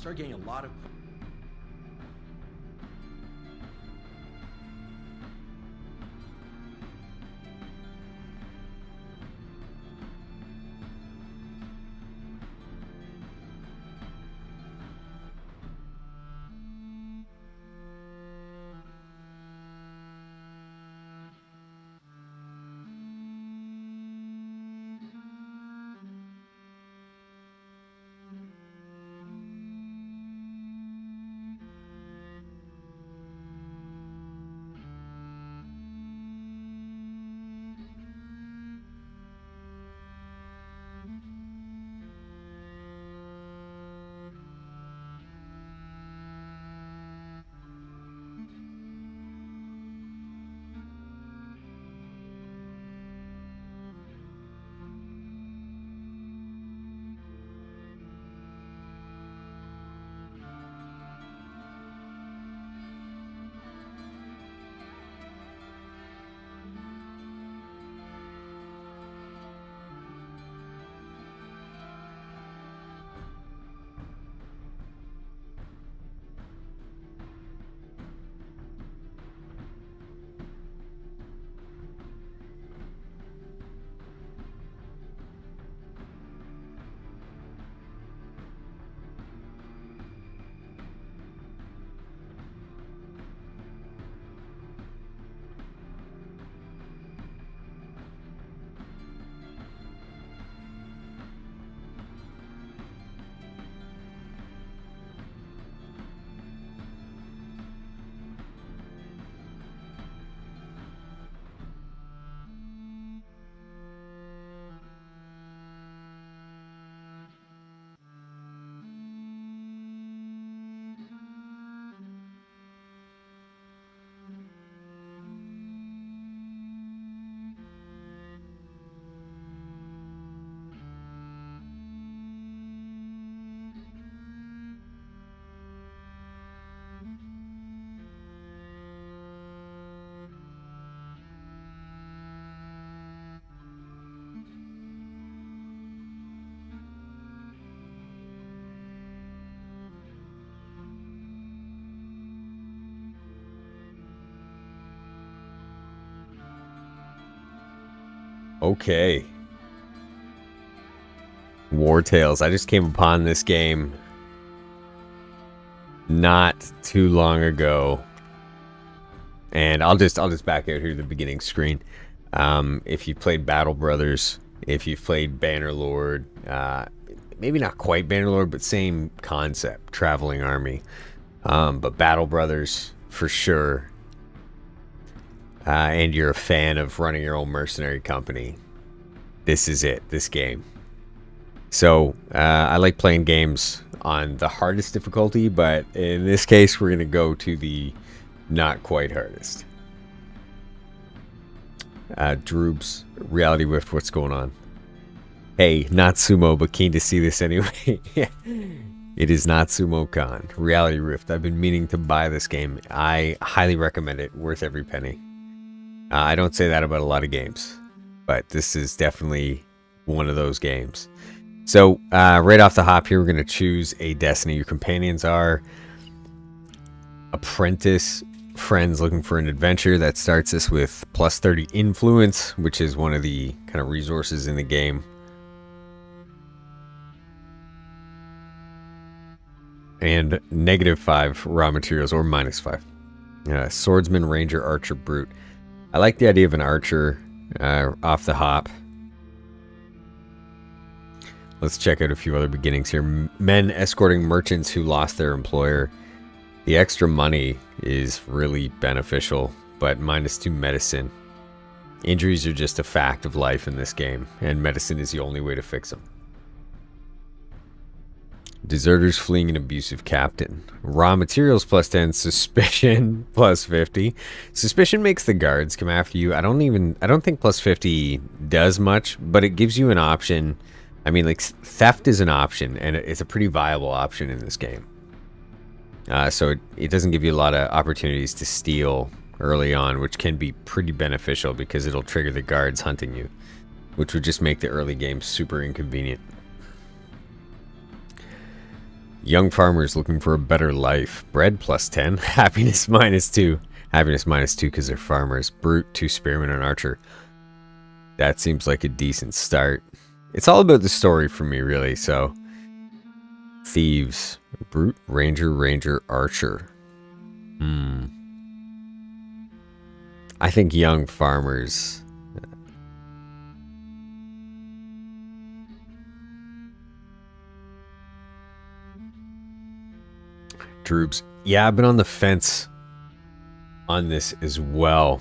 started getting a lot of. Okay. Wartales. I just came upon this game not too long ago. And I'll just back out here to the beginning screen. If you played Battle Brothers, if you've played Bannerlord, maybe not quite Bannerlord, but same concept, traveling army. But Battle Brothers for sure. And you're a fan of running your own mercenary company, this is it, this game. So I like playing games on the hardest difficulty, but in this case we're going to go to the not quite hardest. Droobs, Reality Rift, what's going on? Hey, not Sumo, but keen to see this anyway. It is not Sumo Con. Reality Rift, I've been meaning to buy this game. I highly recommend it, worth every penny. I don't say that about a lot of games, but this is definitely one of those games. So right off the hop here, we're going to choose a destiny. Your companions are apprentice, friends looking for an adventure. That starts us with plus 30 influence, which is one of the kind of resources in the game. And -5 raw materials, or -5. Swordsman, ranger, archer, brute. I like the idea of an archer off the hop. Let's check out a few other beginnings here. Men escorting merchants who lost their employer. The extra money is really beneficial, but -2 medicine. Injuries are just a fact of life in this game, and medicine is the only way to fix them. Deserters fleeing an abusive captain. Raw materials +10, suspicion +50. Suspicion makes the guards come after you. I don't think +50 does much, but it gives you an option. I mean, like, theft is an option, and it's a pretty viable option in this game. So it doesn't give you a lot of opportunities to steal early on, which can be pretty beneficial because it'll trigger the guards hunting you, which would just make the early game super inconvenient. Young farmers looking for a better life. Bread plus 10. Happiness minus 2. Happiness minus 2 because they're farmers. Brute, 2 spearmen, and archer. That seems like a decent start. It's all about the story for me, really, so. Thieves. Brute, ranger, archer. I think young farmers. Troops. Yeah, I've been on the fence on this as well.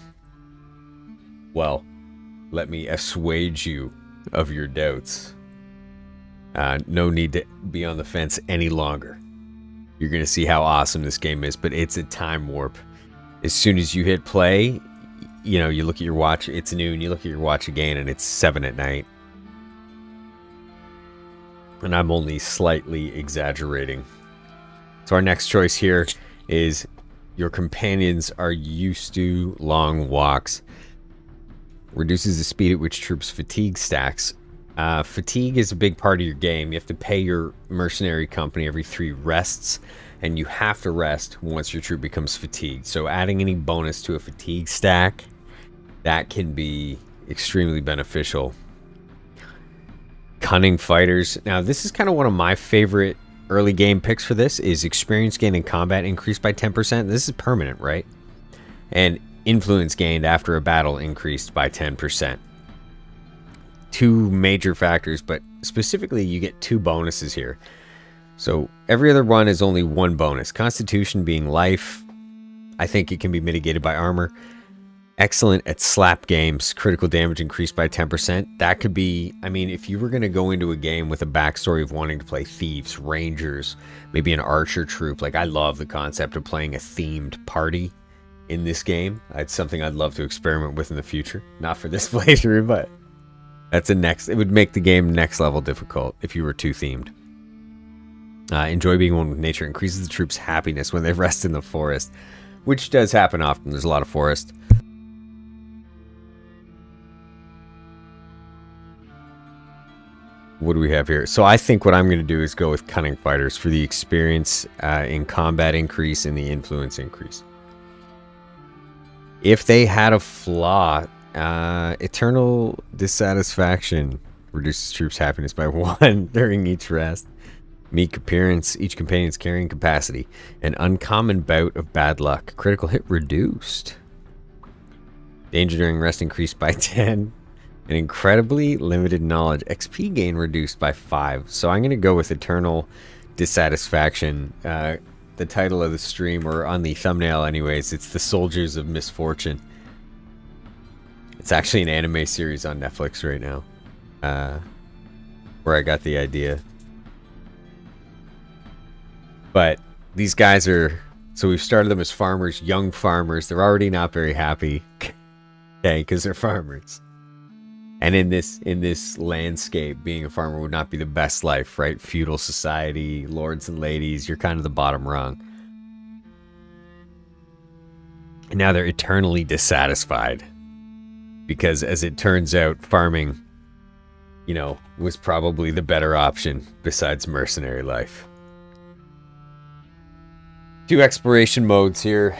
Well, let me assuage you of your doubts. No need to be on the fence any longer. You're going to see how awesome this game is, but it's a time warp. As soon as you hit play, you know, you look at your watch, it's noon, you look at your watch again, and it's 7 at night. And I'm only slightly exaggerating. So our next choice here is your companions are used to long walks. Reduces the speed at which troops fatigue stacks. Fatigue is a big part of your game. You have to pay your mercenary company every 3 rests, and you have to rest once your troop becomes fatigued. So adding any bonus to a fatigue stack, that can be extremely beneficial. Cunning fighters. Now this is kind of one of my favorite early game picks for this, is experience gain in combat increased by 10%. This is permanent, right? And influence gained after a battle increased by 10%. 2 major factors, but specifically you get 2 bonuses here. So every other one is only 1 bonus. Constitution being life. I think it can be mitigated by armor. Excellent at slap games. Critical damage increased by 10%. That could be, I mean, if you were going to go into a game with a backstory of wanting to play thieves, rangers, maybe an archer troop. Like, I love the concept of playing a themed party in this game. It's something I'd love to experiment with in the future. Not for this playthrough, but that's it would make the game next level difficult if you were too themed. Enjoy being one with nature. Increases the troops' happiness when they rest in the forest, which does happen often. There's a lot of forest. What do we have here? So I think what I'm going to do is go with cunning fighters for the experience in combat increase and the influence increase. If they had a flaw, eternal dissatisfaction reduces troops' happiness by 1 during each rest. Meek appearance, each companion's carrying capacity. An uncommon bout of bad luck. Critical hit reduced. Danger during rest increased by 10. An incredibly limited knowledge. XP gain reduced by 5. So I'm going to go with eternal dissatisfaction. The title of the stream, or on the thumbnail anyways, it's The Soldiers of Misfortune. It's actually an anime series on Netflix right now, where I got the idea. But these guys are, so we've started them as farmers, young farmers. They're already not very happy, okay, because they're farmers. And in this landscape, being a farmer would not be the best life, right? Feudal society, lords and ladies, you're kind of the bottom rung. And now they're eternally dissatisfied. Because as it turns out, farming, you know, was probably the better option besides mercenary life. 2 exploration modes here.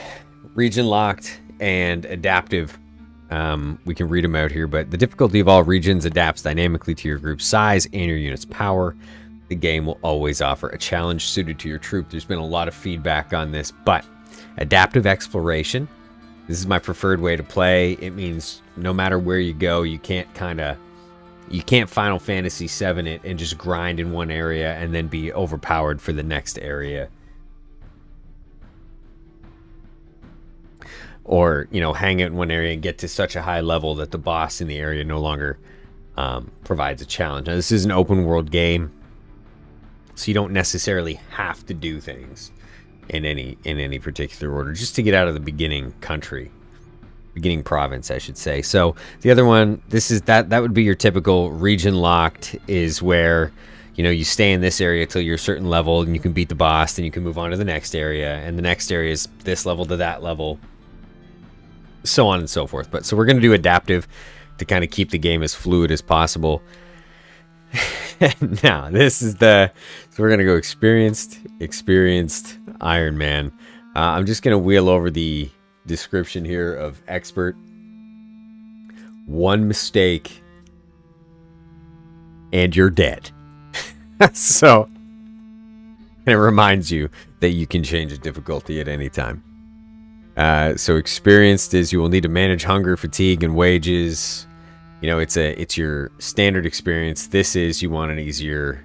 Region locked and adaptive. We can read them out here, but the difficulty of all regions adapts dynamically to your group's size and your unit's power. The game will always offer a challenge suited to your troop. There's been a lot of feedback on this, but adaptive exploration, this is my preferred way to play. It means no matter where you go, you can't Final Fantasy VII it and just grind in one area and then be overpowered for the next area. Or, you know, hang out in one area and get to such a high level that the boss in the area no longer provides a challenge. Now, this is an open world game, so you don't necessarily have to do things in any particular order, just to get out of the beginning province, I should say. So the other one, this is that would be your typical region locked, is where, you know, you stay in this area till you're a certain level and you can beat the boss, then you can move on to the next area, and the next area is this level to that level, so on and so forth. But so we're going to do adaptive to kind of keep the game as fluid as possible. Now this is so we're going to go experienced experienced Ironman. I'm just going to wheel over the description here of expert. One mistake and you're dead. So it reminds you that you can change the difficulty at any time. So experienced is you will need to manage hunger, fatigue, and wages. You know, it's your standard experience. This is you want an easier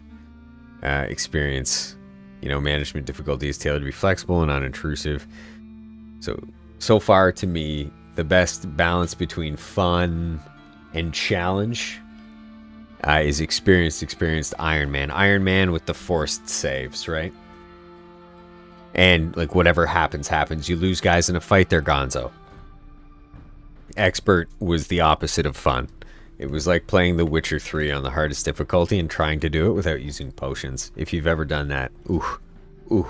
experience. You know, management difficulty is tailored to be flexible and unintrusive. So far to me, the best balance between fun and challenge is experienced Ironman. Ironman with the forced saves, right? And like whatever happens. You lose guys in a fight, they're gonzo. Expert was the opposite of fun. It was like playing The Witcher 3 on the hardest difficulty and trying to do it without using potions. If you've ever done that, ooh.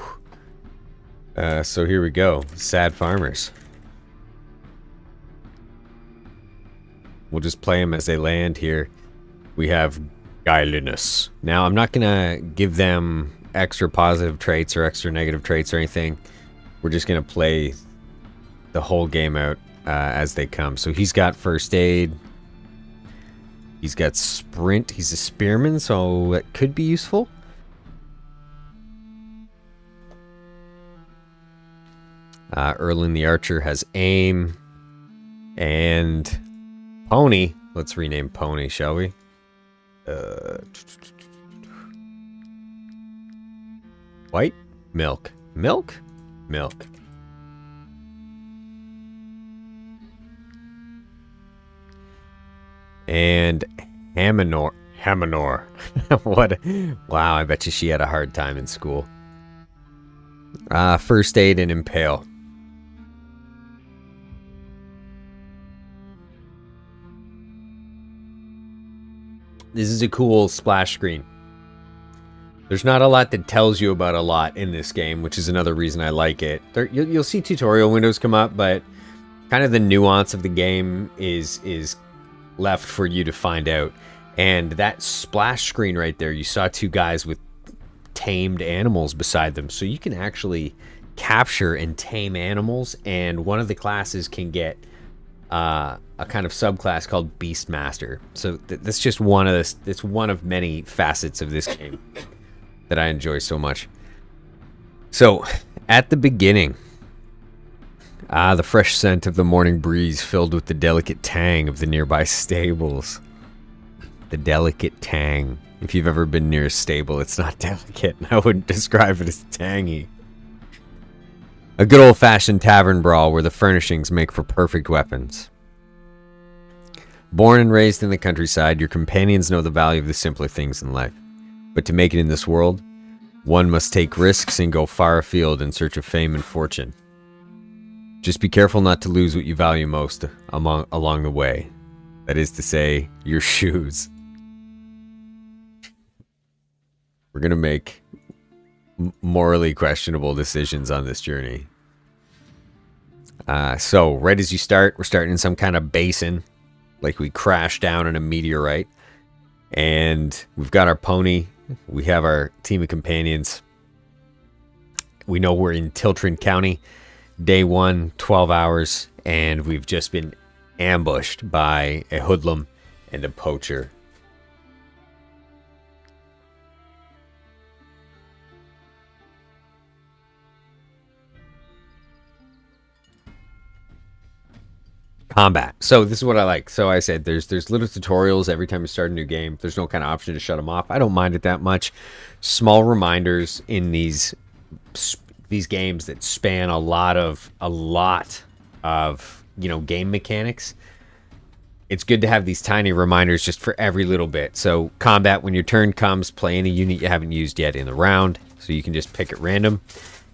So here we go. Sad farmers. We'll just play them as they land here. We have Guiliness. Now, I'm not going to give them extra positive traits or extra negative traits or anything. We're just going to play the whole game out as they come. So he's got first aid. He's got sprint. He's a spearman, so that could be useful. Erlin the archer has aim. And Pony. Let's rename Pony, shall we? White? Milk. Milk? Milk. And Hamanor. What? Wow, I bet you she had a hard time in school. First aid and impale. This is a cool splash screen. There's not a lot that tells you about a lot in this game, which is another reason I like it. You'll see tutorial windows come up, but kind of the nuance of the game is left for you to find out. And that splash screen right there, you saw two guys with tamed animals beside them. So you can actually capture and tame animals, and one of the classes can get a kind of subclass called Beastmaster. So that's just one of this. It's one of many facets of this game that I enjoy so much. So at the beginning, the fresh scent of the morning breeze filled with the delicate tang of the nearby stables. The delicate tang. If you've ever been near a stable, it's not delicate. I wouldn't describe it as tangy. A good old-fashioned tavern brawl where the furnishings make for perfect weapons. Born and raised in the countryside, your companions know the value of the simpler things in life. But to make it in this world, one must take risks and go far afield in search of fame and fortune. Just be careful not to lose what you value most along the way. That is to say, your shoes. We're going to make morally questionable decisions on this journey. So, right as you start, we're starting in some kind of basin. Like we crash down in a meteorite. And we've got our pony. We have our team of companions. We know we're in Tiltren County. Day 1, 12 hours. And we've just been ambushed by a hoodlum and a poacher. Combat. So this is what I like. So I said there's little tutorials every time you start a new game. There's no kind of option to shut them off. I don't mind it that much. Small reminders in these games that span a lot of game mechanics. It's good to have these tiny reminders just for every little bit. So combat, when your turn comes, play any unit you haven't used yet in the round. So you can just pick at random,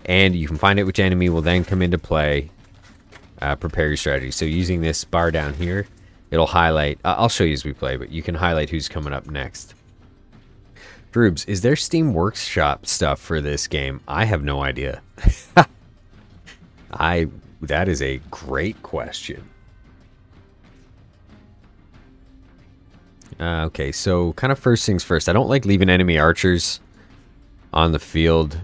and you can find out which enemy will then come into play. Prepare your strategy. So using this bar down here, it'll highlight. I'll show you as we play, but you can highlight who's coming up next. Droobs, is there Steam Workshop stuff for this game? I have no idea. That is a great question. Okay, so kind of first things first. I don't like leaving enemy archers on the field.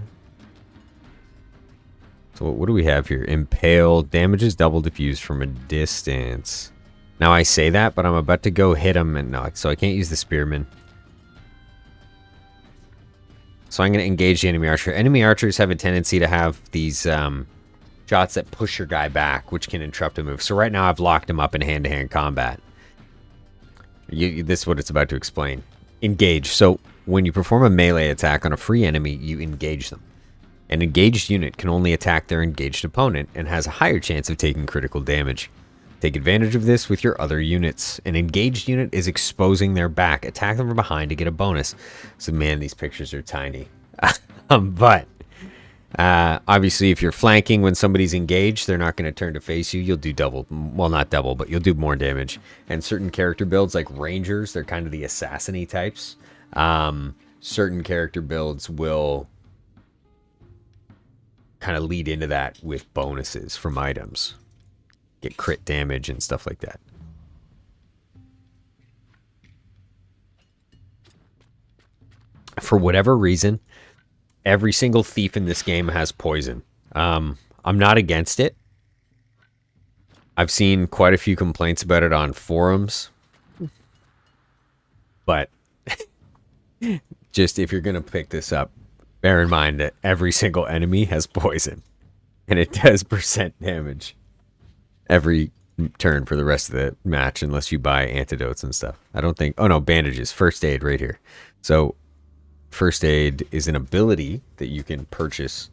So what do we have here? Impale. Damage is double diffused from a distance. Now I say that, but I'm about to go hit him, and no, so I can't use the spearman. So I'm going to engage the enemy archer. Enemy archers have a tendency to have these shots that push your guy back, which can interrupt a move. So right now I've locked him up in hand-to-hand combat. This is what it's about to explain. Engage. So when you perform a melee attack on a free enemy, you engage them. An engaged unit can only attack their engaged opponent and has a higher chance of taking critical damage. Take advantage of this with your other units. An engaged unit is exposing their back. Attack them from behind to get a bonus. So man, these pictures are tiny. But obviously if you're flanking when somebody's engaged, they're not going to turn to face you. You'll do double, well not double, but you'll do more damage. And certain character builds like rangers, they're kind of the assassin-y types. Certain character builds will kind of lead into that with bonuses from items. Get crit damage and stuff like that. For whatever reason, every single thief in this game has poison. I'm not against it. I've seen quite a few complaints about it on forums. But just if you're going to pick this up, bear in mind that every single enemy has poison. And it does percent damage every turn for the rest of the match unless you buy antidotes and stuff. I don't think... Oh, no, bandages. First aid right here. So, first aid is an ability that you can purchase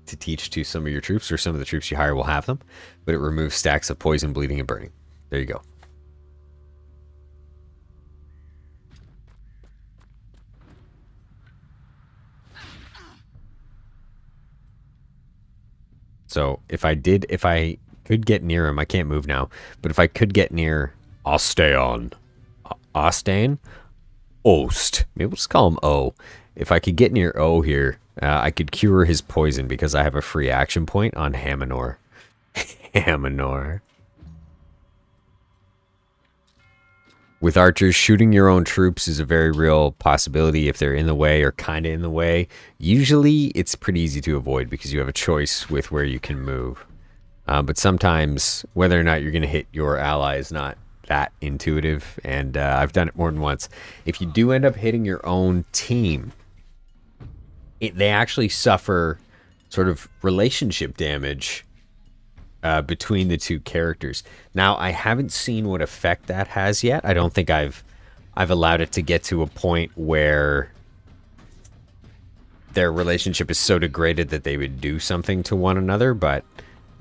to teach to some of your troops, or some of the troops you hire will have them. But it removes stacks of poison, bleeding, and burning. There you go. So, if I could get near him. I can't move now. But if I could get near Ostain. Ost. Maybe we'll just call him O. If I could get near O here, I could cure his poison because I have a free action point on Hamanor. Hamanor. With archers, shooting your own troops is a very real possibility if they're in the way or kind of in the way. Usually, it's pretty easy to avoid because you have a choice with where you can move. But sometimes, whether or not you're going to hit your ally is not that intuitive, and I've done it more than once. If you do end up hitting your own team, they actually suffer sort of relationship damage between the two characters. Now, I haven't seen what effect that has yet. I don't think I've allowed it to get to a point where their relationship is so degraded that they would do something to one another, but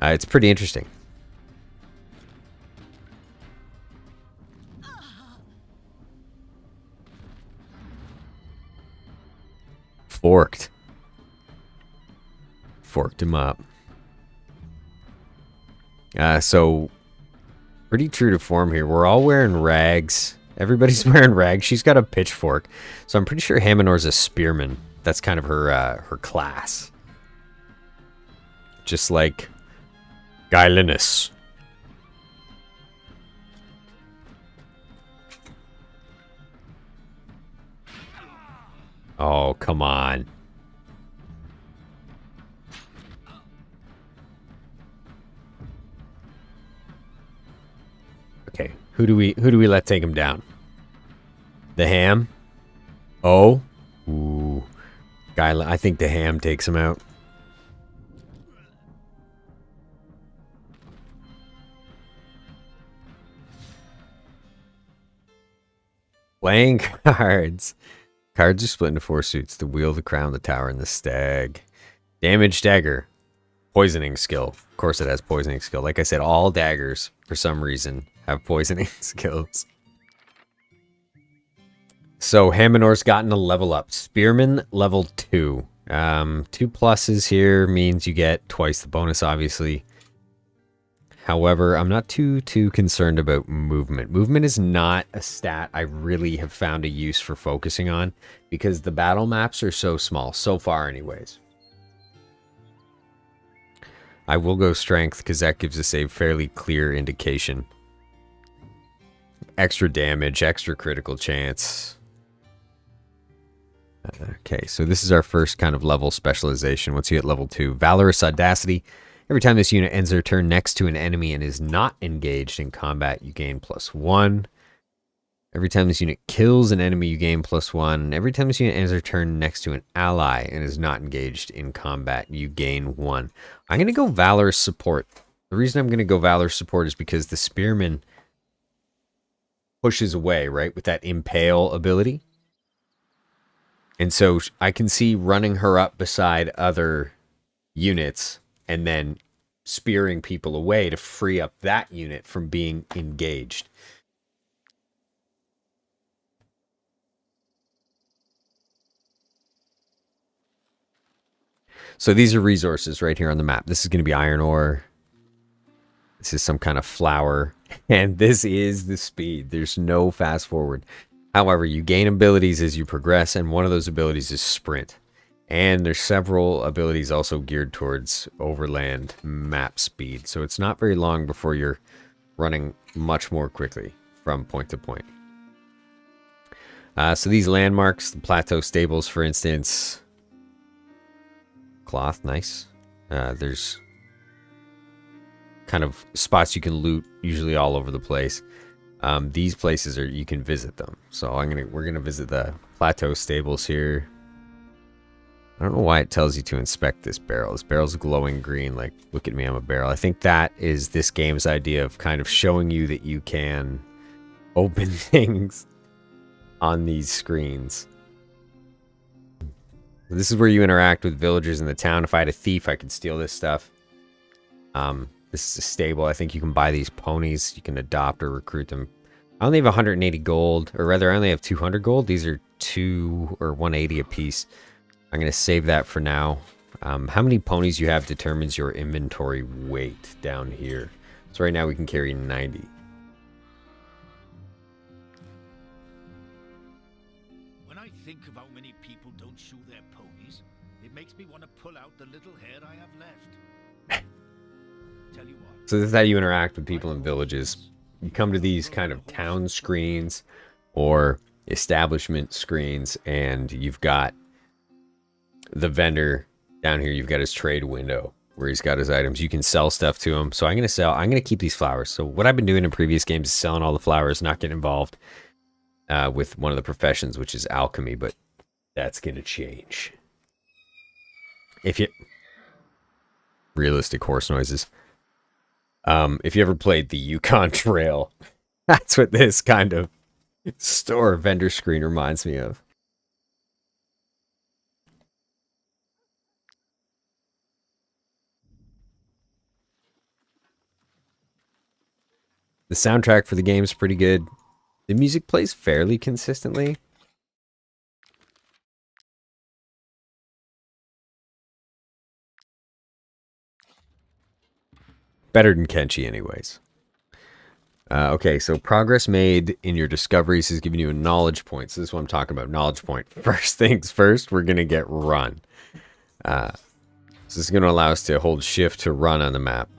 it's pretty interesting. Forked him up. So pretty true to form here. We're all wearing rags. Everybody's wearing rags. She's got a pitchfork. So I'm pretty sure Hamanor's a spearman. That's kind of her class. Just like Guy Linus. Oh, come on. Okay, who do we let take him down? The ham? Oh, ooh, I think the ham takes him out. Playing cards. Cards are split into 4 suits: the wheel, the crown, the tower, and the stag. Damage dagger. Poisoning skill. Of course it has poisoning skill. Like I said, all daggers, for some reason, have poisoning skills. So Hamanor's gotten a level up. Spearman, level 2. 2 pluses here means you get twice the bonus, obviously. However, I'm not too concerned about movement. Movement is not a stat I really have found a use for focusing on because the battle maps are so small, so far anyways. I will go strength because that gives us a fairly clear indication. Extra damage, extra critical chance. Okay, so this is our first kind of level specialization. Once you hit level 2, Valorous Audacity. Every time this unit ends their turn next to an enemy and is not engaged in combat, you gain +1. Every time this unit kills an enemy, you gain +1. And every time this unit ends their turn next to an ally and is not engaged in combat, you gain 1. I'm going to go Valorous Support. The reason I'm going to go Valorous Support is because the Spearman pushes away, right, with that Impale ability. And so I can see running her up beside other units and then spearing people away to free up that unit from being engaged. So these are resources right here on the map. This is going to be iron ore. This is some kind of flour. And this is the speed. There's no fast forward. However, you gain abilities as you progress, and one of those abilities is sprint. And there's several abilities also geared towards overland map speed. So it's not very long before you're running much more quickly from point to point. So these landmarks, the plateau stables, for instance. Cloth, nice. There's kind of spots you can loot, usually all over the place. These places are, you can visit them. So we're gonna visit the plateau stables here. I don't know why it tells you to inspect this barrel. This barrel's glowing green, like, look at me, I'm a barrel. I think that is this game's idea of kind of showing you that you can open things on these screens. This is where you interact with villagers in the town. If I had a thief, I could steal this stuff. This is a stable. I think you can buy these ponies. You can adopt or recruit them. I only have 180 gold, or rather, I only have 200 gold. These are 2 or 180 a piece. I'm going to save that for now. How many ponies you have determines your inventory weight down here. So right now we can carry 90. When I think of how many people don't shoe their ponies, it makes me want to pull out the little hair I have left. Tell you what. So this is how you interact with people in villages. You come to these kind of town screens or establishment screens, and you've got the vendor down here. You've got his trade window where he's got his items. You can sell stuff to him. So I'm going to keep these flowers. So what I've been doing in previous games is selling all the flowers, not getting involved with one of the professions, which is alchemy, but that's going to change. Realistic horse noises. If you ever played the Yukon Trail, that's what this kind of store vendor screen reminds me of. The soundtrack for the game is pretty good. The music plays fairly consistently. Better than Kenshi anyways. Okay, so progress made in your discoveries is giving you a knowledge point. So this is what I'm talking about, knowledge point. First things first, we're going to get run. So this is going to allow us to hold shift to run on the map.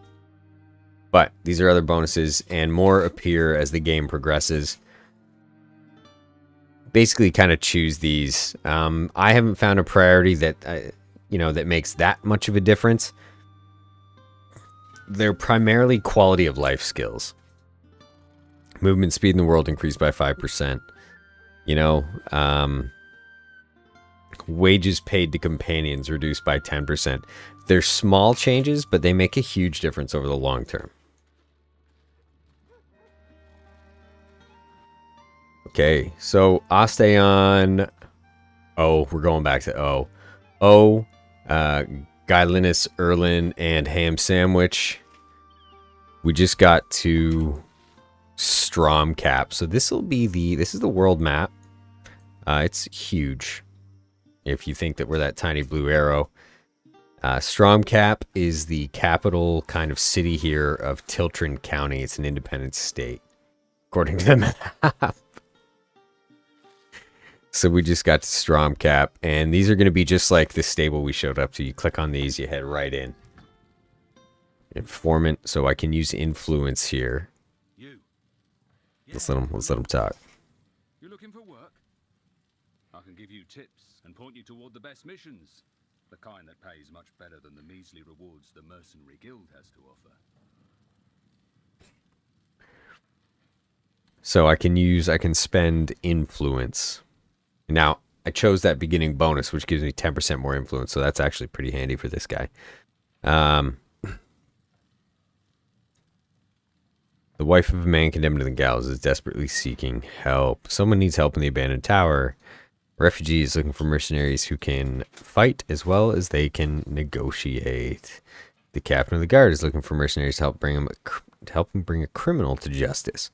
But these are other bonuses, and more appear as the game progresses. Basically, kind of choose these. I haven't found a priority that that makes that much of a difference. They're primarily quality of life skills. Movement speed in the world increased by 5%. Wages paid to companions reduced by 10%. They're small changes, but they make a huge difference over the long term. Okay, so Osteon. Oh, we're going back to O. O, Guylinus, Erlin, and Ham Sandwich. We just got to Stromcap. So this is the world map. It's huge. If you think that we're that tiny blue arrow. Stromcap is the capital kind of city here of Tiltren County. It's an independent state, according to the map. So we just got to Stromcap, and these are going to be just like the stable we showed up to. You click on these, you head right in. Informant, so I can use influence here. Let's let them talk. You looking for work? I can give you tips. and point you toward the best missions. The kind that pays much better than the measly rewards the Mercenary Guild has to offer. So I can spend influence. Now, I chose that beginning bonus, which gives me 10% more influence, so that's actually pretty handy for this guy. The wife of a man condemned to the gallows is desperately seeking help. Someone needs help in the abandoned tower. Refugees looking for mercenaries who can fight as well as they can negotiate. The captain of the guard is looking for mercenaries to help him bring a criminal to justice.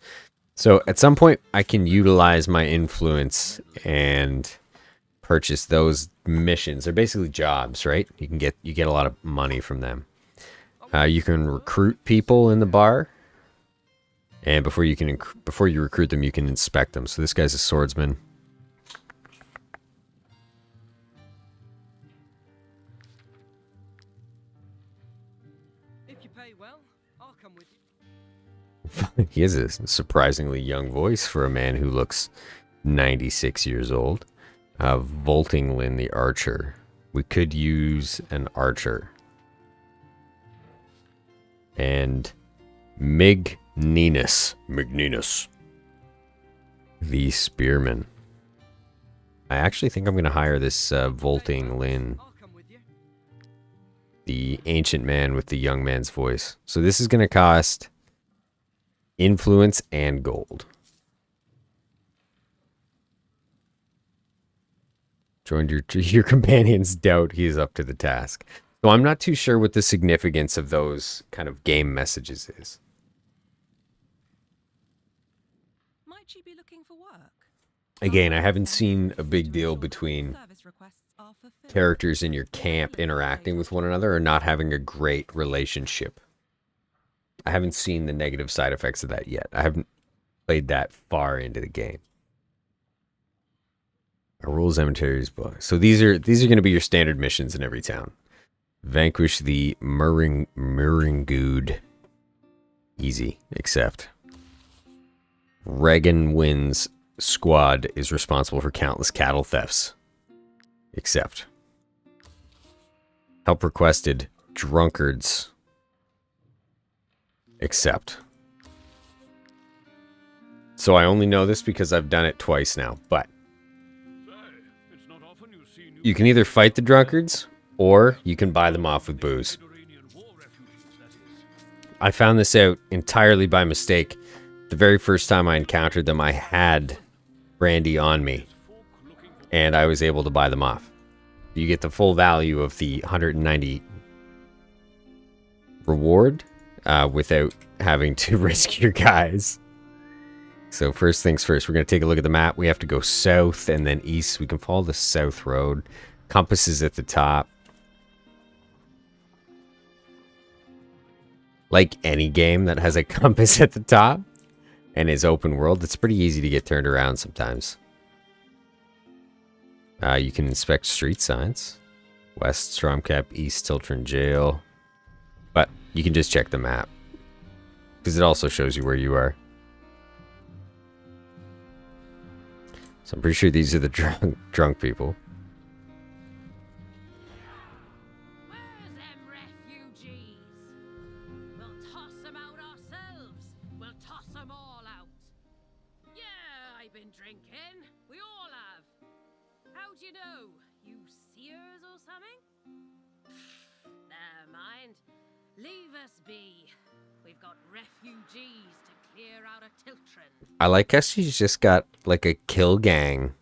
So at some point, I can utilize my influence and purchase those missions. They're basically jobs, right? You get a lot of money from them. You can recruit people in the bar, and before you recruit them, you can inspect them. So this guy's a swordsman. If you pay well, I'll come with you. He has a surprisingly young voice for a man who looks 96 years old. Voltinglin the archer. We could use an archer. And Migninus the spearman. I actually think I'm going to hire this Voltinglin, the ancient man with the young man's voice. So this is going to cost influence and gold. Joined your companion's doubt he is up to the task. So I'm not too sure what the significance of those kind of game messages is. Might she be looking for work? Again, I haven't seen a big deal between characters in your camp interacting with one another or not having a great relationship. I haven't seen the negative side effects of that yet. I haven't played that far into the game. A rules inventories book. So these are going to be your standard missions in every town. Vanquish the Muringood. Easy, except Regan Wynn's squad is responsible for countless cattle thefts. Except help requested drunkards. Except. So I only know this because I've done it twice now, but you can either fight the drunkards or you can buy them off with booze. I found this out entirely by mistake. The very first time I encountered them, I had brandy on me, and I was able to buy them off. You get the full value of the 190 reward without having to risk your guys. So first things first, we're going to take a look at the map. We have to go south and then east. We can follow the south road. Compass is at the top. Like any game that has a compass at the top and is open world, it's pretty easy to get turned around sometimes. You can inspect street signs. West Stromcap, East Tiltren Jail. But you can just check the map, because it also shows you where you are. So I'm pretty sure these are the drunk people. Where's them refugees? We'll toss them out ourselves. We'll toss them all out. Yeah, I've been drinking. We all have. How'd you know? You seers or something? Never mind. Leave us be. We've got refugees to clear out of Tiltren. I like how she's just got like a kill gang,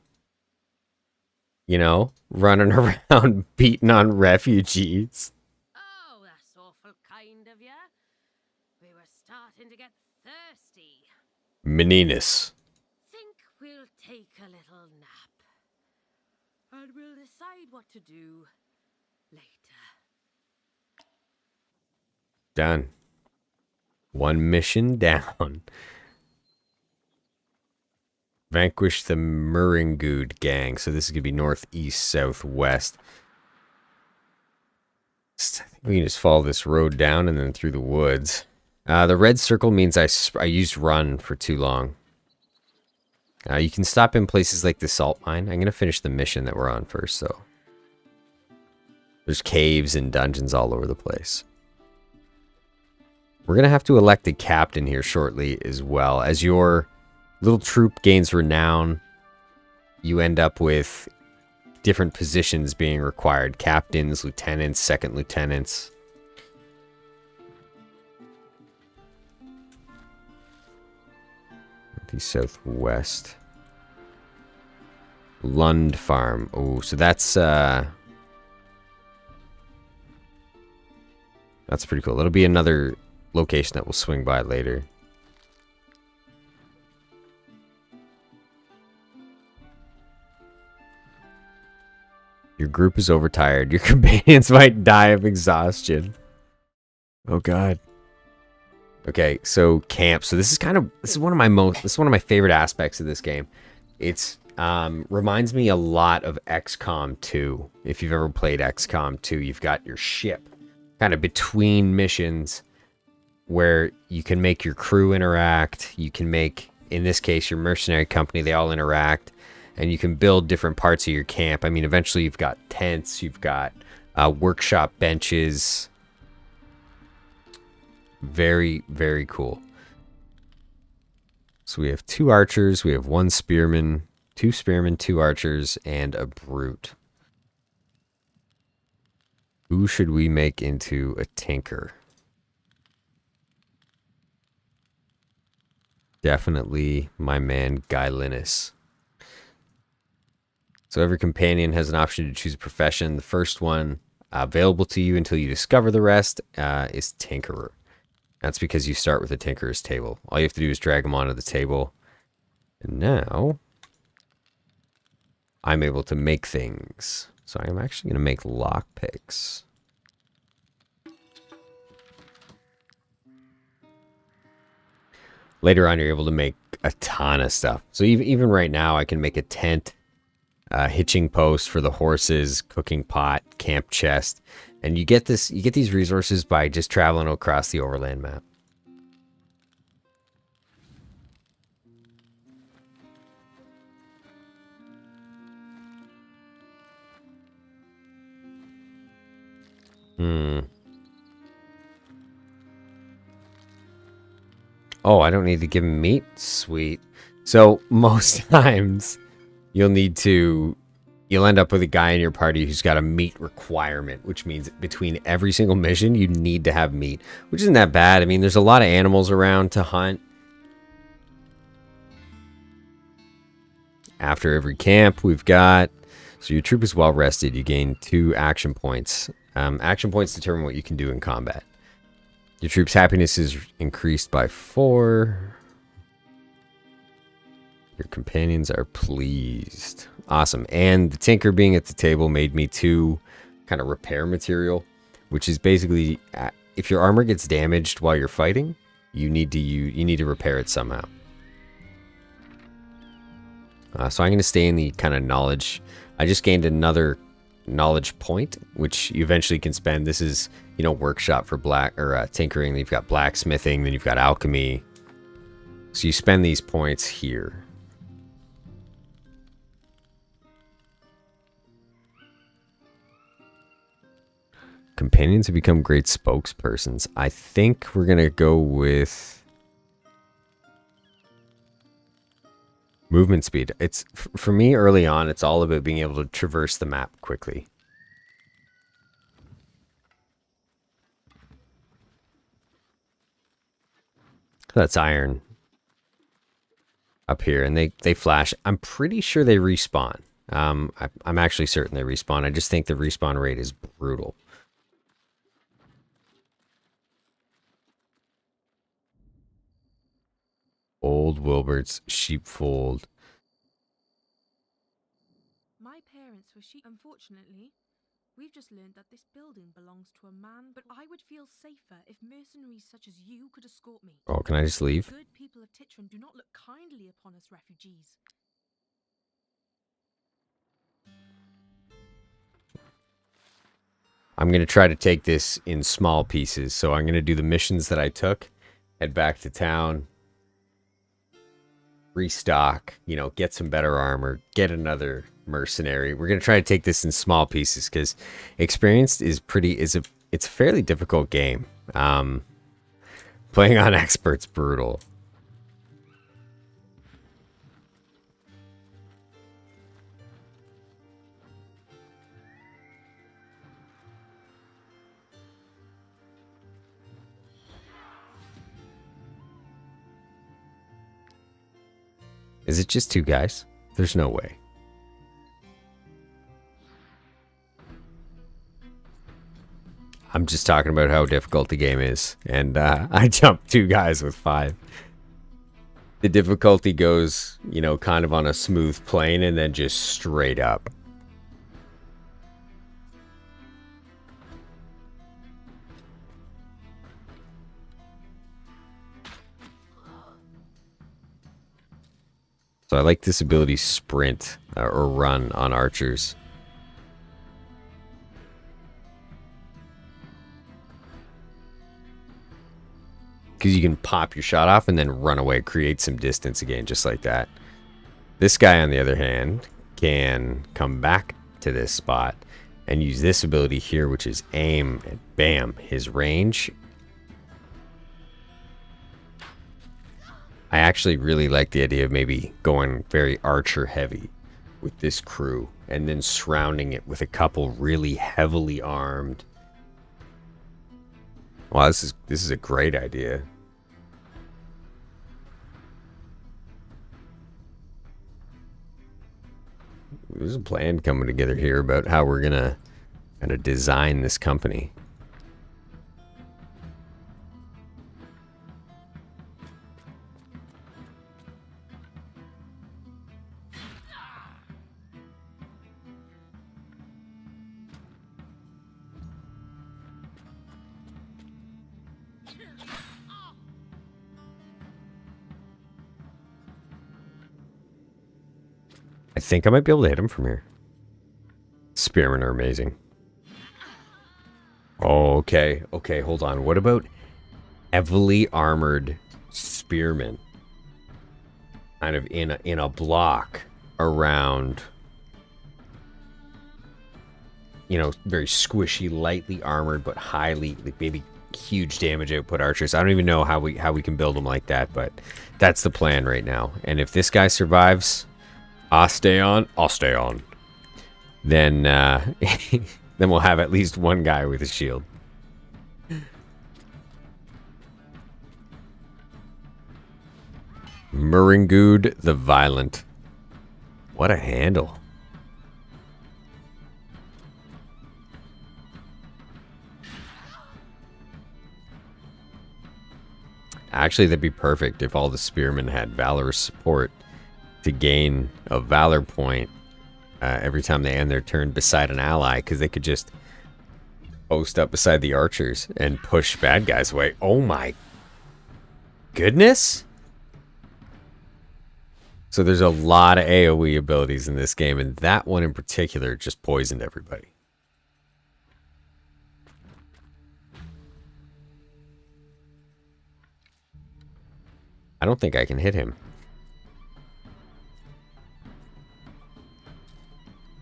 you know, running around beating on refugees. Oh, that's awful kind of ya. We were starting to get thirsty. Meninus. Think we'll take a little nap. And we'll decide what to do later. Done. One mission down. Vanquish the Muringood gang. So this is going to be northeast, southwest. I think we can just follow this road down and then through the woods. The red circle means I used run for too long. You can stop in places like the salt mine. I'm going to finish the mission that we're on first, though. There's caves and dungeons all over the place. We're going to have to elect a captain here shortly as well. As your little troop gains renown, you end up with different positions being required. Captains, lieutenants, second lieutenants. The southwest. Lund Farm. Oh, so that's pretty cool. That'll be another location that we'll swing by later. Your group is overtired. Your companions might die of exhaustion. Oh god. Okay, so camp. So this is one of my favorite aspects of this game. It's reminds me a lot of XCOM 2. If you've ever played XCOM 2, you've got your ship kind of between missions where you can make your crew interact. You can make, in this case, your mercenary company, they all interact, and you can build different parts of your camp. I mean, eventually you've got tents, you've got workshop benches. Very, very cool. So we have 2 archers, we have 1 spearman, 2 spearmen, 2 archers, and a brute. Who should we make into a tinker? Definitely my man Guy Linus. So every companion has an option to choose a profession. The first one available to you until you discover the rest is tinkerer. That's because you start with a tinkerer's table. All you have to do is drag them onto the table. And now I'm able to make things. So I'm actually going to make lockpicks. Later on, you're able to make a ton of stuff. So even right now, I can make a tent, hitching post for the horses, cooking pot, camp chest. And you get these resources by just traveling across the overland map. Oh, I don't need to give him meat? Sweet. So most times you'll end up with a guy in your party who's got a meat requirement, which means between every single mission, you need to have meat, which isn't that bad. I mean, there's a lot of animals around to hunt. After every camp, we've got... So your troop is well rested. You gain 2 action points. Action points determine what you can do in combat. Your troop's happiness is increased by 4. Your companions are pleased. Awesome. And the tinker being at the table made me 2 kind of repair material, which is basically if your armor gets damaged while you're fighting, you need to repair it somehow. So I'm going to stay in the kind of knowledge. I just gained another knowledge point, which you eventually can spend. This is, workshop for tinkering. Then you've got blacksmithing. Then you've got alchemy. So you spend these points here. Companions have become great spokespersons. I think we're going to go with movement speed. It's for me early on, it's all about being able to traverse the map quickly. That's iron up here, and they flash. I'm pretty sure they respawn. I'm actually certain they respawn. I just think the respawn rate is brutal. Old Wilbert's sheepfold. My parents were sheep. Unfortunately, we've just learned that this building belongs to a man, but I would feel safer if mercenaries such as you could escort me. Oh, can I just leave? Good people of Tiltren do not look kindly upon us refugees. I'm going to try to take this in small pieces. So I'm going to do the missions that I took, head back to town. restock, you know, get some better armor, get another mercenary. We're going to try to take this in small pieces because experienced is it's a fairly difficult game. Playing on expert's brutal. Is it just 2 guys? There's no way. I'm just talking about how difficult the game is. And I jumped 2 guys with 5. The difficulty goes, you know, kind of on a smooth plane and then just straight up. So I like this ability sprint or run on archers. Because you can pop your shot off and then run away, create some distance again, just like that. This guy, on the other hand, can come back to this spot and use this ability here, which is aim, and bam, his range. I actually really like the idea of maybe going very archer heavy with this crew and then surrounding it with a couple really heavily armed. Wow, this is a great idea. There's a plan coming together here about how we're gonna kind of design this company. I think I might be able to hit him from here. Spearmen are amazing. Oh, okay. Okay, hold on. What about heavily armored spearmen? Kind of in a block around, you know, very squishy, lightly armored, but highly, like maybe huge damage output archers. I don't even know how we can build them like that, but that's the plan right now. And if this guy survives, I'll stay on. Then then we'll have at least one guy with a shield. Muringud the Violent. What a handle. Actually, that'd be perfect if all the spearmen had valorous support to gain a valor point every time they end their turn beside an ally, because they could just post up beside the archers and push bad guys away. Oh my goodness. So there's a lot of AoE abilities in this game, and that one in particular just poisoned everybody. I don't think I can hit him.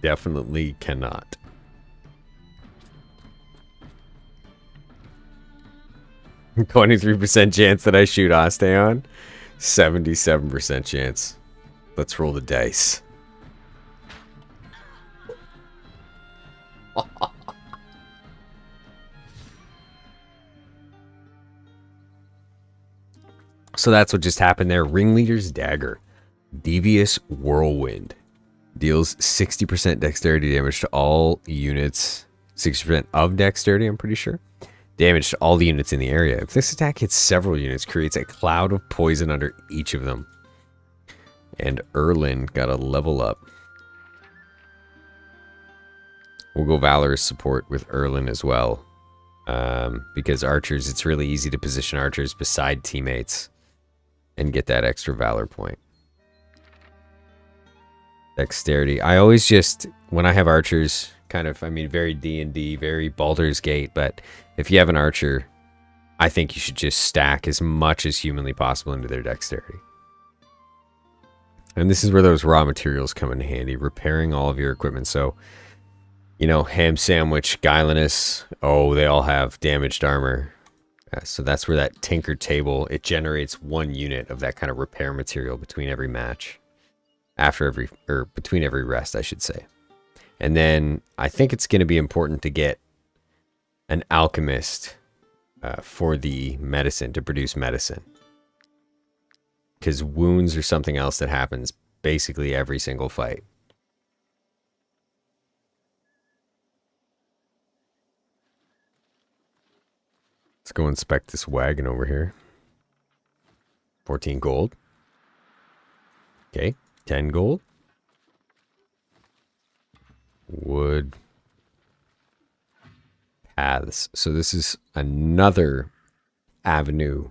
Definitely cannot. – 23% chance that I shoot Osteon. 77% chance. Let's roll the dice. So that's what just happened there. Ringleader's Dagger. Devious Whirlwind. Deals 60% dexterity damage to all units. 60% of dexterity, I'm pretty sure. Damage to all the units in the area. If this attack hits several units, creates a cloud of poison under each of them. And Erlin got a level up. We'll go Valorous support with Erlin as well. Because archers, it's really easy to position archers beside teammates and get that extra Valor point. Dexterity. I always just, when I have archers, kind of, I mean, very D&D, very Baldur's Gate, but if you have an archer, I think you should just stack as much as humanly possible into their dexterity. And this is where those raw materials come in handy, repairing all of your equipment. So, you know, ham sandwich, Guilinus, oh, they all have damaged armor. So that's where that tinker table, it generates 1 unit of that kind of repair material between every match. Between every rest, I should say. And then I think it's going to be important to get an alchemist for the medicine, to produce medicine. Because wounds are something else that happens basically every single fight. Let's go inspect this wagon over here. 14 gold. Okay, 10 gold. Wood. Paths. So this is another avenue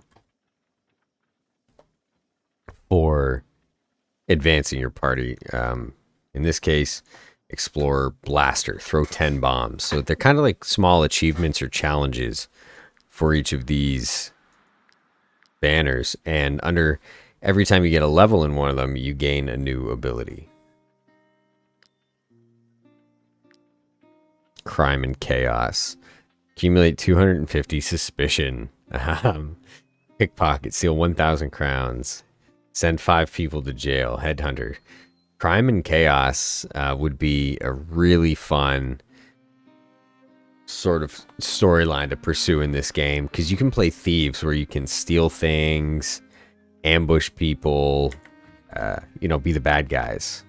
for advancing your party. In this case, Explorer Blaster. Throw 10 bombs. So they're kind of like small achievements or challenges for each of these banners. And every time you get a level in one of them, you gain a new ability. Crime and Chaos. Accumulate 250 suspicion. Pickpocket. Steal 1,000 crowns. Send 5 people to jail. Headhunter. Crime and Chaos would be a really fun sort of storyline to pursue in this game, because you can play thieves where you can steal things, ambush people, you know, be the bad guys.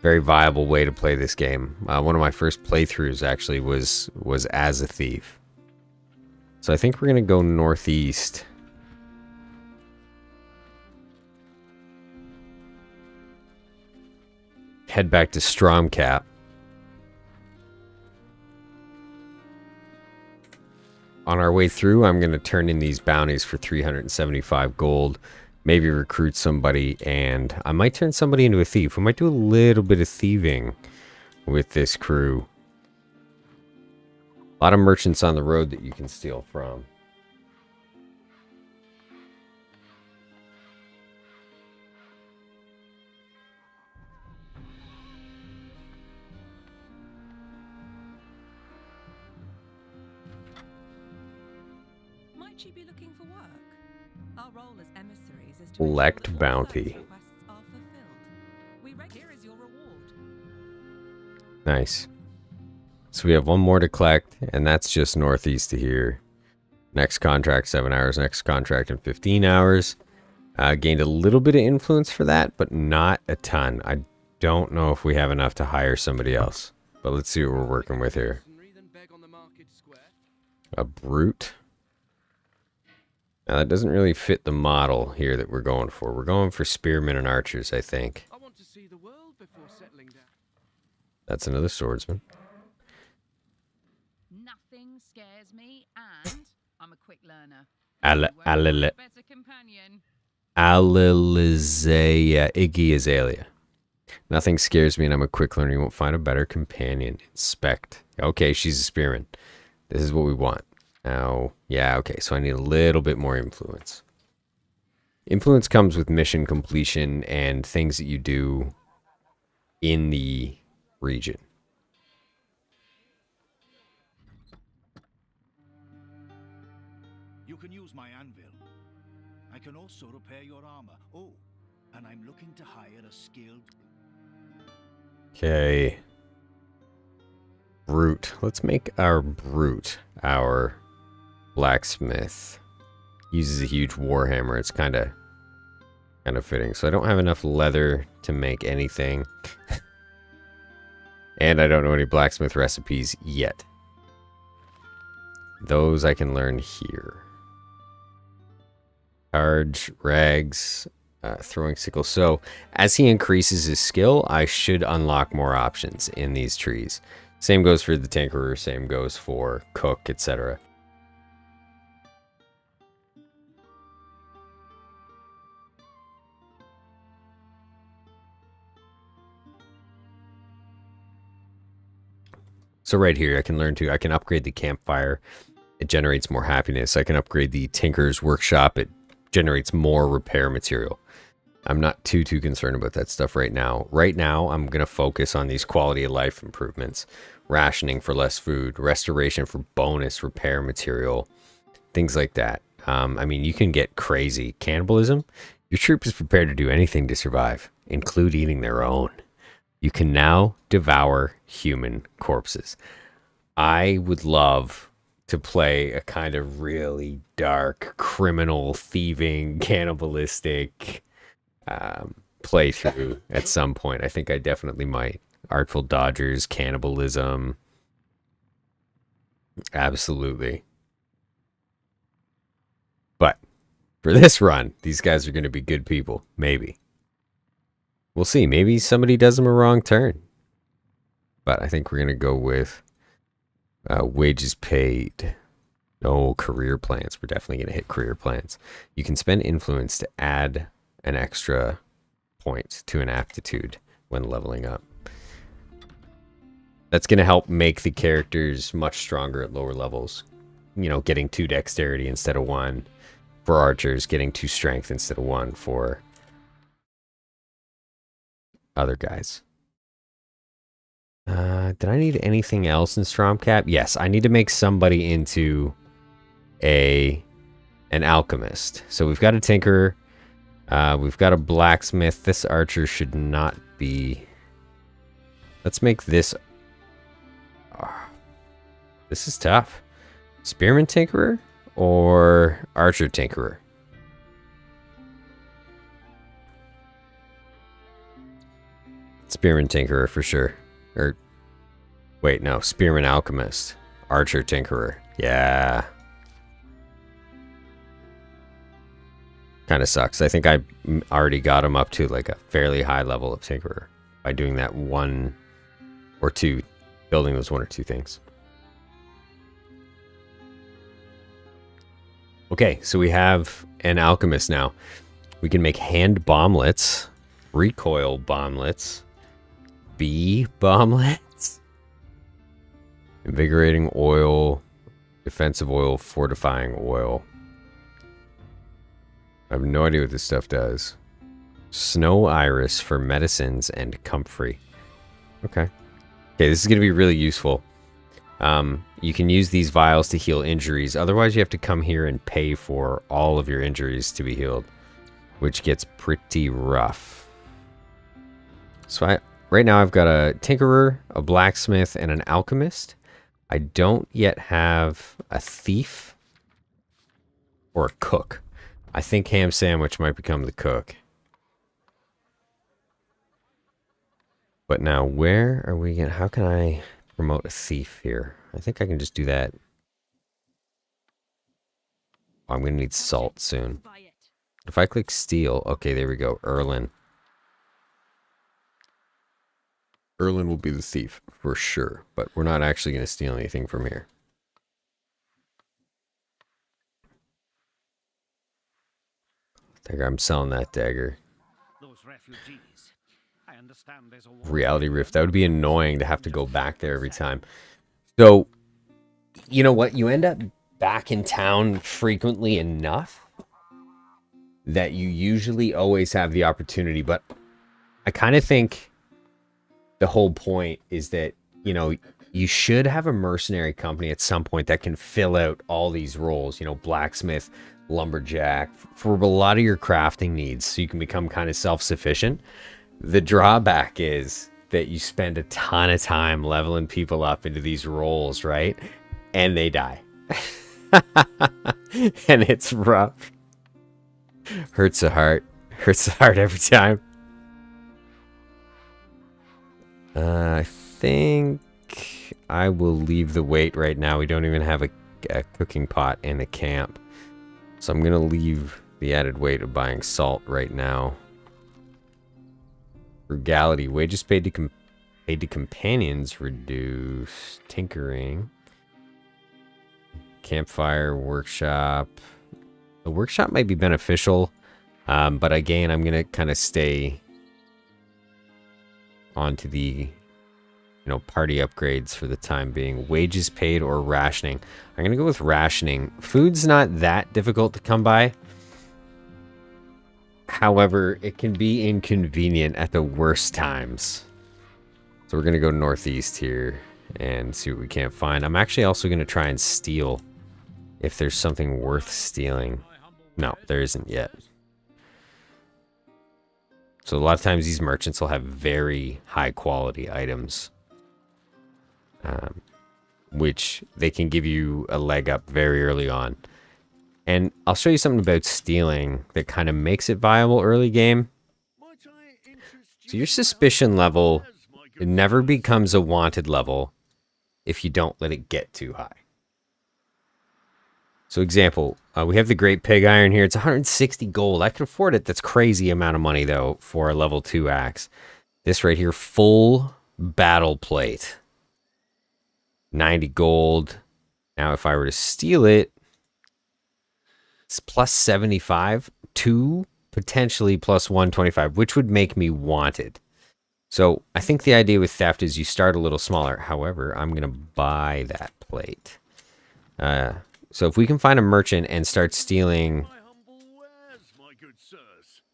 Very viable way to play this game. One of my first playthroughs actually was as a thief. So I think we're gonna go northeast. Head back to Stromcap. On our way through, I'm going to turn in these bounties for 375 gold. Maybe recruit somebody, and I might turn somebody into a thief. We might do a little bit of thieving with this crew. A lot of merchants on the road that you can steal from. Might you be looking for work? Our role as emissaries is to Collect ensure that all bounty. service requests are fulfilled. Here is your reward. Nice. So we have one more to collect, and that's just northeast of here. Next contract, 7 hours. Next contract in 15 hours. Gained a little bit of influence for that, but not a ton. I don't know if we have enough to hire somebody else. But let's see what we're working with here. A brute. Now that doesn't really fit the model here that we're going for. We're going for spearmen and archers, I think. I want to see the world before settling down. That's another swordsman. Nothing scares me, and I'm a quick learner. Better companion. Iggy Azalea. Nothing scares me, and I'm a quick learner. You won't find a better companion. Inspect. Okay, she's a spearman. This is what we want. Now, yeah, okay, so I need a little bit more influence. Influence comes with mission completion and things that you do in the region. You can use my anvil. I can also repair your armor. Oh, and I'm looking to hire a skilled... Okay. Brute. Let's make our brute our blacksmith. Uses a huge warhammer. It's kind of fitting. So I don't have enough leather to make anything. And I don't know any blacksmith recipes yet. Those I can learn here. Charge, rags, throwing sickle. So as he increases his skill, I should unlock more options in these trees. Same goes for the tinkerer, same goes for cook, etc. So right here, I can upgrade the campfire. It generates more happiness. I can upgrade the tinker's workshop. It generates more repair material. I'm not too concerned about that stuff right now. Right now, I'm going to focus on these quality of life improvements. Rationing for less food, restoration for bonus repair material, things like that. I mean, you can get crazy. Cannibalism, your troop is prepared to do anything to survive, include eating their own. You can now devour human corpses. I would love to play a kind of really dark, criminal, thieving, cannibalistic playthrough at some point. I think I definitely might. Artful Dodgers, cannibalism. Absolutely. But for this run, these guys are going to be good people. Maybe. We'll see. Maybe somebody does them a wrong turn. But I think we're going to go with wages paid. No career plans. We're definitely going to hit career plans. You can spend influence to add an extra point to an aptitude when leveling up. That's going to help make the characters much stronger at lower levels. You know, getting 2 dexterity instead of 1 for archers, getting 2 strength instead of 1 for other guys. Did I need anything else in Stromcap? Yes, I need to make somebody into an alchemist. So we've got a tinkerer. We've got a blacksmith. This archer should not be... Let's make this... This is tough. Spearman tinkerer or archer tinkerer? Spearman tinkerer for sure. Or wait, no, spearman alchemist. Archer tinkerer. Yeah. Kind of sucks. I think I already got him up to like a fairly high level of tinkerer by doing that 1 or 2, building those 1 or 2 things. Okay, so we have an alchemist now. We can make hand bomblets, recoil bomblets, bee bomblets, invigorating oil, defensive oil, fortifying oil. I have no idea what this stuff does. Snow iris for medicines and comfrey. Okay. Okay, this is going to be really useful. You can use these vials to heal injuries. Otherwise, you have to come here and pay for all of your injuries to be healed, which gets pretty rough. So right now I've got a tinkerer, a blacksmith, and an alchemist. I don't yet have a thief or a cook. I think Ham Sandwich might become the cook. But now, where are we going? How can I promote a thief here? I think I can just do that. Oh, I'm going to need salt soon. If I click steel, okay, there we go. Erlin. Erlin will be the thief for sure, but we're not actually going to steal anything from here. I think I'm selling that dagger. Those refugees. I understand there's a war. Reality Rift. That would be annoying to have to go back there every time. So, you know what? You end up back in town frequently enough that you usually always have the opportunity. But I kind of think the whole point is that, you know, you should have a mercenary company at some point that can fill out all these roles, you know, blacksmith, lumberjack, for a lot of your crafting needs, so you can become kind of self-sufficient. The drawback is that you spend a ton of time leveling people up into these roles, right? And they die. And it's rough. Hurts the heart. Hurts the heart every time. I think I will leave the wait right now. We don't even have a cooking pot in the camp. So I'm going to leave the added weight of buying salt right now. Frugality. Wages paid to companions reduce. Tinkering. Campfire. Workshop. The workshop might be beneficial. But again, I'm going to kind of stay onto the, party upgrades for the time being. Wages paid or rationing. I'm going to go with rationing. Food's not that difficult to come by. However, it can be inconvenient at the worst times. So we're going to go northeast here and see what we can't find. I'm actually also going to try and steal if there's something worth stealing. No, there isn't yet. So a lot of times these merchants will have very high quality items. Which they can give you a leg up very early on. And I'll show you something about stealing that kind of makes it viable early game. So your suspicion level, it never becomes a wanted level if you don't let it get too high. So example, we have the Great Pig Iron here. It's 160 gold. I can afford it. That's crazy amount of money though for a level 2 axe. This right here, full battle plate. 90 gold. Now if I were to steal it, it's plus 75 to potentially plus 125, which would make me wanted. So I think the idea with theft is you start a little smaller. However, I'm going to buy that plate. So if we can find a merchant and start stealing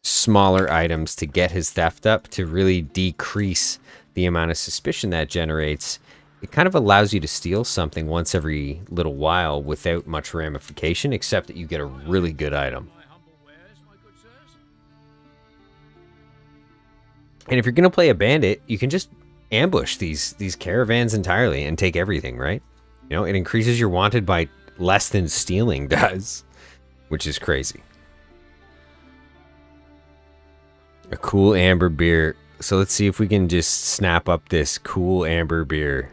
smaller items to get his theft up, to really decrease the amount of suspicion that generates, it kind of allows you to steal something once every little while without much ramification, except that you get a really good item. And if you're going to play a bandit, you can just ambush these caravans entirely and take everything, right? You know, it increases your wanted by less than stealing does, which is crazy. A cool amber beer. So let's see if we can just snap up this cool amber beer.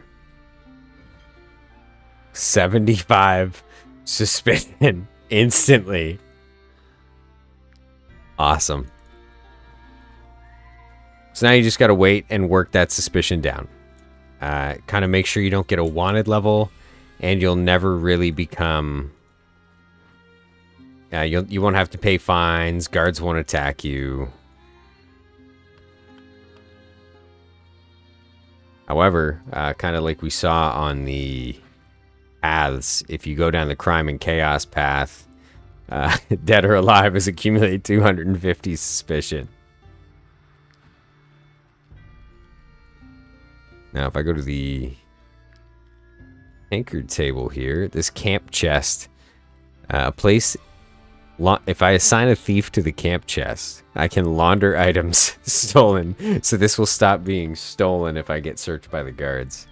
75 suspicion instantly. Awesome. So now you just got to wait and work that suspicion down. Kind of make sure you don't get a wanted level, and you'll never really become... you won't have to pay fines. Guards won't attack you. However, kind of like we saw on the paths, if you go down the crime and chaos path, dead or alive has accumulated 250 suspicion. Now, if I go to the anchored table here, this camp chest, if I assign a thief to the camp chest, I can launder items stolen. So this will stop being stolen if I get searched by the guards.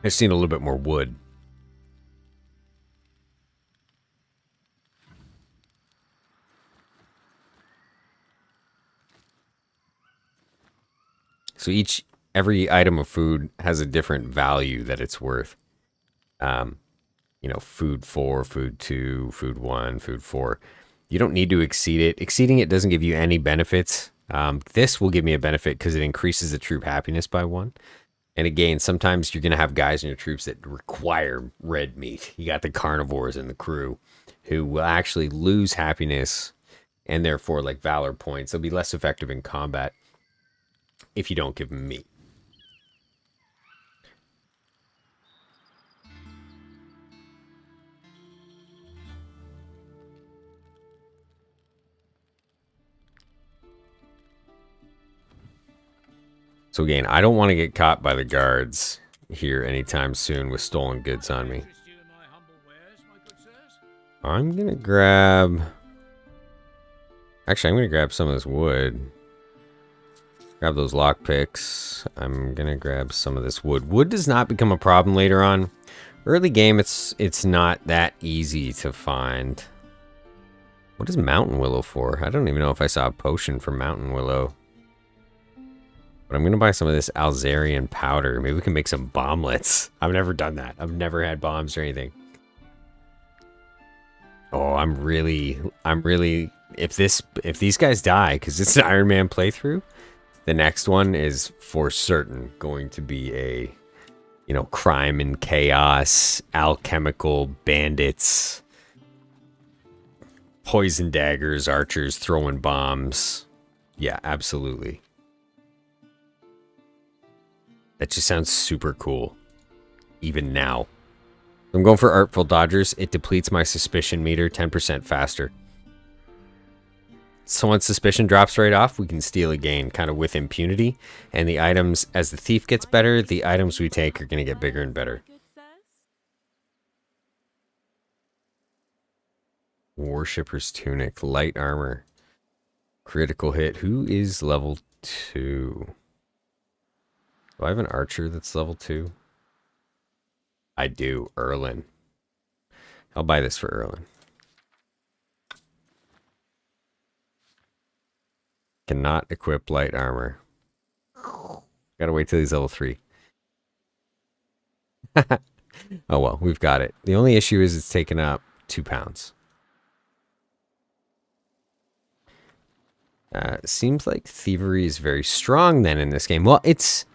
I just need a little bit more wood. So every item of food has a different value that it's worth. You know, food 4, food 2, food 1, food 4. You don't need to exceed it. Exceeding it doesn't give you any benefits. This will give me a benefit because it increases the troop happiness by 1. And again, sometimes you're going to have guys in your troops that require red meat. You got the carnivores in the crew who will actually lose happiness and therefore like valor points. They'll be less effective in combat if you don't give them meat. So again, I don't want to get caught by the guards here anytime soon with stolen goods on me. I'm going to grab... Actually, I'm going to grab some of this wood. Grab those lockpicks. I'm going to grab some of this wood. Wood does not become a problem later on. Early game, it's not that easy to find. What is mountain willow for? I don't even know if I saw a potion for mountain willow. But I'm going to buy some of this Alzarian powder. Maybe we can make some bomblets. I've never done that. I've never had bombs or anything. Oh, I'm really... If these guys die, because it's an Ironman playthrough, the next one is for certain going to be a, you know, crime and chaos, alchemical bandits, poison daggers, archers throwing bombs. Yeah, absolutely. That just sounds super cool, even now. I'm going for Artful Dodgers. It depletes my suspicion meter 10% faster. So once suspicion drops right off, we can steal again, kind of with impunity. And the items, as the thief gets better, the items we take are going to get bigger and better. Worshipper's Tunic, light armor, critical hit. Who is level 2? Do I have an archer that's level 2? I do, Erlin. I'll buy this for Erlin. Cannot equip light armor. Gotta wait till he's level 3. Oh well, we've got it. The only issue is it's taken up 2 pounds. Seems like thievery is very strong then in this game. Well, it's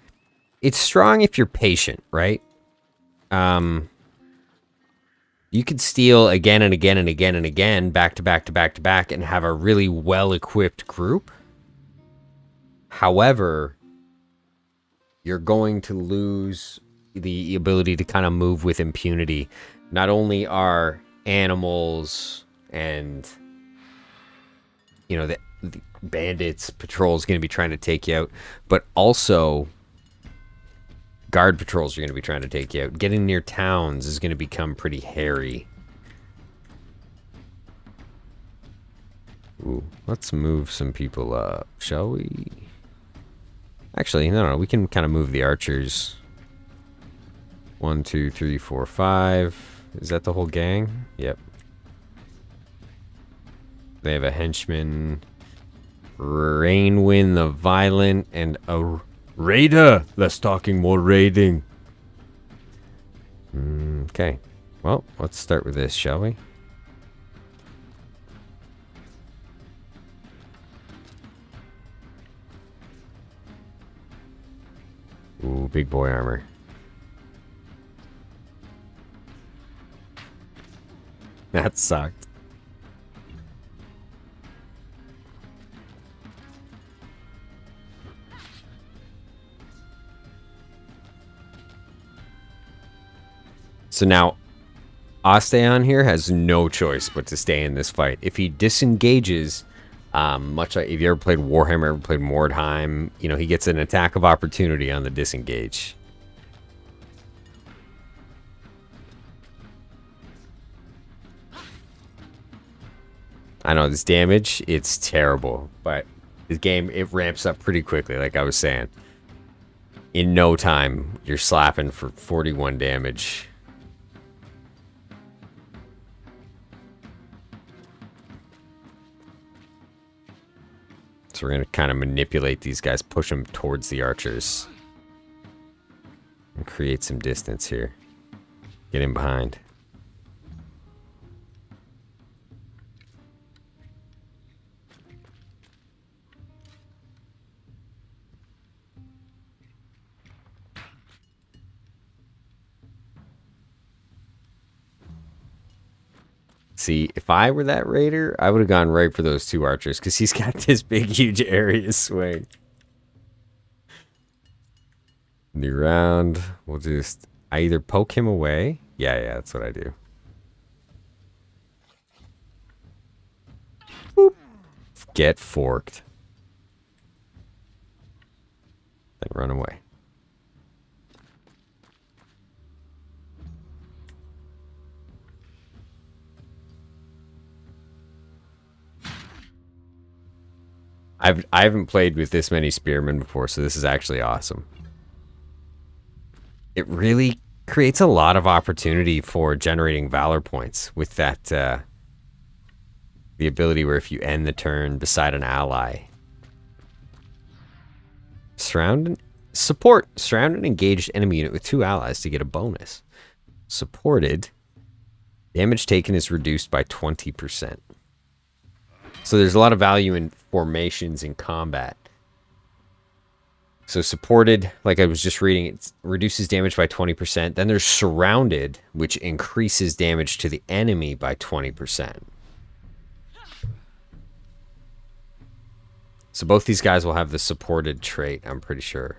strong if you're patient, right? You could steal again and again and again and again, back to back to back to back, and have a really well-equipped group. However, you're going to lose the ability to kind of move with impunity. Not only are animals and, you know, the bandits, patrols going to be trying to take you out, but also guard patrols are going to be trying to take you out. Getting near towns is going to become pretty hairy. Ooh, let's move some people up, shall we? Actually, no, we can kind of move the archers. 1, 2, 3, 4, 5. Is that the whole gang? Yep. They have a henchman, Rainwind the Violent, and a raider that's talking more raiding. Okay. Well, let's start with this, shall we? Ooh, big boy armor. That sucked. So now, Osteon here has no choice but to stay in this fight. If he disengages, much like if you ever played Warhammer, ever played Mordheim, you know, he gets an attack of opportunity on the disengage. I know this damage, it's terrible, but this game, it ramps up pretty quickly, like I was saying. In no time, you're slapping for 41 damage. So we're going to kind of manipulate these guys, push them towards the archers. And create some distance here. Get in behind. See, if I were that raider, I would have gone right for those 2 archers because he's got this big, huge area swing. New round. We'll just... I either poke him away. Yeah, that's what I do. Boop. Get forked. Then run away. I haven't played with this many spearmen before, so this is actually awesome. It really creates a lot of opportunity for generating valor points with that, the ability where if you end the turn beside an ally. Surround an engaged enemy unit with 2 allies to get a bonus. Supported, damage taken is reduced by 20%. So there's a lot of value in formations in combat. So supported, like I was just reading, it reduces damage by 20%. Then there's surrounded, which increases damage to the enemy by 20%. So both these guys will have the supported trait, I'm pretty sure.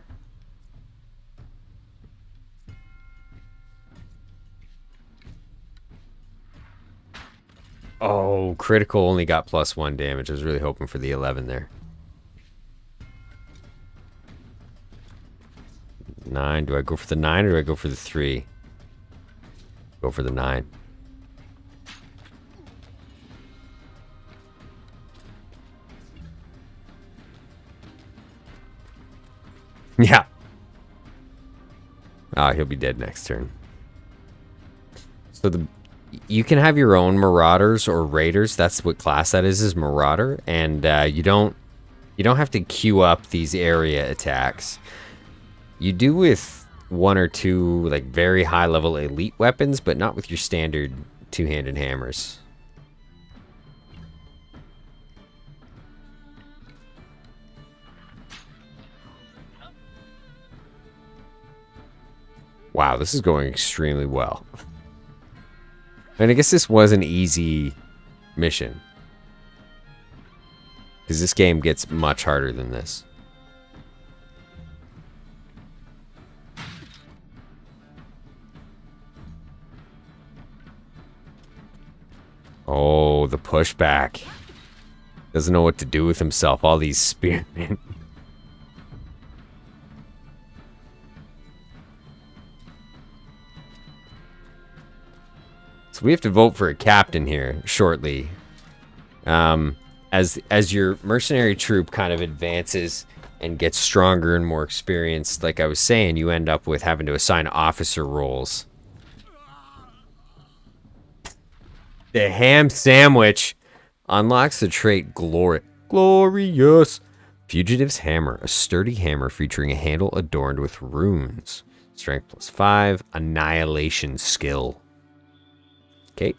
Oh, critical only got +1 damage. I was really hoping for the 11 there. 9. Do I go for the 9 or do I go for the 3? Go for the 9. Yeah. Ah, he'll be dead next turn. So you can have your own marauders or raiders. That's what class that is marauder, and you don't have to queue up these area attacks. You do with 1 or 2 like very high level elite weapons, but not with your standard two-handed hammers. Wow, this is going extremely well. And I guess this was an easy mission, because this game gets much harder than this. Oh, the pushback. Doesn't know what to do with himself. All these spearmen. So we have to vote for a captain here shortly. As your mercenary troop kind of advances and gets stronger and more experienced, like I was saying, you end up with having to assign officer roles. The ham sandwich unlocks the trait Glorious. Fugitive's Hammer, a sturdy hammer featuring a handle adorned with runes. Strength +5, annihilation skill. Okay.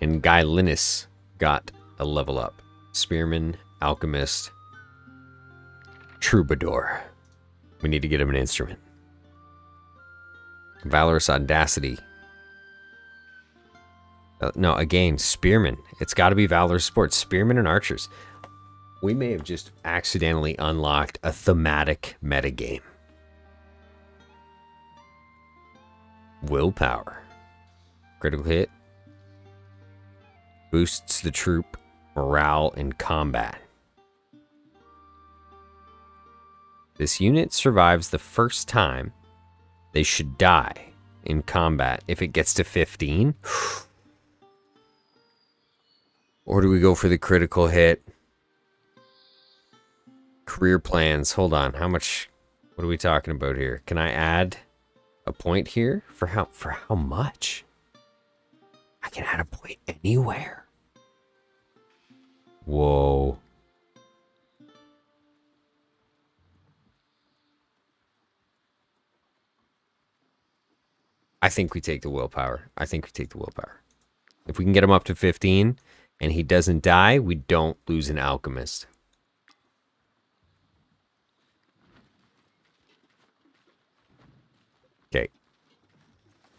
And Guy Linus got a level up. Spearman, Alchemist, Troubadour. We need to get him an instrument. Valorous Audacity. No, again, Spearman. It's got to be Valorous Sports. Spearmen and Archers. We may have just accidentally unlocked a thematic metagame. Willpower. Critical hit. Boosts the troop morale in combat. This unit survives the first time they should die in combat. If it gets to 15... Or do we go for the critical hit? Career plans. Hold on. How much? What are we talking about here? Can I add a point here? For how much? I can add a point anywhere. Whoa. I think we take the willpower. If we can get him up to 15... and he doesn't die, we don't lose an alchemist. Okay.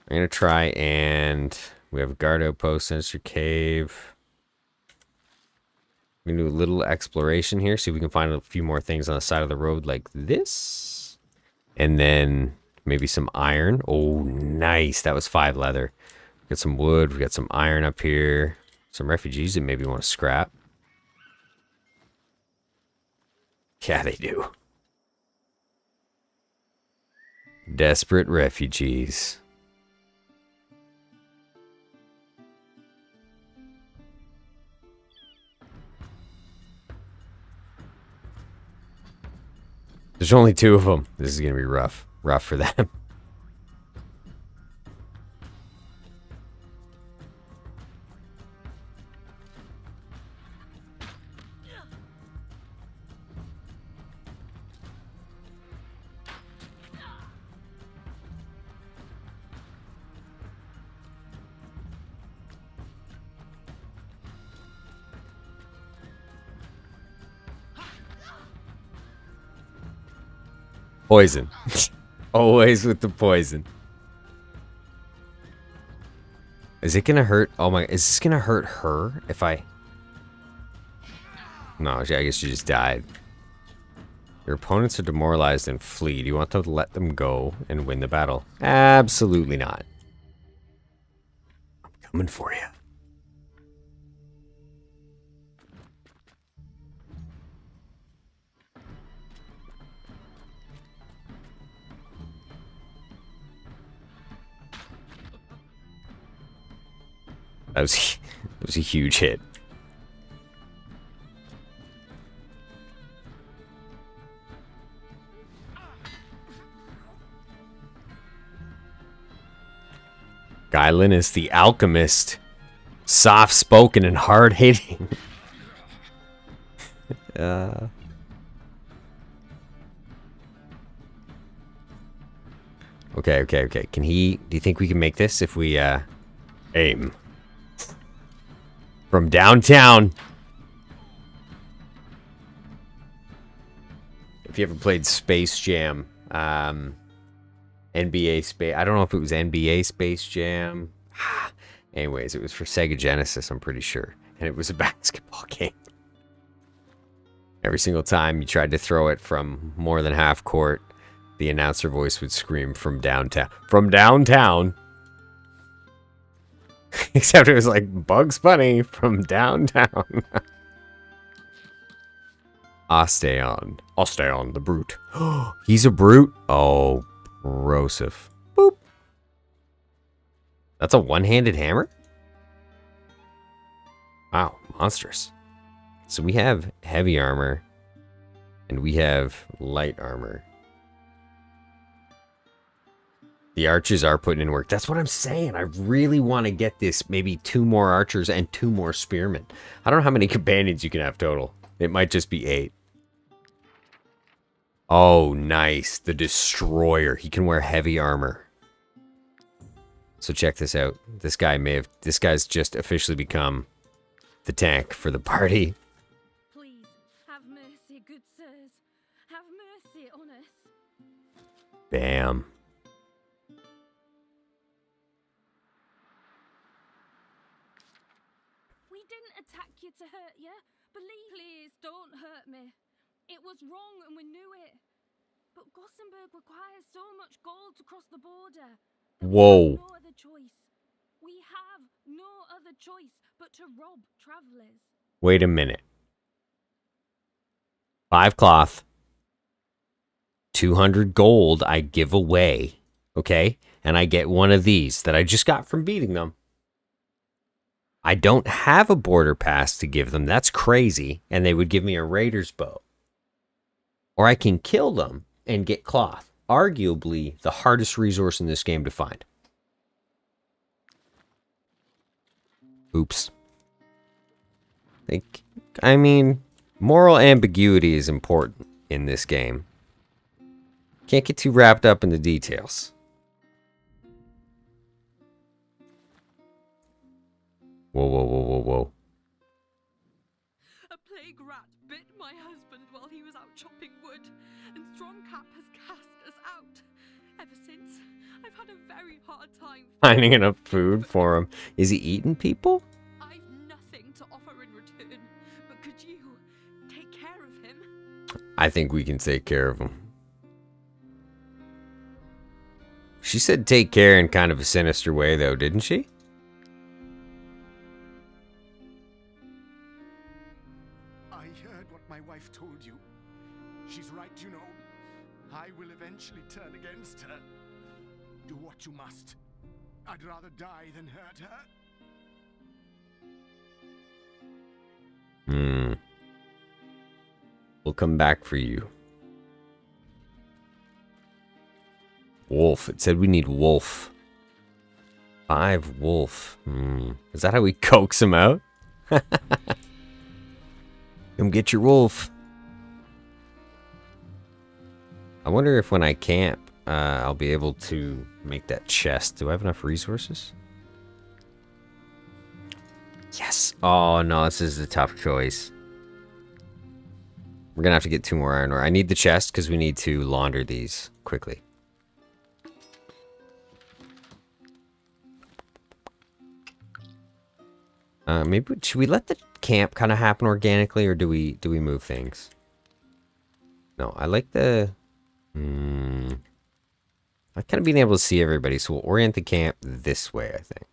I'm going to try and... we have a guard outpost, sinister cave. We're going to do a little exploration here, see if we can find a few more things on the side of the road like this. And then maybe some iron. Oh, nice. That was 5 leather. We got some wood. We got some iron up here. Some refugees that maybe want to scrap. Yeah, they do. Desperate refugees. There's only 2 of them. This is going to be rough. Rough for them. Poison. Always with the poison. Is it gonna hurt? Oh my, is this gonna hurt her if I... No, I guess she just died. Your opponents are demoralized and flee. Do you want to let them go and win the battle? Absolutely not. I'm coming for you. That was a huge hit. Guylan is the alchemist. Soft-spoken and hard-hitting. Okay. Do you think we can make this if we, aim? From downtown. If you ever played Space Jam, NBA Space... I don't know if it was NBA Space Jam. Anyways, it was for Sega Genesis, I'm pretty sure. And it was a basketball game. Every single time you tried to throw it from more than half court, the announcer voice would scream from downtown. From downtown! Except it was like Bugs Bunny from downtown. Osteon. Osteon, the brute. He's a brute? Oh, brosif. Boop. That's a one-handed hammer? Wow, monstrous. So we have heavy armor, and we have light armor. The archers are putting in work. That's what I'm saying. I really want to get this, maybe 2 more archers and 2 more spearmen. I don't know how many companions you can have total. It might just be 8. Oh, nice. The destroyer. He can wear heavy armor. So check this out. This guy's just officially become the tank for the party. Please, have mercy, good sirs. Have mercy on us. Bam. We didn't attack you to hurt you. Please don't hurt me. It was wrong and we knew it. But Gothenburg requires so much gold to cross the border. Whoa. No other choice. We have no other choice but to rob travelers. Wait a minute. 5 cloth. 200 gold I give away. Okay? And I get one of these that I just got from beating them. I don't have a border pass to give them. That's crazy. And they would give me a raider's bow. Or I can kill them and get cloth. Arguably the hardest resource in this game to find. Oops. I mean, moral ambiguity is important in this game. Can't get too wrapped up in the details. Whoa. A plague rat bit my husband while he was out chopping wood, and Strongcap has cast us out. Ever since, I've had a very hard time Finding enough food for him. Is he eating people? I've nothing to offer in return, but could you take care of him? I think we can take care of him. She said take care in kind of a sinister way, though, didn't she? I heard what my wife told you. She's right, you know. I will eventually turn against her. Do what you must. I'd rather die than hurt her. We'll come back for you. Wolf. It said we need wolf. 5 wolf. Is that how we coax him out? Come get your wolf. I wonder if when I camp, I'll be able to make that chest. Do I have enough resources? Yes. Oh, no, this is a tough choice. We're going to have to get 2 more iron ore. I need the chest because we need to launder these quickly. Maybe should we let the camp kind of happen organically, or do we move things? No, I like the... I like kind of being able to see everybody, so we'll orient the camp this way, I think.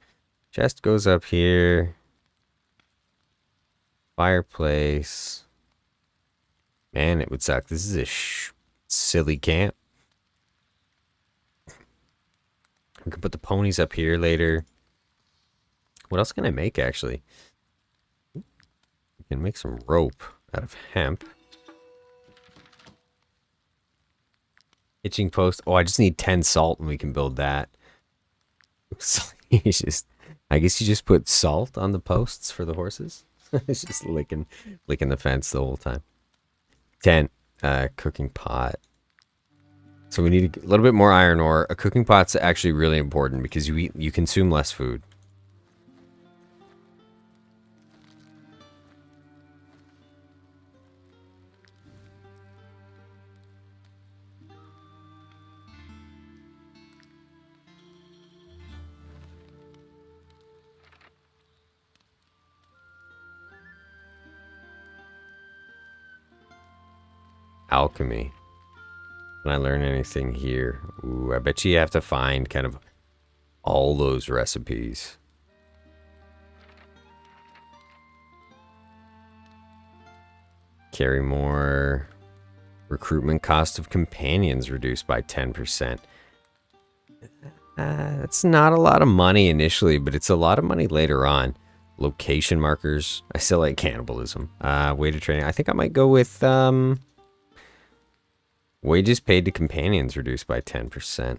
Chest goes up here. Fireplace. Man, it would suck. This is a silly camp. We can put the ponies up here later. What else can I make, actually? We can make some rope out of hemp. Hitching post. Oh, I just need 10 salt and we can build that. I guess you just put salt on the posts for the horses. It's just licking the fence the whole time. 10. Cooking pot. So we need a little bit more iron ore. A cooking pot's actually really important because you consume less food. Alchemy. Can I learn anything here? Ooh, I bet you have to find kind of all those recipes. Carry more. Recruitment cost of companions reduced by 10%. That's not a lot of money initially, but it's a lot of money later on. Location markers. I still like cannibalism. Weighted training. I think I might go with wages paid to companions reduced by 10%.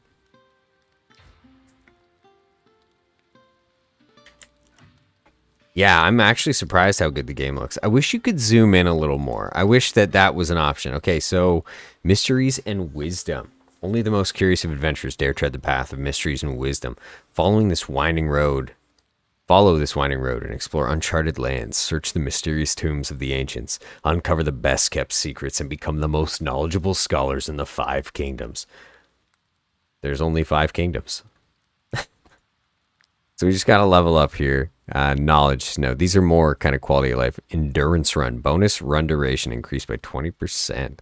Yeah, I'm actually surprised how good the game looks. I wish you could zoom in a little more. I wish that was an option. Okay, so mysteries and wisdom. Only the most curious of adventurers dare tread the path of mysteries and wisdom. Follow this winding road and explore uncharted lands. Search the mysterious tombs of the ancients. Uncover the best kept secrets and become the most knowledgeable scholars in the 5 kingdoms. There's only 5 kingdoms. So we just got to level up here. Knowledge. No, these are more kind of quality of life. Endurance run. Bonus run duration increased by 20%.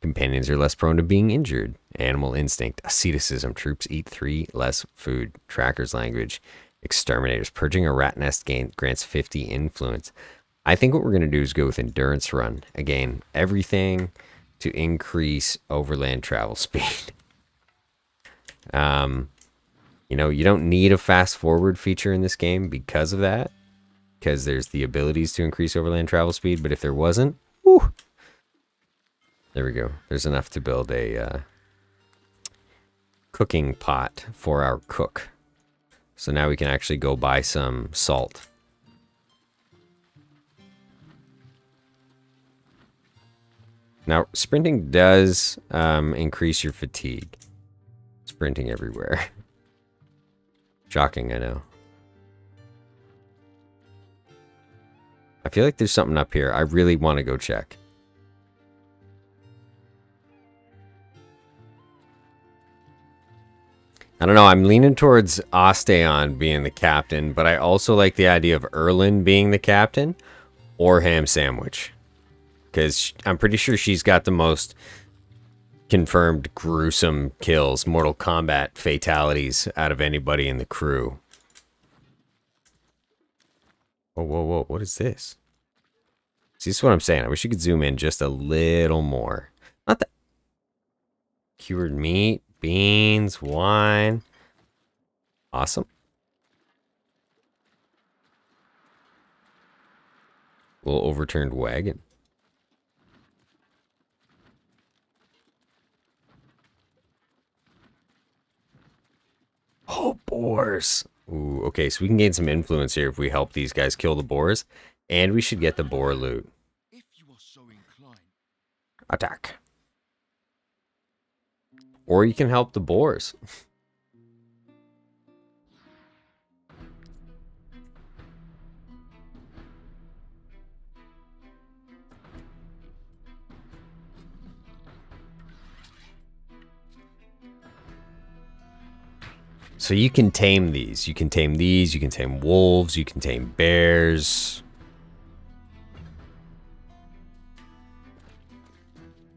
Companions are less prone to being injured. Animal instinct. Asceticism. Troops eat 3 less food. Tracker's language. Exterminators. Purging a rat nest grants 50 influence. I think what we're going to do is go with endurance run. Again, everything to increase overland travel speed. You know, you don't need a fast forward feature in this game because of that. Because there's the abilities to increase overland travel speed. But if there wasn't, whew, there we go. There's enough to build a cooking pot for our cook. So now we can actually go buy some salt. Now, sprinting does increase your fatigue. Sprinting everywhere. Shocking, I know. I feel like there's something up here. I really want to go check. I don't know. I'm leaning towards Osteon being the captain, but I also like the idea of Erlin being the captain or Ham Sandwich. Because I'm pretty sure she's got the most confirmed gruesome kills, Mortal Kombat fatalities out of anybody in the crew. Whoa, whoa, whoa. What is this? See, this is what I'm saying. I wish you could zoom in just a little more. Not that. Cured meat, beans, wine. Awesome. Little overturned wagon. Oh, boars. Ooh, okay, so we can gain some influence here if we help these guys kill the boars. And we should get the boar loot. If you are so inclined. Attack. Or you can help the boars. So you can tame these. You can tame these. You can tame wolves. You can tame bears.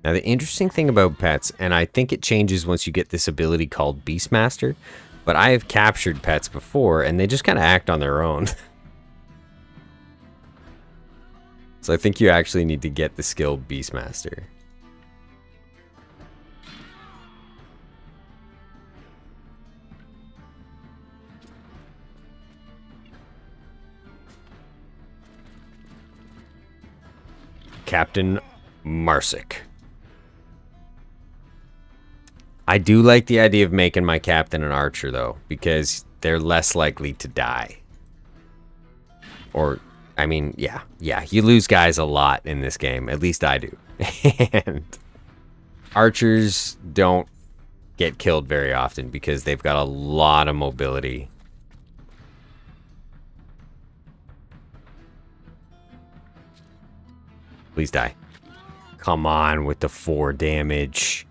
Now, the interesting thing about pets, and I think it changes once you get this ability called Beastmaster, but I have captured pets before, and they just kind of act on their own. So I think you actually need to get the skill Beastmaster. Captain Marsic. I do like the idea of making my captain an archer, though, because they're less likely to die. Or, I mean, yeah, you lose guys a lot in this game. At least I do. And archers don't get killed very often because they've got a lot of mobility. Please die. Come on with the 4 damage.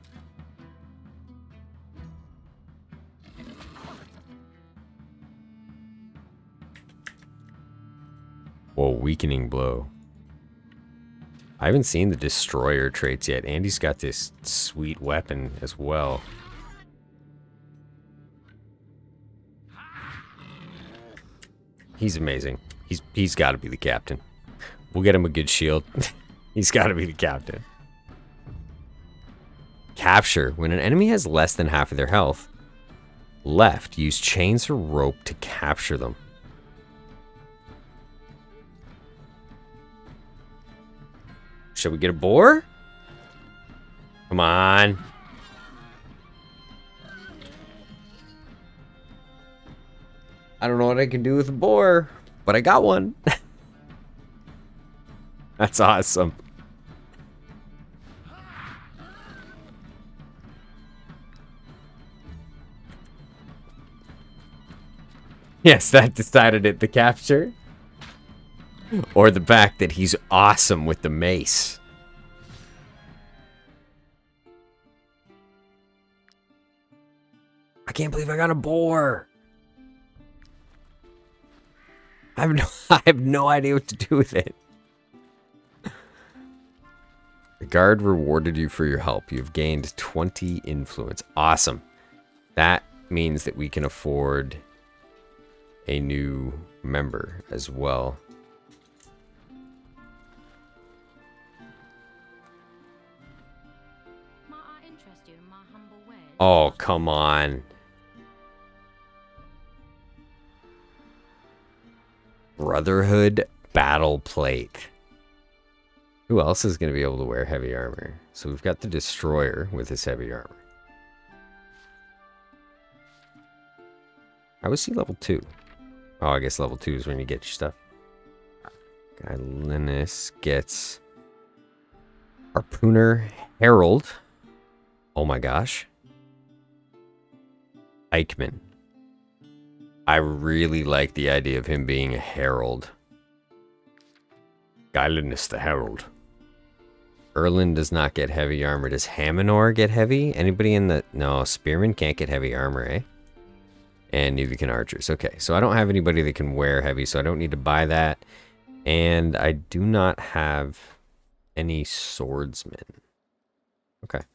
Whoa, weakening blow. I haven't seen the destroyer traits yet. Andy's got this sweet weapon as well. He's amazing. He's got to be the captain. We'll get him a good shield. He's got to be the captain. Capture. When an enemy has less than half of their health left, use chains or rope to capture them. Should we get a boar? Come on. I don't know what I can do with a boar, but I got one. That's awesome. Yes, that decided it. The capture. Or the fact that he's awesome with the mace. I can't believe I got a boar. I have no idea what to do with it. The guard rewarded you for your help. You've gained 20 influence. Awesome. That means that we can afford a new member as well. Oh, come on. Brotherhood Battle Plate. Who else is going to be able to wear heavy armor? So we've got the Destroyer with his heavy armor. How was he level 2? Oh, I guess level 2 is when you get your stuff. Guy Linus gets Harpooner Herald. Oh my gosh. Eichmann. I really like the idea of him being a herald. Guy Linus the Herald. Erlin does not get heavy armor. Does Haminor get heavy? Anybody in the... No, Spearman can't get heavy armor, eh? And neither can archers. Okay, so I don't have anybody that can wear heavy, so I don't need to buy that. And I do not have any swordsmen. Okay.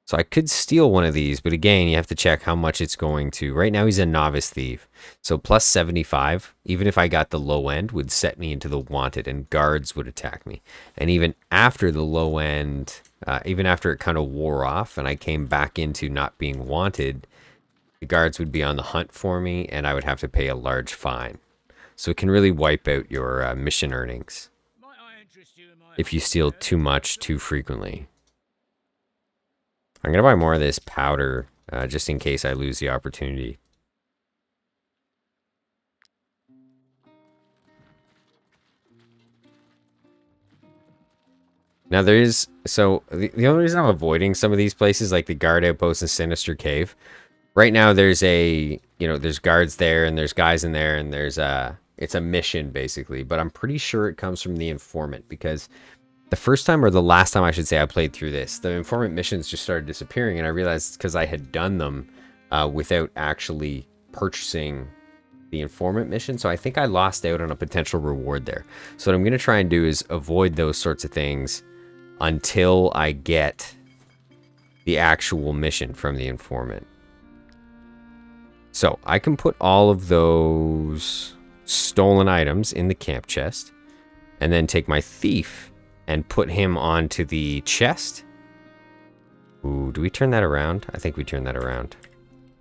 So I could steal one of these, but again, you have to check how much it's going to. Right now, he's a novice thief. So plus 75, even if I got the low end, would set me into the wanted, and guards would attack me. And even after the low end, even after it kind of wore off and I came back into not being wanted, the guards would be on the hunt for me, and I would have to pay a large fine. So it can really wipe out your mission earnings if you steal too much too frequently. I'm going to buy more of this powder, just in case I lose the opportunity. Now there is, so the only reason I'm avoiding some of these places, like the guard outpost and Sinister Cave, right now there's there's guards there and there's guys in there and there's it's a mission basically, but I'm pretty sure it comes from the informant because the first time, or the last time I should say, I played through this, the informant missions just started disappearing, and I realized it's because I had done them without actually purchasing the informant mission, so I think I lost out on a potential reward there. So what I'm going to try and do is avoid those sorts of things until I get the actual mission from the informant. So I can put all of those stolen items in the camp chest, and then take my thief and put him onto the chest. Ooh, do we turn that around? I think we turn that around.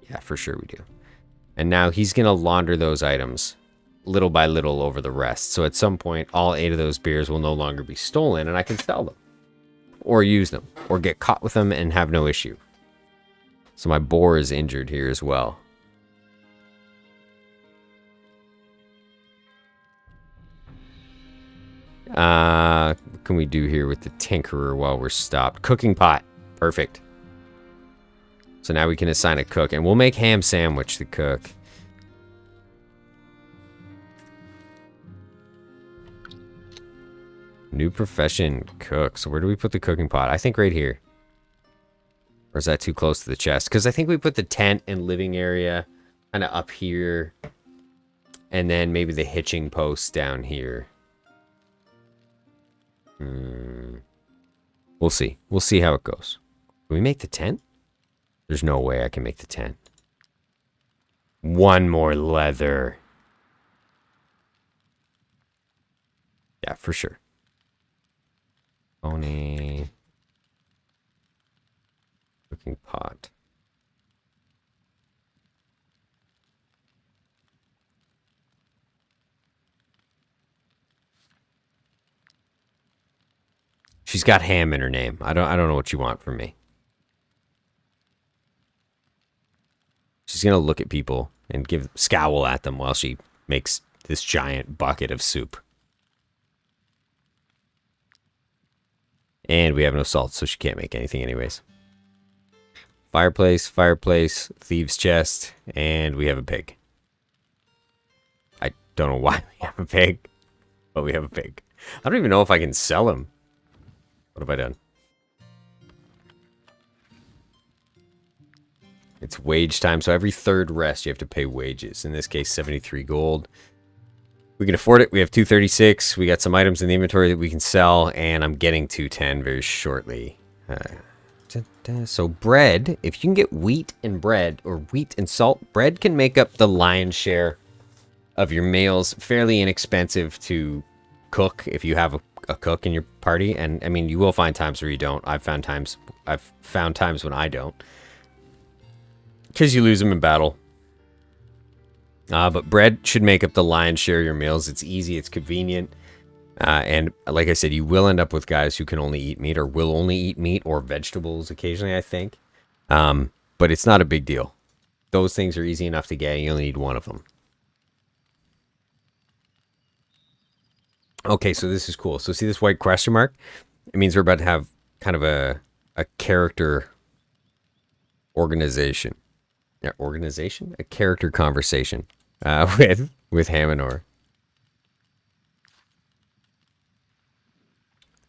Yeah, for sure we do. And now he's going to launder those items little by little over the rest. So at some point, all 8 of those beers will no longer be stolen, and I can sell them. Or use them. Or get caught with them and have no issue. So my boar is injured here as well. What can we do here with the tinkerer while we're stopped? Cooking pot. Perfect. So now we can assign a cook, and we'll make ham sandwich to cook. New profession, cook. So where do we put the cooking pot? I think right here. Or is that too close to the chest? Because I think we put the tent and living area kind of up here. And then maybe the hitching post down here. We'll see. We'll see how it goes. Can we make the tent? There's no way I can make the tent. One more leather. Yeah, for sure. Pony. Cooking pot. She's got ham in her name. I don't know what you want from me. She's gonna look at people and scowl at them while she makes this giant bucket of soup. And we have no salt, so she can't make anything anyways. Fireplace, fireplace, thieves' chest, and we have a pig. I don't know why we have a pig, but we have a pig. I don't even know if I can sell him. What have I done? It's wage time, so every third rest you have to pay wages. In this case, 73 gold. We can afford it. We have 236. We got some items in the inventory that we can sell, and I'm getting 210 very shortly. So bread, if you can get wheat and bread, or wheat and salt, bread can make up the lion's share of your meals. Fairly inexpensive to cook if you have a cook in your party, and I mean, you will find times where you don't. I've found times when I don't, because you lose them in battle. But bread should make up the lion's share of your meals. It's easy, it's convenient, and like I said, you will end up with guys who can only eat meat, or will only eat meat, or vegetables occasionally, I think. But it's not a big deal. Those things are easy enough to get. You only need one of them. Okay, so this is cool. So see this white question mark? It means we're about to have kind of a character organization. Yeah, organization? A character conversation with Hamanor.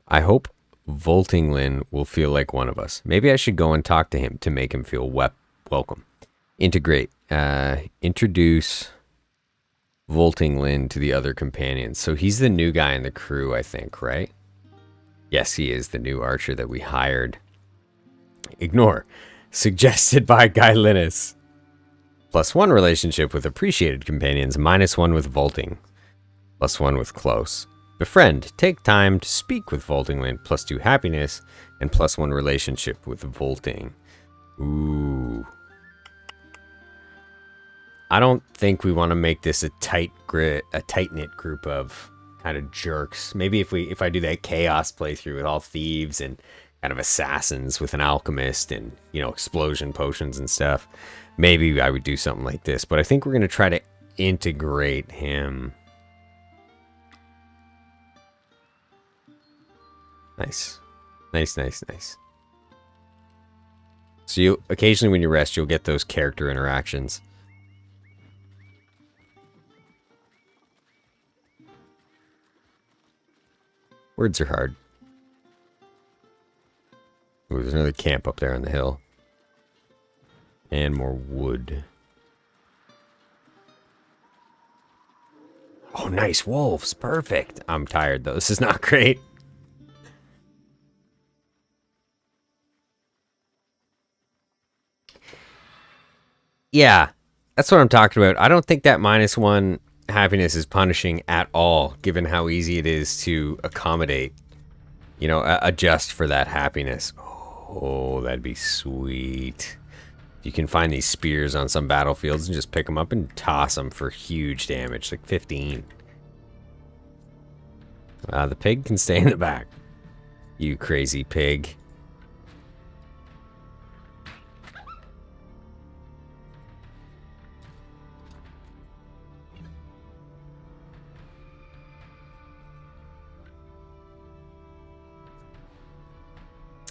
I hope Voltinglin will feel like one of us. Maybe I should go and talk to him to make him feel welcome. Integrate. Introduce Voltinglin to the other companions. So he's the new guy in the crew, I think, right? Yes, he is the new archer that we hired. Ignore. Suggested by Guy Linus. +1 relationship with appreciated companions. -1 with Volting. +1 with close. Befriend. Take time to speak with Voltinglin. +2 happiness. And +1 relationship with Volting. Ooh. I don't think we want to make this a tight-knit group of kind of jerks. Maybe if I do that chaos playthrough with all thieves and kind of assassins with an alchemist and, you know, explosion potions and stuff, maybe I would do something like this. But I think we're going to try to integrate him. Nice. Nice, nice, nice. So you occasionally when you rest, you'll get those character interactions. Words are hard. Ooh, there's another camp up there on the hill. And more wood. Oh, nice wolves. Perfect. I'm tired, though. This is not great. Yeah, that's what I'm talking about. I don't think that -1 happiness is punishing at all, given how easy it is to accommodate, you know, adjust for that happiness. Oh, that'd be sweet. You can find these spears on some battlefields and just pick them up and toss them for huge damage, like 15. The pig can stay in the back. You crazy pig.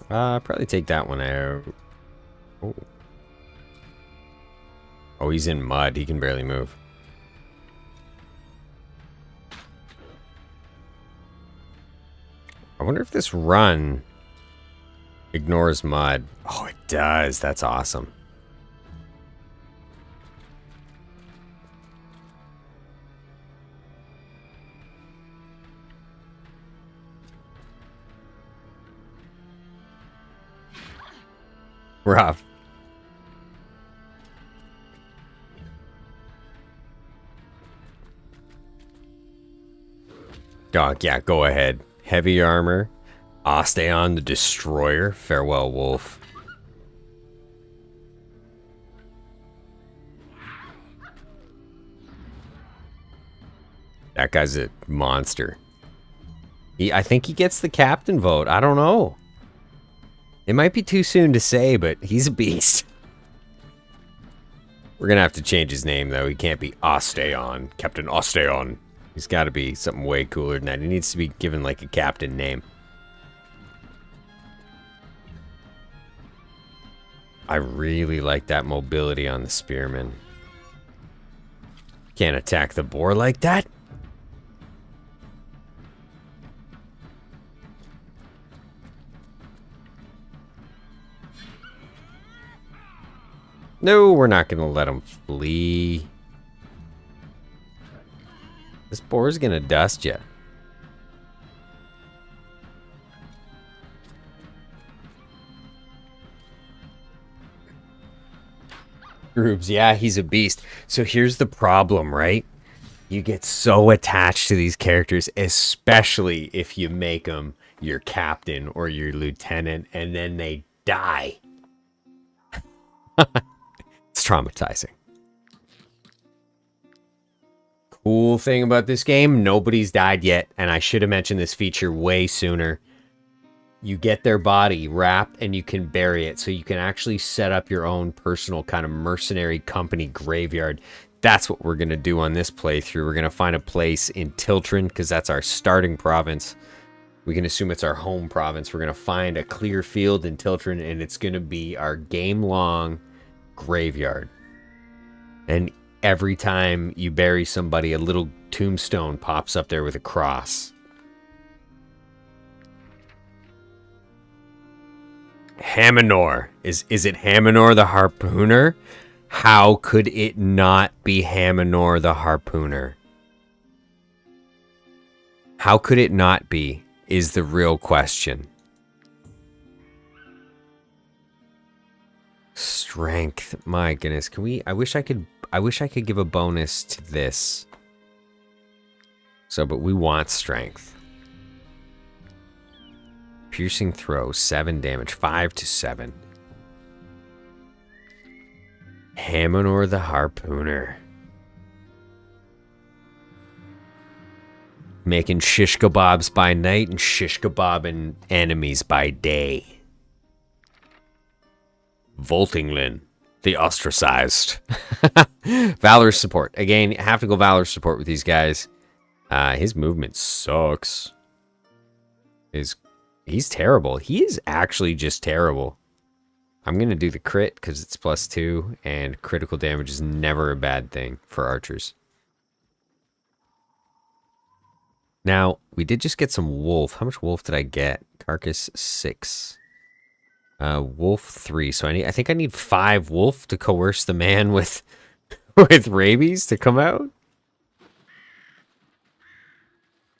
Probably take that one out. Oh. Oh, he's in mud. He can barely move. I wonder if this run ignores mud. Oh, it does. That's awesome. Rough. Oh, yeah, go ahead. Heavy armor. Osteon the Destroyer. Farewell, Wolf. That guy's a monster. I think he gets the captain vote. I don't know. It might be too soon to say, but he's a beast. We're going to have to change his name, though. He can't be Osteon. Captain Osteon. He's got to be something way cooler than that. He needs to be given, like, a captain name. I really like that mobility on the spearman. Can't attack the boar like that. No, we're not going to let him flee. This boar's going to dust you. Grooves, yeah, he's a beast. So here's the problem, right? You get so attached to these characters, especially if you make them your captain or your lieutenant, and then they die. It's traumatizing. Cool thing about this game, nobody's died yet, and I should have mentioned this feature way sooner. You get their body wrapped and you can bury it, so you can actually set up your own personal kind of mercenary company graveyard. That's what we're going to do on this playthrough. We're going to find a place in Tiltren, because that's our starting province. We can assume it's our home province. We're going to find a clear field in Tiltren, and it's going to be our game-long graveyard. And every time you bury somebody, a little tombstone pops up there with a cross. Haminor. Is it Haminor the Harpooner? How could it not be Haminor the Harpooner? How could it not be, is the real question. Strength. My goodness. Can we... I wish I could give a bonus to this. So, but we want strength. Piercing throw, 7 damage, 5 to 7. Haminor the Harpooner. Making shish kebabs by night and shish kebabbing enemies by day. Voltinglin, the ostracized. Valor support. Again, you have to go Valor support with these guys. His movement sucks. He's terrible. He is actually just terrible. I'm going to do the crit because it's +2, and critical damage is never a bad thing for archers. Now, we did just get some wolf. How much wolf did I get? Carcass 6. Wolf 3. So I think I need 5 wolf to coerce the man with with rabies to come out.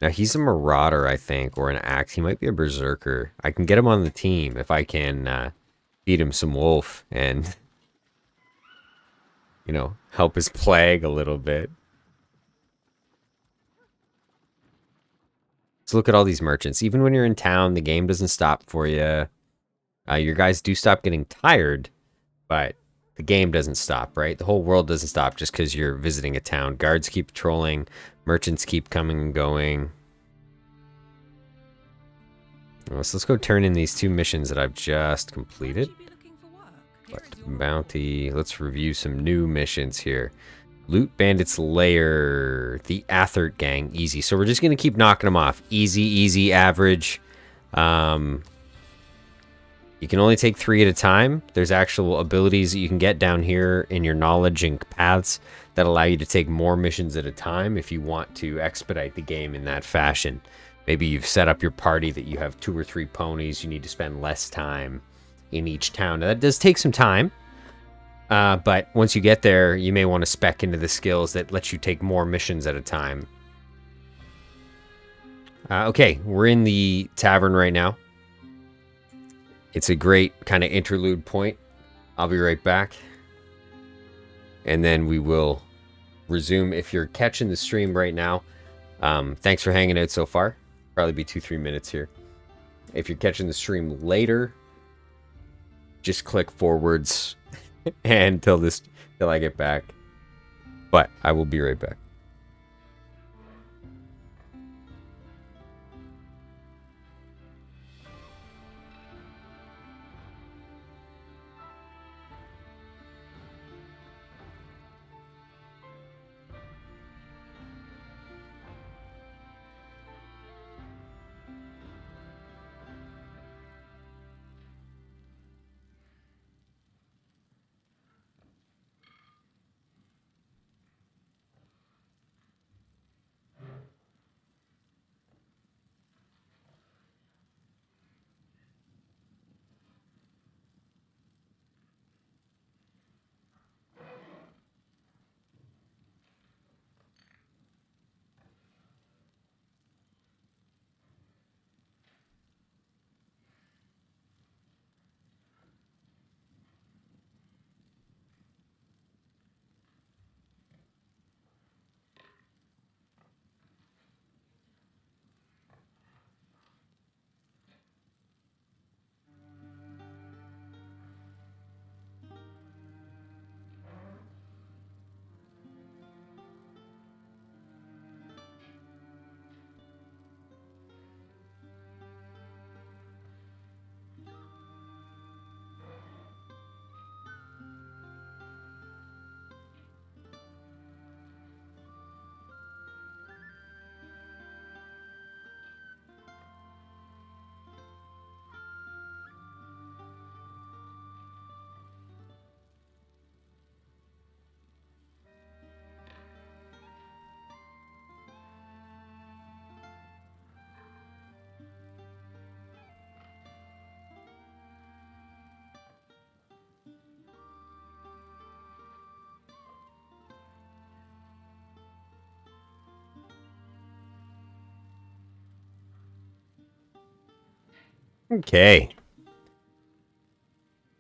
Now he's a marauder, I think, or an axe. He might be a berserker. I can get him on the team if I can feed him some wolf and, you know, help his plague a little bit. So look at all these merchants. Even when you're in town, the game doesn't stop for you. Your guys do stop getting tired, but the game doesn't stop, right? The whole world doesn't stop just because you're visiting a town. Guards keep patrolling, merchants keep coming and going. So let's go turn in these 2 missions that I've just completed. Bounty. Let's review some new missions here. Loot Bandits Lair. The Athert Gang. Easy. So we're just going to keep knocking them off. Easy, easy, average. You can only take 3 at a time. There's actual abilities that you can get down here in your knowledge and paths that allow you to take more missions at a time if you want to expedite the game in that fashion. Maybe you've set up your party that you have 2 or 3 ponies. You need to spend less time in each town. Now, that does take some time. But once you get there, you may want to spec into the skills that let you take more missions at a time. Okay, we're in the tavern right now. It's a great kind of interlude point. I'll be right back. And then we will resume. If you're catching the stream right now, thanks for hanging out so far. Probably be 2-3 minutes here. If you're catching the stream later, just click forwards until I get back. But I will be right back. Okay.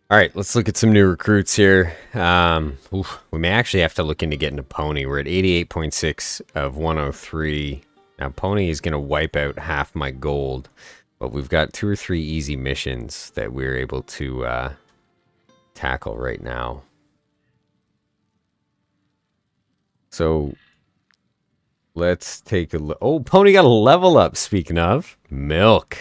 All right, let's look at some new recruits here. We may actually have to look into getting a pony. We're at 88.6 of 103. Now, pony is going to wipe out half my gold, but we've got 2 or 3 easy missions that we're able to tackle right now. So let's take a look. Oh, pony got a level up, speaking of. Milk.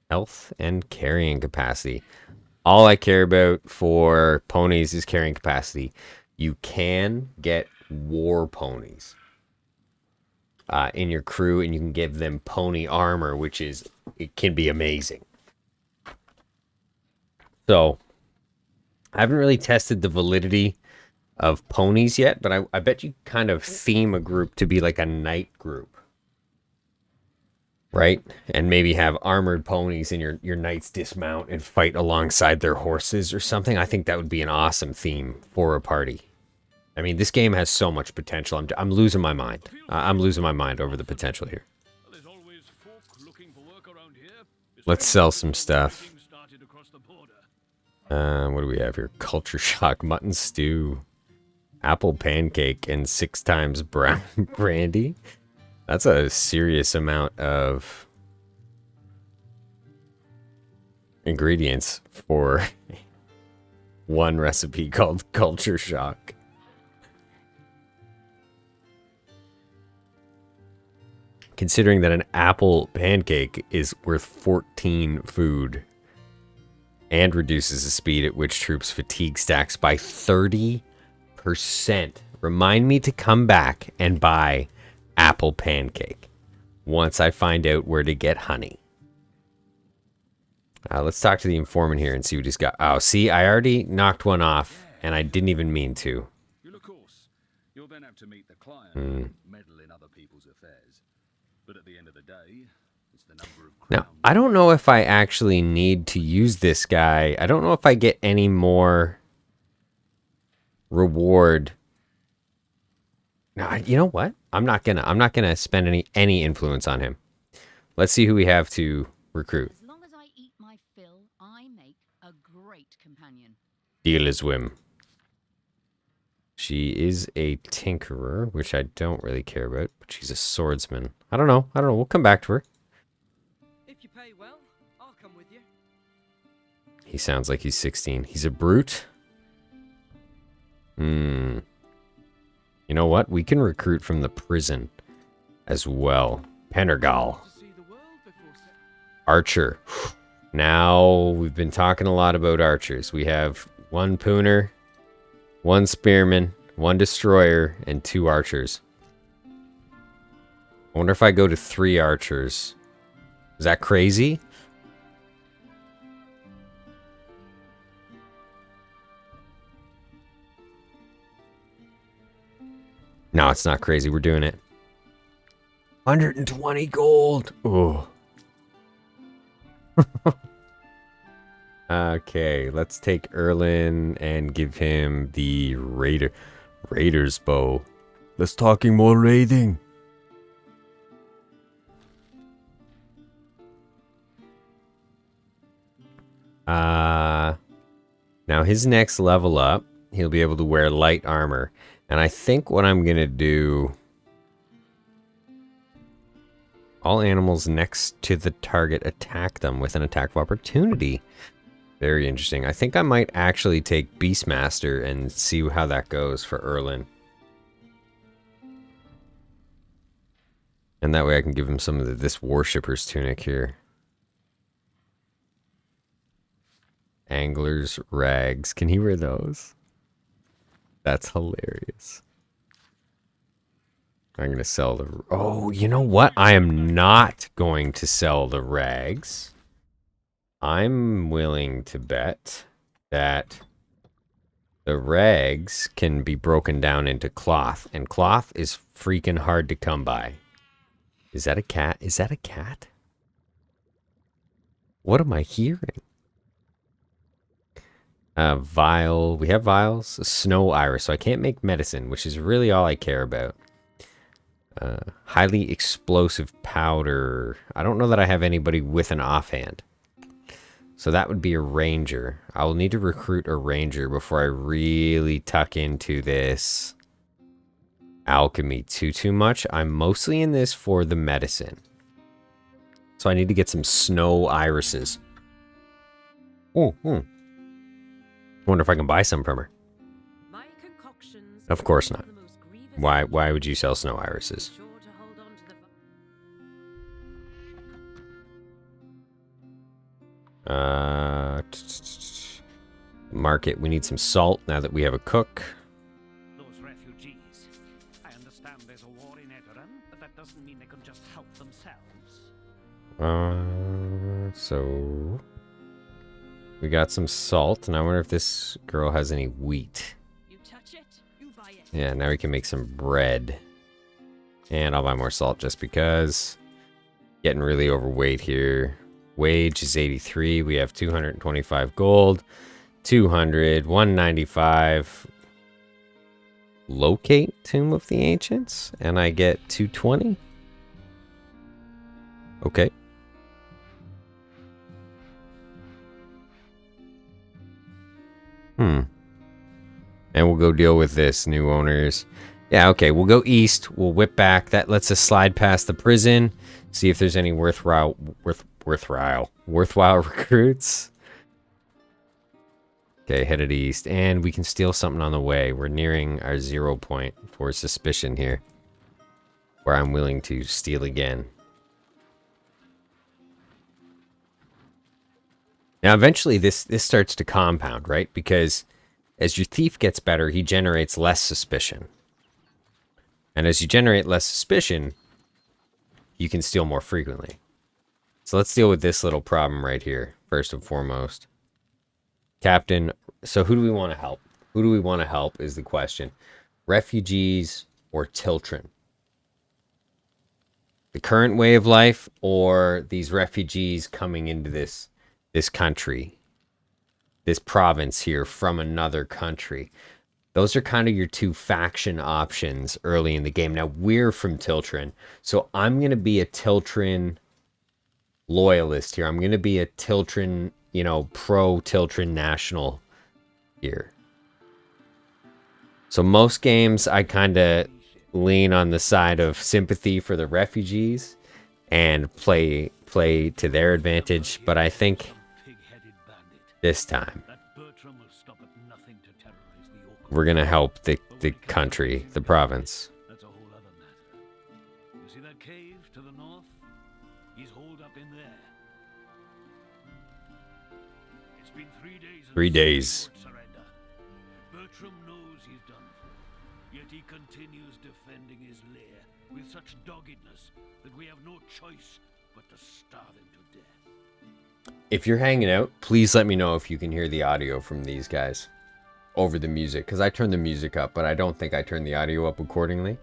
Health and carrying capacity. All I care about for ponies is carrying capacity. You can get war ponies in your crew, and you can give them pony armor, which it can be amazing. So I haven't really tested the validity of ponies yet, but I bet you kind of theme a group to be like a knight group. Right? And maybe have armored ponies and your knights dismount and fight alongside their horses or something. I think that would be an awesome theme for a party. I mean, this game has so much potential. I'm losing my mind. I'm losing my mind over the potential here. Let's sell some stuff. What do we have here? Culture shock, mutton stew, apple pancake, and 6 times brown brandy. That's a serious amount of ingredients for one recipe called Culture Shock. Considering that an apple pancake is worth 14 food and reduces the speed at which troops fatigue stacks by 30%. Remind me to come back and buy apple pancake once I find out where to get honey. Let's talk to the informant here and see what he's got. Oh, see, I already knocked one off, and I didn't even mean to. Of course, you'll then have to meet the client and meddle in other people's affairs. But at the end of the day, it's the number of Now, I don't know if I actually need to use this guy. I don't know if I get any more reward. Now, you know what? I'm not gonna spend any influence on him. Let's see who we have to recruit. As long as I eat my fill, I make a great companion. Deal is whim. She is a tinkerer, which I don't really care about, but she's a swordsman. I don't know. We'll come back to her. If you pay well, I'll come with you. He sounds like he's 16. He's a brute. You know what? We can recruit from the prison as well. Pendergal. Archer. Now, we've been talking a lot about archers. We have one pooner, one spearman, one destroyer, and 2 archers. I wonder if I go to 3 archers. Is that crazy? No, it's not crazy. We're doing it. 120 gold. Oh. Okay, let's take Erlin and give him the Raider's bow. Let's talking more raiding. Now his next level up, he'll be able to wear light armor. And I think what I'm gonna do, all animals next to the target attack them with an attack of opportunity. Very interesting. I think I might actually take Beastmaster and see how that goes for Erlin. And that way I can give him some of this Worshipper's tunic here. Angler's rags. Can he wear those? That's hilarious. I'm going to sell the... Oh, you know what? I am not going to sell the rags. I'm willing to bet that the rags can be broken down into cloth. And cloth is freaking hard to come by. Is that a cat? Is that a cat? What am I hearing? Vial. We have vials. A snow iris. So I can't make medicine, which is really all I care about. Highly explosive powder. I don't know that I have anybody with an offhand. So that would be a ranger. I will need to recruit a ranger before I really tuck into this alchemy too much. I'm mostly in this for the medicine. So I need to get some snow irises. Wonder if I can buy some from her. Of course not. Why would you sell snow irises? Market. We need some salt now that we have a cook. Those refugees. I understand there's a war in Tiltren, but that doesn't mean they can just help themselves. So we got some salt, and I wonder if this girl has any wheat. You touch it, you buy it. Yeah, now we can make some bread. And I'll buy more salt just because. Getting really overweight here. Wage is 83. We have 225 gold. 200. 195. Locate Tomb of the Ancients. And I get 220. Okay. And we'll go deal with this, new owners. Yeah, okay, we'll go east. We'll whip back. That lets us slide past the prison. See if there's any worthwhile Worthwhile recruits. Okay, headed east. And we can steal something on the way. We're nearing our 0 point for suspicion here. Where I'm willing to steal again. Now, eventually, this starts to compound, right? Because as your thief gets better, he generates less suspicion. And as you generate less suspicion, you can steal more frequently. So let's deal with this little problem right here, first and foremost. Captain, so who do we want to help? Who do we want to help is the question. Refugees or Tiltren? The current way of life or these refugees coming into this country, this province here from another country? Those are kind of your two faction options early in the game. Now, we're from Tiltren, so I'm going to be a Tiltren loyalist here. I'm going to be a Tiltren, you know, pro-Tiltren national here. So most games, I kind of lean on the side of sympathy for the refugees and play to their advantage, but I think this time we're gonna help the country, the province. That's a whole other matter. You see that cave to the north? He's holed up in there. It's been 3 days. 3 days. Surrender. Bertram knows he's done for, yet he continues defending his lair with such doggedness that we have no choice but to starve him to death. If you're hanging out, please let me know if you can hear the audio from these guys over the music, because I turned the music up, but I don't think I turned the audio up accordingly.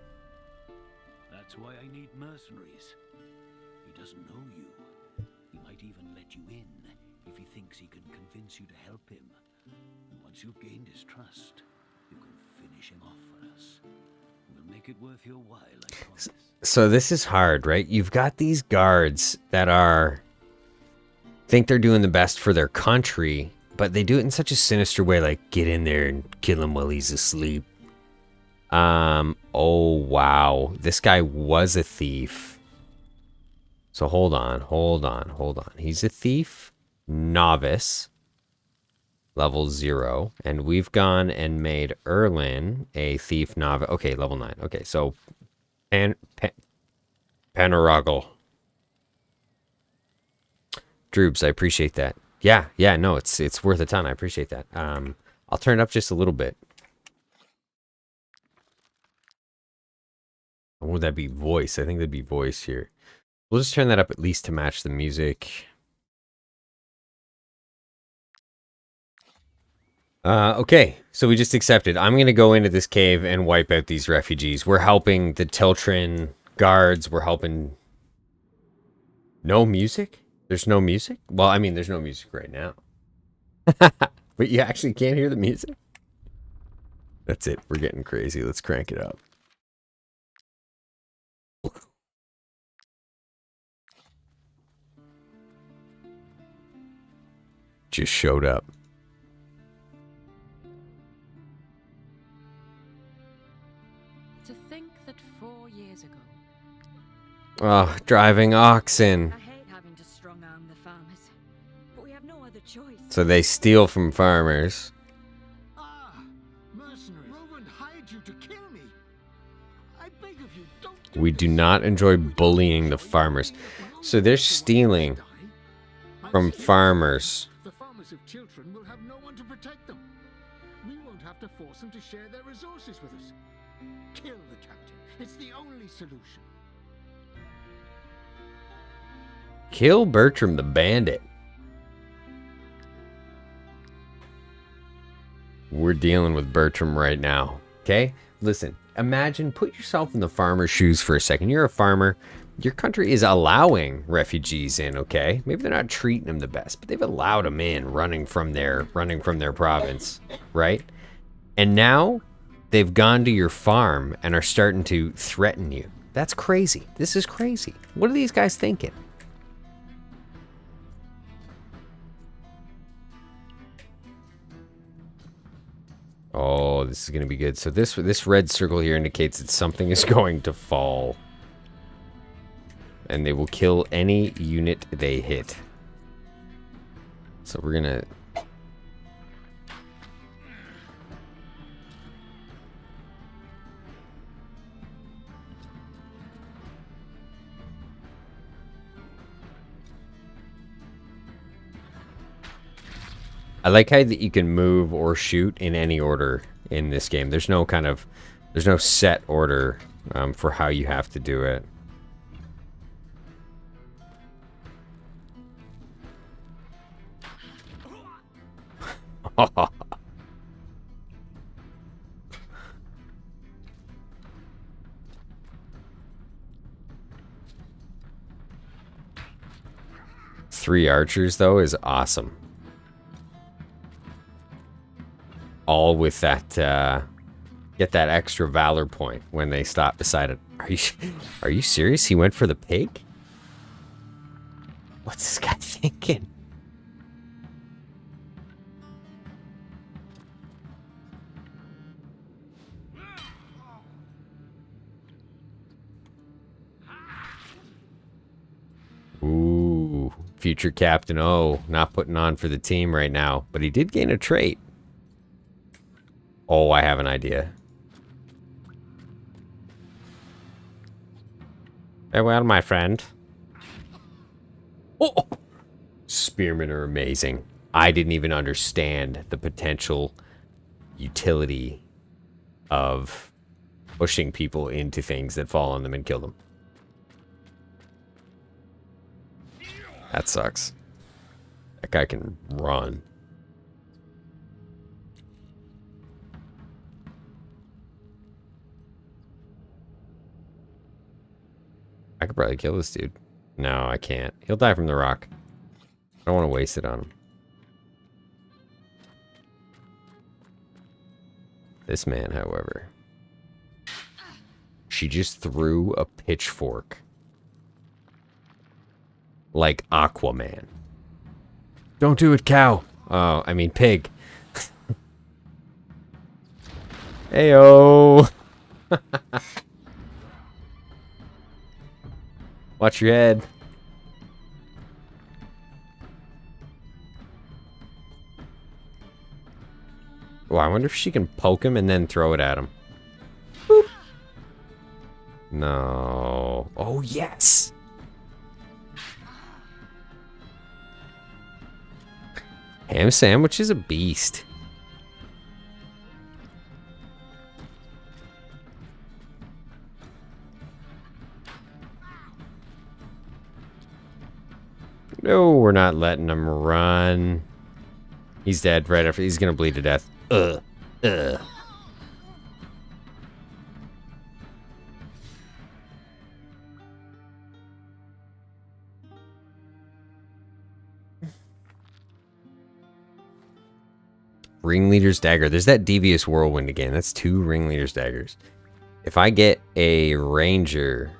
That's why I need mercenaries. He doesn't know you. He might even let you in if he thinks he can convince you to help him. And once you've gained his trust, you can finish him off for us. We'll make it worth your while, I promise. So this is hard, right? You've got these guards that think they're doing the best for their country, but they do it in such a sinister way, like get in there and kill him while he's asleep. Oh wow, this guy was a thief. So hold on. He's a thief, novice, level 0, and we've gone and made Erlin a thief novice. Okay, level 9. Okay, so Panoroggle. Droobs, I appreciate that. Yeah, no, it's worth a ton. I appreciate that. I'll turn it up just a little bit. Or would that be voice? I think that'd be voice here. We'll just turn that up at least to match the music. Okay, so we just accepted. I'm going to go into this cave and wipe out these refugees. We're helping the Tiltren guards. We're helping... No music? There's no music? Well, I mean, there's no music right now. But you actually can't hear the music? That's it. We're getting crazy. Let's crank it up. Just showed up. To think that 4 years ago... Oh, driving oxen. I hate having to strong-arm the farmers, but we have no other choice. So they steal from farmers. Ah, mercenary. Rowan hired you to kill me. I beg of you, don't do We do not enjoy bullying the farmers. So they're stealing from farmers. The farmers of Tiltren will have no one to protect them. We won't have to force them to share their resources with us. Kill the captain. It's the only solution. Kill Bertram the bandit. We're dealing with Bertram right now. Okay? Listen, imagine, put yourself in the farmer's shoes for a second. You're a farmer. Your country is allowing refugees in, okay? Maybe they're not treating them the best, but they've allowed them in, running from their province, right? And now they've gone to your farm and are starting to threaten you. That's crazy. This is crazy. What are these guys thinking? Oh, this is going to be good. So this red circle here indicates that something is going to fall. and they will kill any unit they hit. So we're gonna... I like how that you can move or shoot in any order in this game. There's no set order for how you have to do it. Three archers though is awesome. All with that, get that extra valor point when they stop beside it. Are you serious? He went for the pig? What's this guy thinking? Ooh, future Captain O, not putting on for the team right now, but he did gain a trait. Oh, I have an idea. Farewell, my friend. Oh! Spearmen are amazing. I didn't even understand the potential utility of pushing people into things that fall on them and kill them. That sucks. That guy can run. I could probably kill this dude. No, I can't. He'll die from the rock. I don't want to waste it on him. This man, however. She just threw a pitchfork. Like Aquaman. Don't do it, cow. Oh, I mean pig. Heyo. Watch your head. Oh, I wonder if she can poke him and then throw it at him. Boop. No. Oh, yes. Ham sandwich is a beast. No, we're not letting him run. He's dead right after. He's gonna bleed to death. Ringleader's dagger. There's that devious whirlwind again. That's 2 ringleader's daggers. If I get a ranger,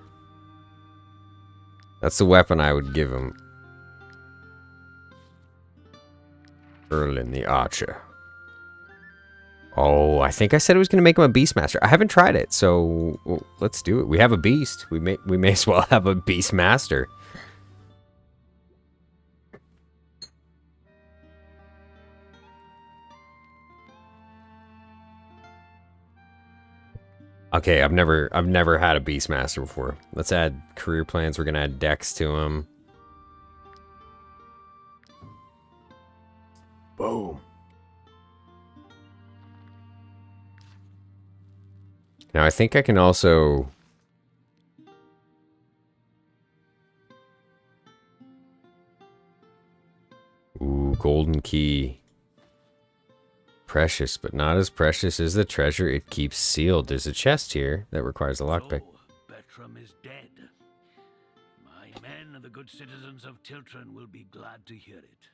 that's the weapon I would give him. Erlin the Archer. Oh, I think I said I was going to make him a Beastmaster. I haven't tried it, so let's do it. We have a beast. We may as well have a Beastmaster. Okay, I've never had a Beastmaster before. Let's add career plans. We're going to add Dex to him. Boom. Now I think I can also... Ooh, golden key. Precious, but not as precious as the treasure it keeps sealed. There's a chest here that requires a lockpick. So, Bertram is dead. My men and the good citizens of Tiltren will be glad to hear it.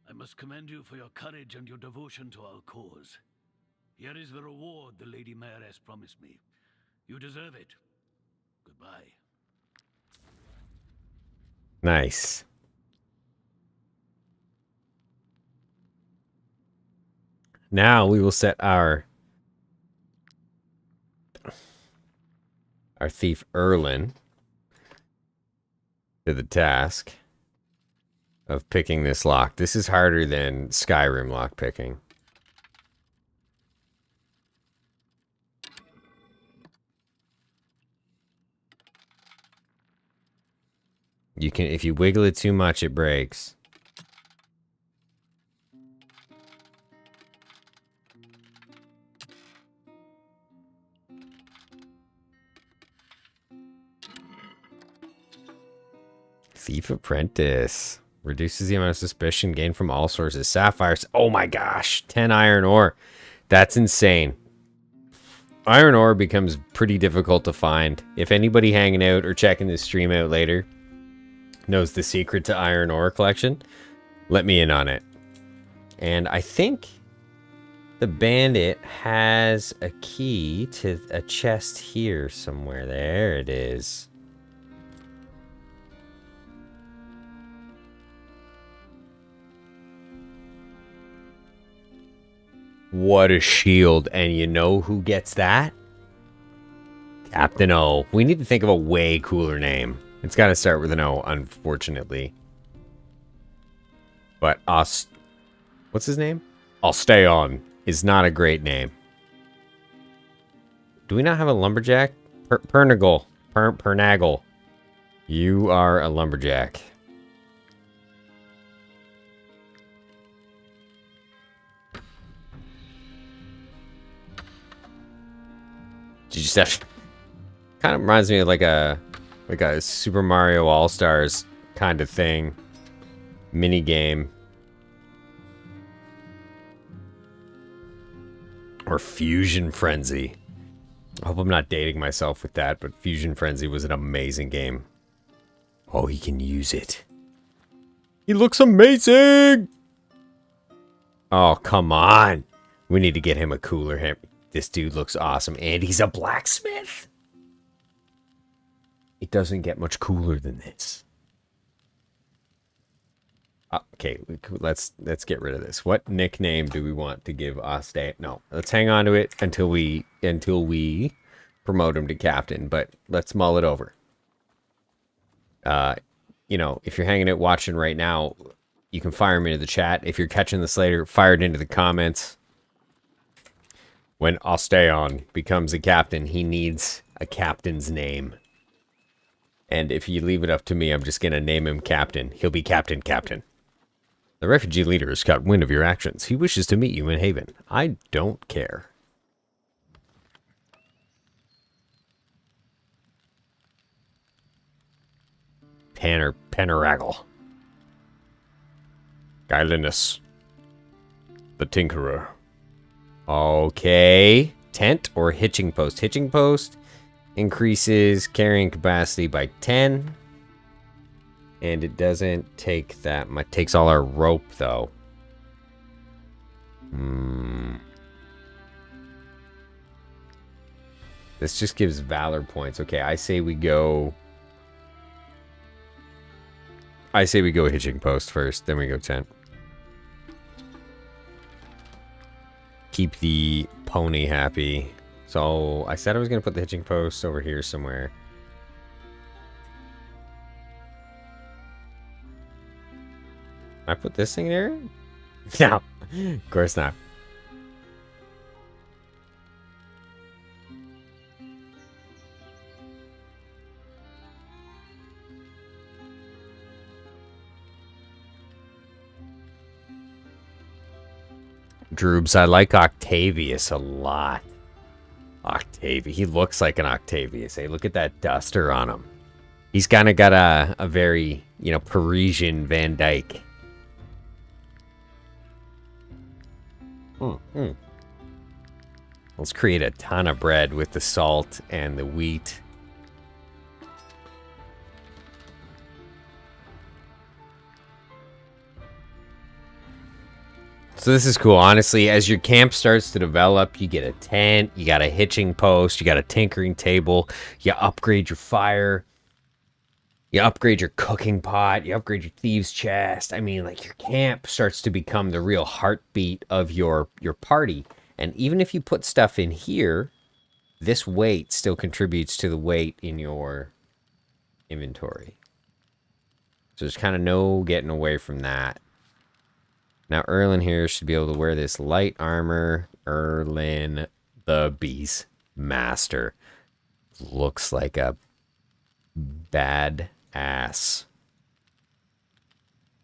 I must commend you for your courage and your devotion to our cause. Here is the reward the Lady Mayoress promised me. You deserve it. Goodbye. Nice. Now we will set our thief Erlin to the task of picking this lock. This is harder than Skyrim lock picking. You can, if you wiggle it too much, it breaks. Thief Apprentice. Reduces the amount of suspicion gained from all sources. Sapphires. Oh my gosh. 10 iron ore. That's insane. Iron ore becomes pretty difficult to find. If anybody hanging out or checking this stream out later knows the secret to iron ore collection, let me in on it. And I think the bandit has a key to a chest here somewhere. There it is. What a shield. And you know who gets that? Captain O. We need to think of a way cooler name. It's got to start with an O, unfortunately. But what's his name? I'll stay on is not a great name. Do we not have a lumberjack? Pernagle. Pernagle. You are a lumberjack. You just have to, kind of reminds me of like a Super Mario All-Stars kind of thing. Mini game. Or Fusion Frenzy. I hope I'm not dating myself with that, but Fusion Frenzy was an amazing game. Oh, he can use it. He looks amazing! Oh, come on. We need to get him a cooler him. This dude looks awesome, and he's a blacksmith. It doesn't get much cooler than this. Okay, let's get rid of this. What nickname do we want to give Ostay? No, let's hang on to it until we promote him to captain. But let's mull it over. You know, if you're hanging out watching right now, you can fire him into the chat. If you're catching this later, fire it into the comments. When Osteon becomes a captain, he needs a captain's name. And if you leave it up to me, I'm just going to name him Captain. He'll be Captain. The refugee leader has got wind of your actions. He wishes to meet you in Haven. I don't care. Penaraggle. Gylinus. The Tinkerer. Okay. Tent or hitching post? Hitching post increases carrying capacity by 10. And it doesn't take that much. It takes all our rope, though. This just gives valor points. Okay, I say we go hitching post first, then we go tent. Keep the pony happy. So I said I was going to put the hitching post over here somewhere. Can I put this thing there? No, of course not. Droobs, I like Octavius a lot. Octavius, he looks like an Octavius. Hey, look at that duster on him. He's kind of got a very, Parisian Van Dyke. Let's create a ton of bread with the salt and the wheat. So this is cool. Honestly, as your camp starts to develop, you get a tent, you got a hitching post, you got a tinkering table, you upgrade your fire, you upgrade your cooking pot, you upgrade your thieves' chest. I mean, like, your camp starts to become the real heartbeat of your party. And even if you put stuff in here, this weight still contributes to the weight in your inventory. So there's kind of no getting away from that. Now Erlin here should be able to wear this light armor. Erlin, the Beast Master. Looks like a bad ass.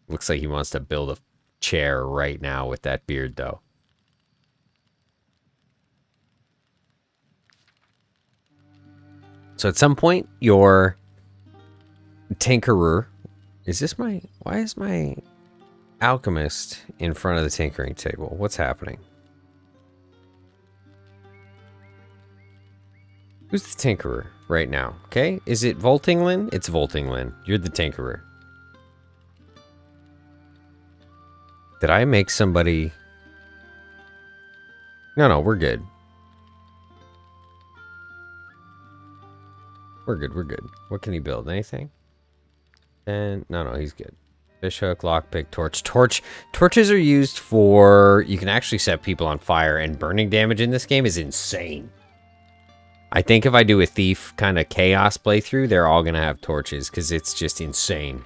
Looks like he wants to build a chair right now with that beard, though. So at some point, your tinkerer... Why is my alchemist in front of the tinkering table? What's happening? Who's the tinkerer right now? Okay, is it Voltinglin? It's Voltinglin. You're the tinkerer. Did I make somebody... No, we're good. We're good. What can he build? Anything? And no, he's good. Fishhook, lockpick, torch. Torches are used for... You can actually set people on fire, and burning damage in this game is insane. I think if I do a thief kind of chaos playthrough, they're all going to have torches, because it's just insane.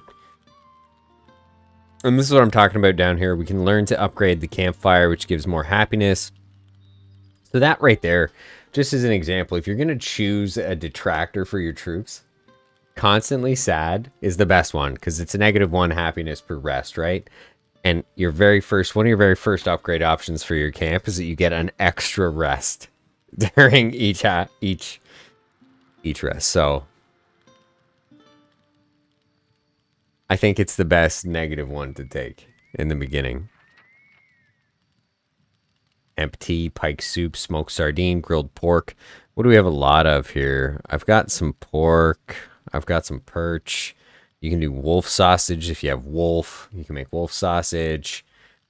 And this is what I'm talking about down here. We can learn to upgrade the campfire, which gives more happiness. So that right there, just as an example, if you're going to choose a detractor for your troops, constantly sad is the best one, because it's a -1 happiness per rest, right? And one of your very first upgrade options for your camp is that you get an extra rest during each rest. So I think it's the best -1 to take in the beginning. Empty, pike soup, smoked sardine, grilled pork. What do we have a lot of here? I've got some pork. I've got some perch. You can do wolf sausage if you have wolf. You can make wolf sausage.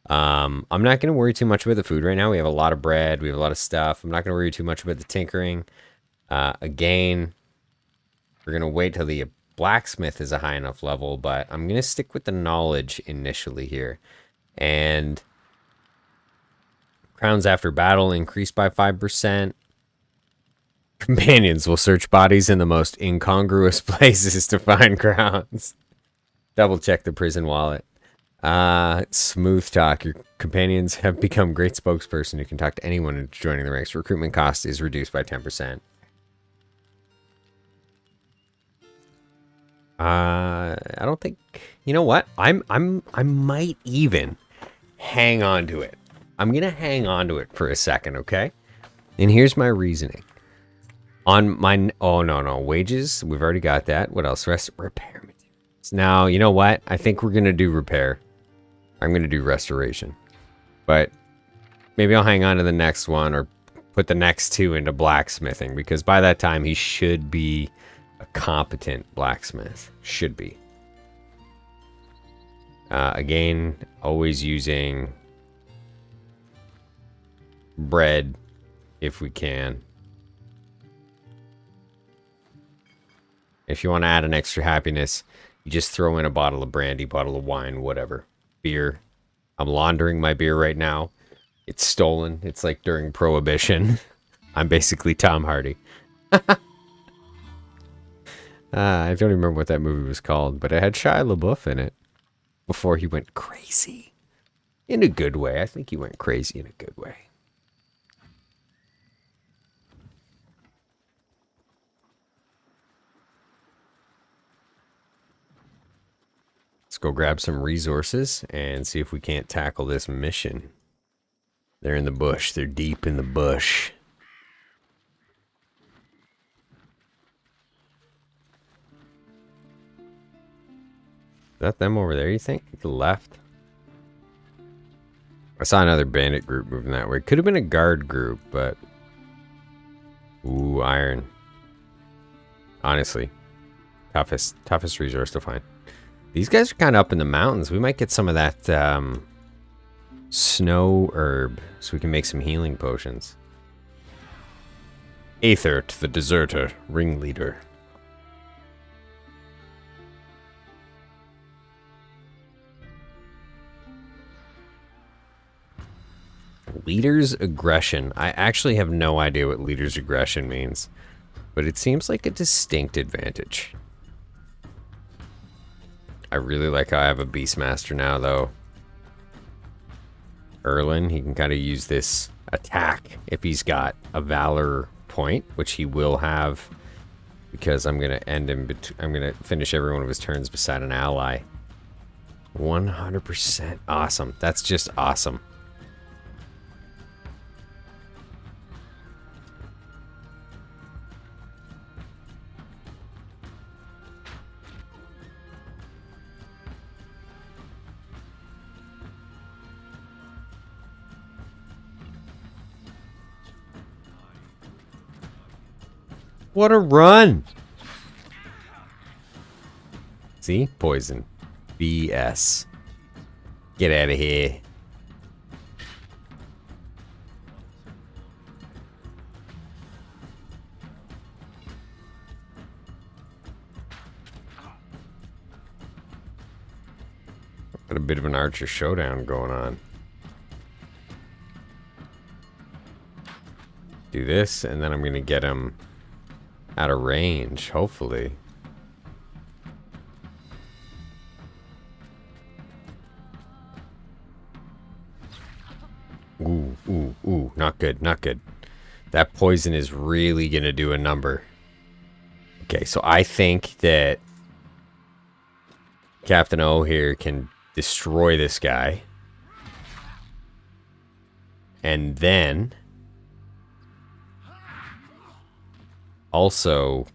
I'm not going to worry too much about the food right now. We have a lot of bread. We have a lot of stuff. I'm not going to worry too much about the tinkering. Again, we're going to wait till the blacksmith is a high enough level, but I'm going to stick with the knowledge initially here. And crowns after battle increase by 5%. Companions will search bodies in the most incongruous places to find crowns. Double check the prison wallet. Smooth talk. Your companions have become great spokesperson who can talk to anyone into joining the ranks. Recruitment cost is reduced by 10%. I don't think... You know what? I might even hang on to it. I'm going to hang on to it for a second, okay? And here's my reasoning. On my... Oh, no. Wages. We've already got that. What else? Repair materials. Now, you know what? I think we're going to do repair. I'm going to do restoration. But maybe I'll hang on to the next one or put the next two into blacksmithing. Because by that time, he should be a competent blacksmith. Should be. Again, always using bread if we can. If you want to add an extra happiness, you just throw in a bottle of brandy, bottle of wine, whatever. Beer. I'm laundering my beer right now. It's stolen. It's like during Prohibition. I'm basically Tom Hardy. I don't even remember what that movie was called, but it had Shia LaBeouf in it before he went crazy. In a good way. I think he went crazy in a good way. Let's go grab some resources and see if we can't tackle this mission. They're in the bush. They're deep in the bush. Is that them over there, you think? To the left? I saw another bandit group moving that way. Could have been a guard group, but... Ooh, iron. Honestly. Toughest resource to find. These guys are kind of up in the mountains. We might get some of that snow herb so we can make some healing potions. Aethert, the deserter, ringleader. Leader's aggression. I actually have no idea what leader's aggression means, but it seems like a distinct advantage. I really like how I have a Beastmaster now, though. Erlin, he can kind of use this attack if he's got a Valor point, which he will have, because I'm going to end him. I'm going to finish every one of his turns beside an ally. 100% awesome. That's just awesome. What a run! See? Poison. BS. Get out of here. Got a bit of an archer showdown going on. Do this, and then I'm going to get him out of range, hopefully. Ooh, ooh, ooh. Not good, not good. That poison is really going to do a number. Okay, so I think that Captain O here can destroy this guy. And then also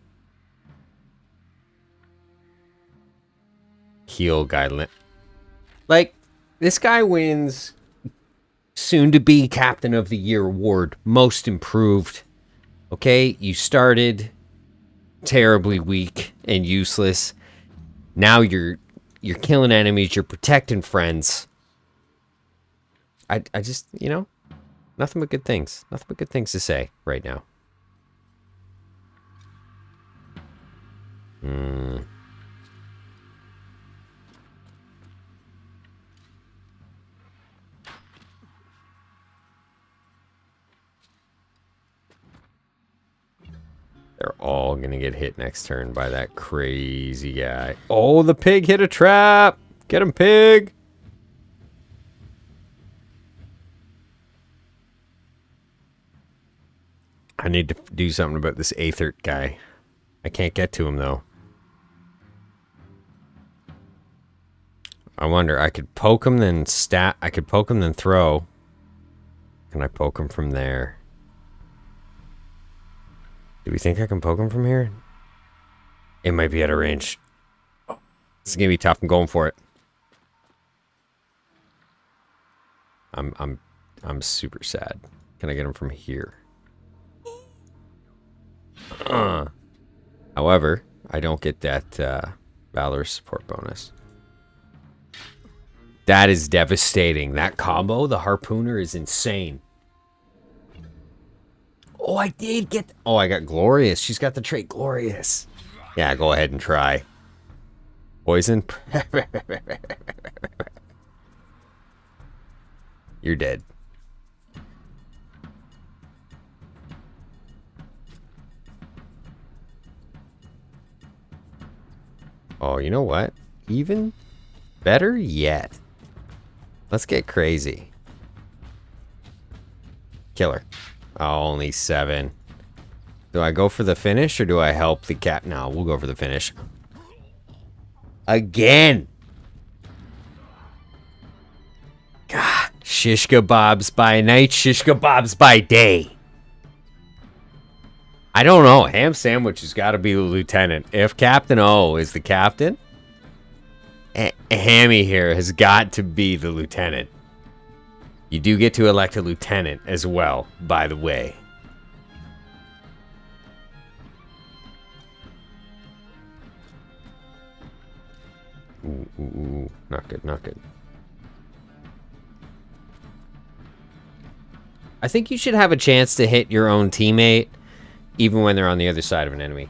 heal guy. Like, this guy wins soon to be Captain of the Year award, most improved. Okay, you started terribly weak and useless. Now you're killing enemies, you're protecting friends. I just, you know, nothing but good things. Nothing but good things to say right now. They're all gonna get hit next turn by that crazy guy. Oh, the pig hit a trap! Get him, pig! I need to do something about this Aethert guy. I can't get to him, though. I wonder, I could poke him, then I could poke him, then throw. Can I poke him from there? Do we think I can poke him from here? It might be out of range. Oh, this is gonna be tough. I'm going for it. I'm super sad. Can I get him from here? However, I don't get that Valor support bonus. That is devastating. That combo, the Harpooner, is insane. Oh, I did get... Oh, I got Glorious. She's got the trait Glorious. Yeah, go ahead and try. Poison. You're dead. Oh, you know what? Even better yet. Let's get crazy. Killer. Oh, only 7. Do I go for the finish or do I help the cat? No, we'll go for the finish. Again. God, shish kebabs by night, shish kebabs by day. I don't know. Ham Sandwich has got to be the lieutenant. If Captain O is the captain, Hammy here has got to be the lieutenant. You do get to elect a lieutenant as well, by the way. Ooh, not good, not good. I think you should have a chance to hit your own teammate, even when they're on the other side of an enemy.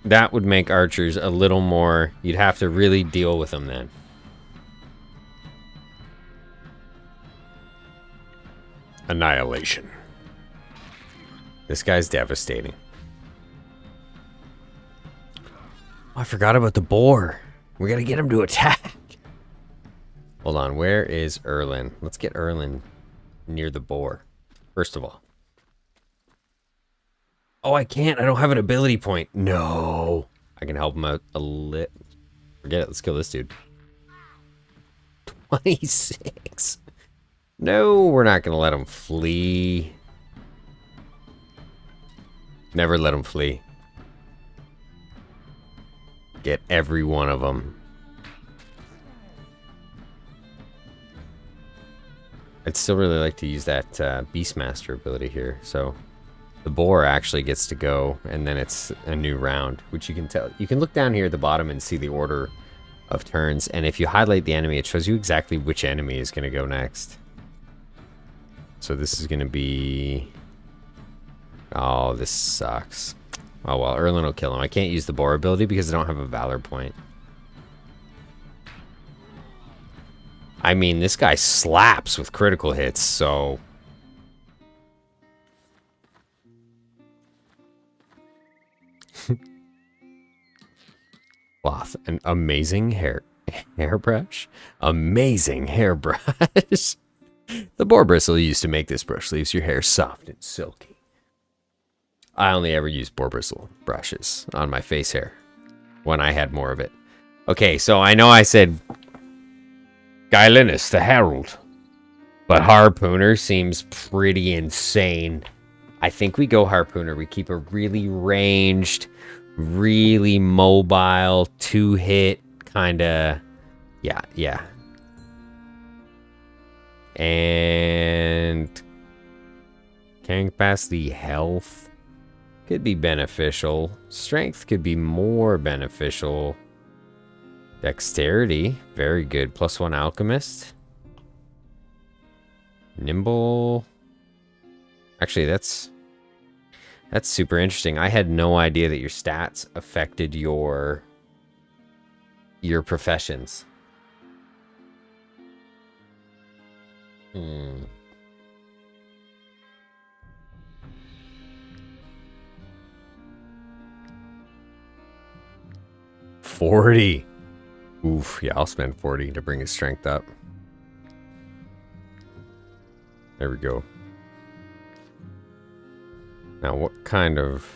That would make archers a little more... You'd have to really deal with them then. Annihilation. This guy's devastating. I forgot about the boar. We gotta get him to attack. Hold on, where is Erlin? Let's get Erlin near the boar, first of all. Oh, I can't. I don't have an ability point. No. I can help him out a lit. Forget it. Let's kill this dude. 26. No, we're not going to let him flee. Never let him flee. Get every one of them. I'd still really like to use that Beastmaster ability here. So the boar actually gets to go, and then it's a new round, which you can tell. You can look down here at the bottom and see the order of turns, and if you highlight the enemy, it shows you exactly which enemy is going to go next. So this is going to be... Oh, this sucks. Oh well, Erlin will kill him. I can't use the boar ability because I don't have a Valor point. I mean, this guy slaps with critical hits, so... Cloth, an amazing hairbrush. Amazing hairbrush. The boar bristle used to make this brush leaves your hair soft and silky. I only ever used boar bristle brushes on my face hair when I had more of it. Okay, so I know I said Guy Linus, the Herald, but Harpooner seems pretty insane. I think we go Harpooner. We keep a really ranged, really mobile, 2-hit kind of... Yeah. And... carrying capacity, health could be beneficial. Strength could be more beneficial. Dexterity, very good. +1 alchemist. Nimble. Actually, that's super interesting. I had no idea that your stats affected your professions. 40. Oof, yeah, I'll spend 40 to bring his strength up. There we go. Now, what kind of...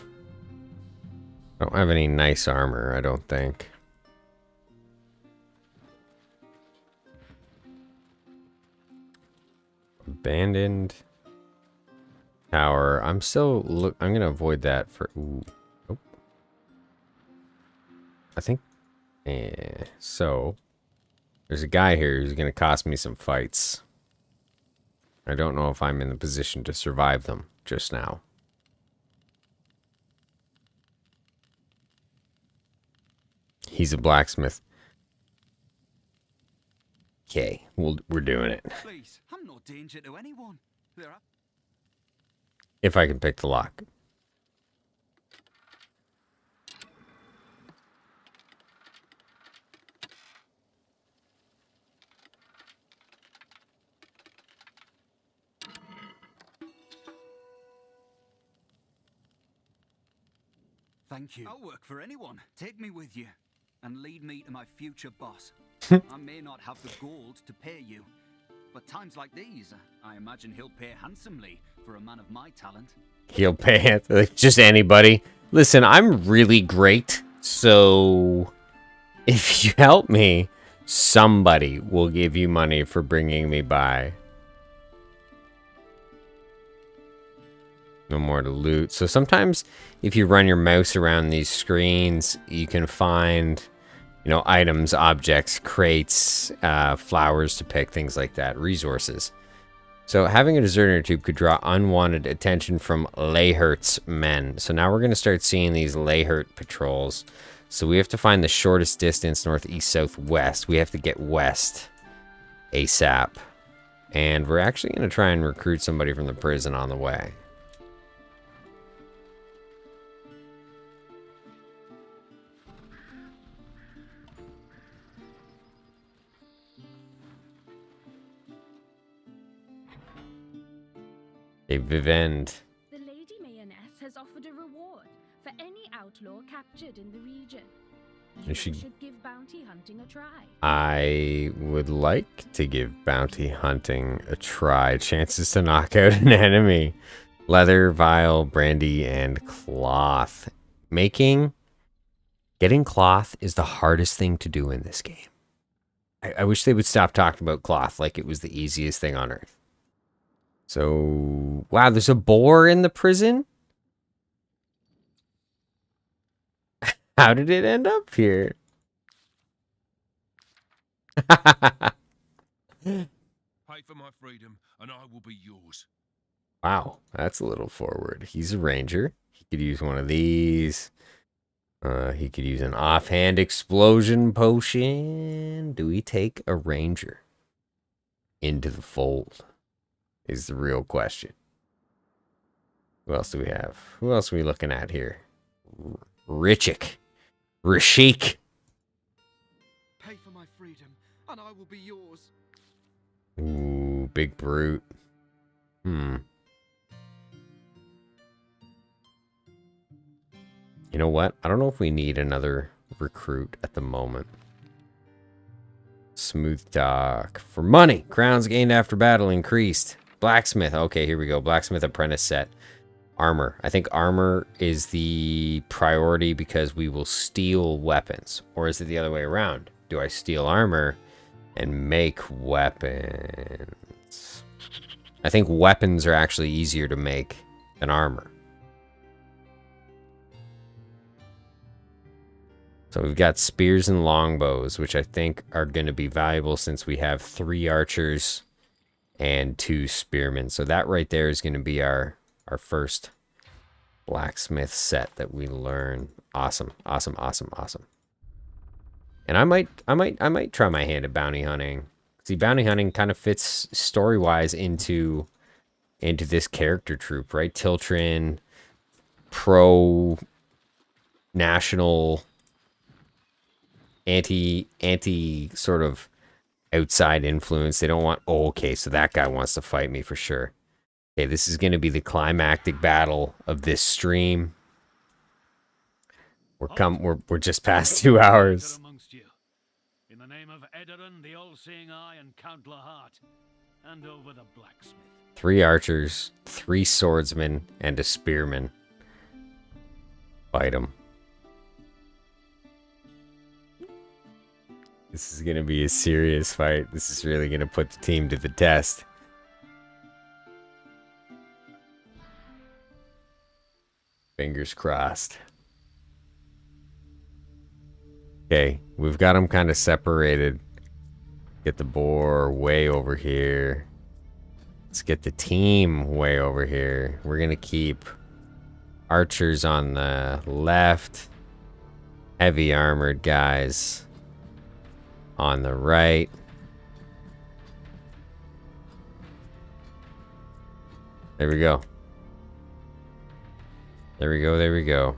I don't have any nice armor, I don't think. Abandoned tower. I'm still... I'm going to avoid that for... Ooh. Nope. I think... so... There's a guy here who's going to cost me some fights. I don't know if I'm in the position to survive them just now. He's a blacksmith. Okay, we're doing it. Please, I'm no danger to anyone. If I can pick the lock. Thank you. I'll work for anyone. Take me with you and lead me to my future boss. I may not have the gold to pay you, but times like these, I imagine he'll pay handsomely for a man of my talent. He'll pay it, like just anybody. Listen, I'm really great, so if you help me, somebody will give you money for bringing me by. No more to loot. So sometimes if you run your mouse around these screens, you can find, you know, items, objects, crates, flowers to pick, things like that, resources. So having a deserter tube could draw unwanted attention from Leyhert's men. So now we're going to start seeing these Leyhert patrols. So we have to find the shortest distance, northeast, southwest. We have to get west ASAP. And we're actually going to try and recruit somebody from the prison on the way. A Vivend. The Lady Mayonnaise has offered a reward for any outlaw captured in the region. She- We should give bounty hunting a try. I would like to give bounty hunting a try. Chances to knock out an enemy. Leather, vial, brandy, and cloth. Getting cloth is the hardest thing to do in this game. I wish they would stop talking about cloth like it was the easiest thing on earth. So, wow, there's a boar in the prison? How did it end up here? Pay for my freedom, and I will be yours. Wow, that's a little forward. He's a ranger. He could use one of these. He could use an offhand explosion potion. Do we take a ranger into the fold? Is the real question. Who else do we have? Who else are we looking at here? Rashik. Pay for my freedom, and I will be yours. Ooh, big brute. You know what? I don't know if we need another recruit at the moment. Smooth talk. For money. Crowns gained after battle increased. Blacksmith. Okay, here we go. Blacksmith apprentice set. Armor. I think armor is the priority because we will steal weapons. Or is it the other way around? Do I steal armor and make weapons? I think weapons are actually easier to make than armor. So we've got spears and longbows, which I think are going to be valuable since we have 3 archers and 2 spearmen. So that right there is going to be our first blacksmith set that we learn. Awesome. And I might try my hand at bounty hunting. See, bounty hunting kind of fits story-wise into this character troop, right? Tiltren, pro-national, anti sort of outside influence. They don't want, oh, okay, so that guy wants to fight me for sure. Okay, this is going to be the climactic battle of this stream. We're just past 2 hours. In the name of Edarin, the all-seeing eye, and Count Lahart, and over the blacksmith. 3 archers, 3 swordsmen, and a spearman. Fight them. This is going to be a serious fight. This is really going to put the team to the test. Fingers crossed. Okay, we've got them kind of separated. Get the boar way over here. Let's get the team way over here. We're going to keep archers on the left. Heavy armored guys on the right. There we go. There we go, there we go.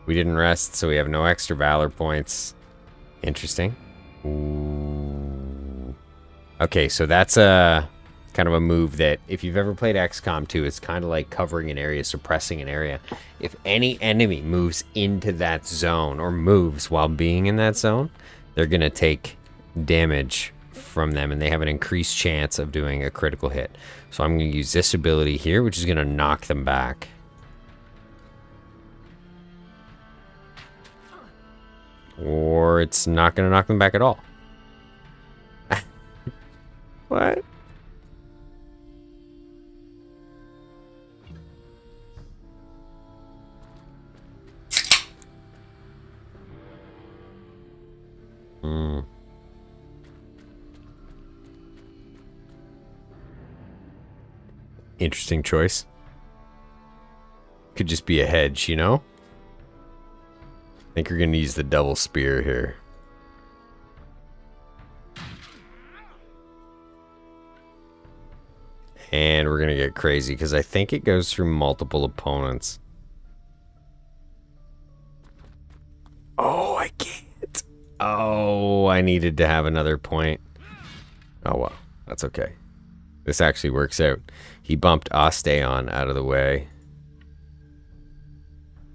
We didn't rest, so we have no extra valor points. Interesting. Ooh. Okay, so that's a kind of a move that if you've ever played XCOM 2, it's kind of like covering an area, suppressing an area. If any enemy moves into that zone or moves while being in that zone, they're going to take damage from them, and they have an increased chance of doing a critical hit. So I'm going to use this ability here, which is going to knock them back. Or it's not going to knock them back at all. What? Interesting choice. Could just be a hedge, you know? I think we're going to use the double spear here. And we're going to get crazy because I think it goes through multiple opponents. Oh, I can't. Oh, I needed to have another point. Oh, well, that's okay. This actually works out. He bumped Osteon out of the way.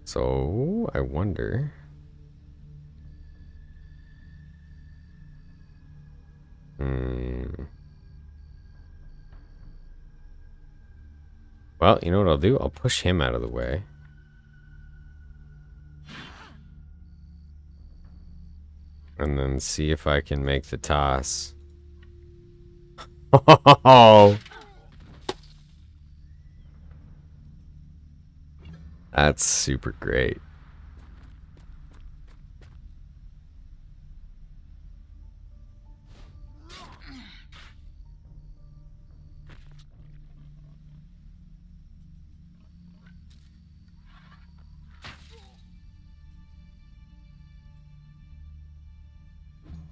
So, I wonder... Well, you know what I'll do? I'll push him out of the way. And then see if I can make the toss. Oh! That's super great.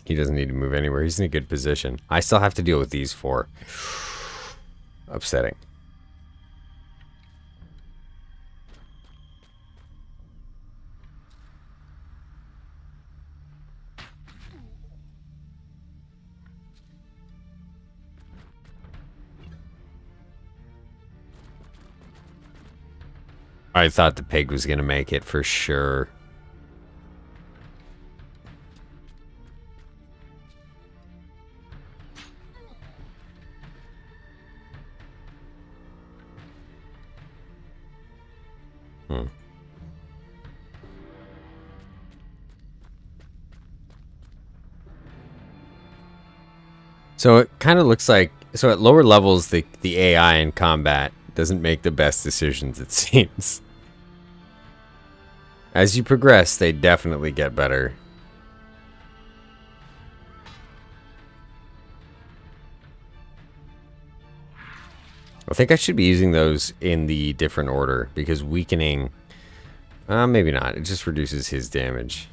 He doesn't need to move anywhere. He's in a good position. I still have to deal with these four. Upsetting. I thought the pig was going to make it for sure. So it kind of looks like, so at lower levels, the AI in combat doesn't make the best decisions, it seems. As you progress, they definitely get better. I think I should be using those in the different order, because weakening, maybe not. It just reduces his damage.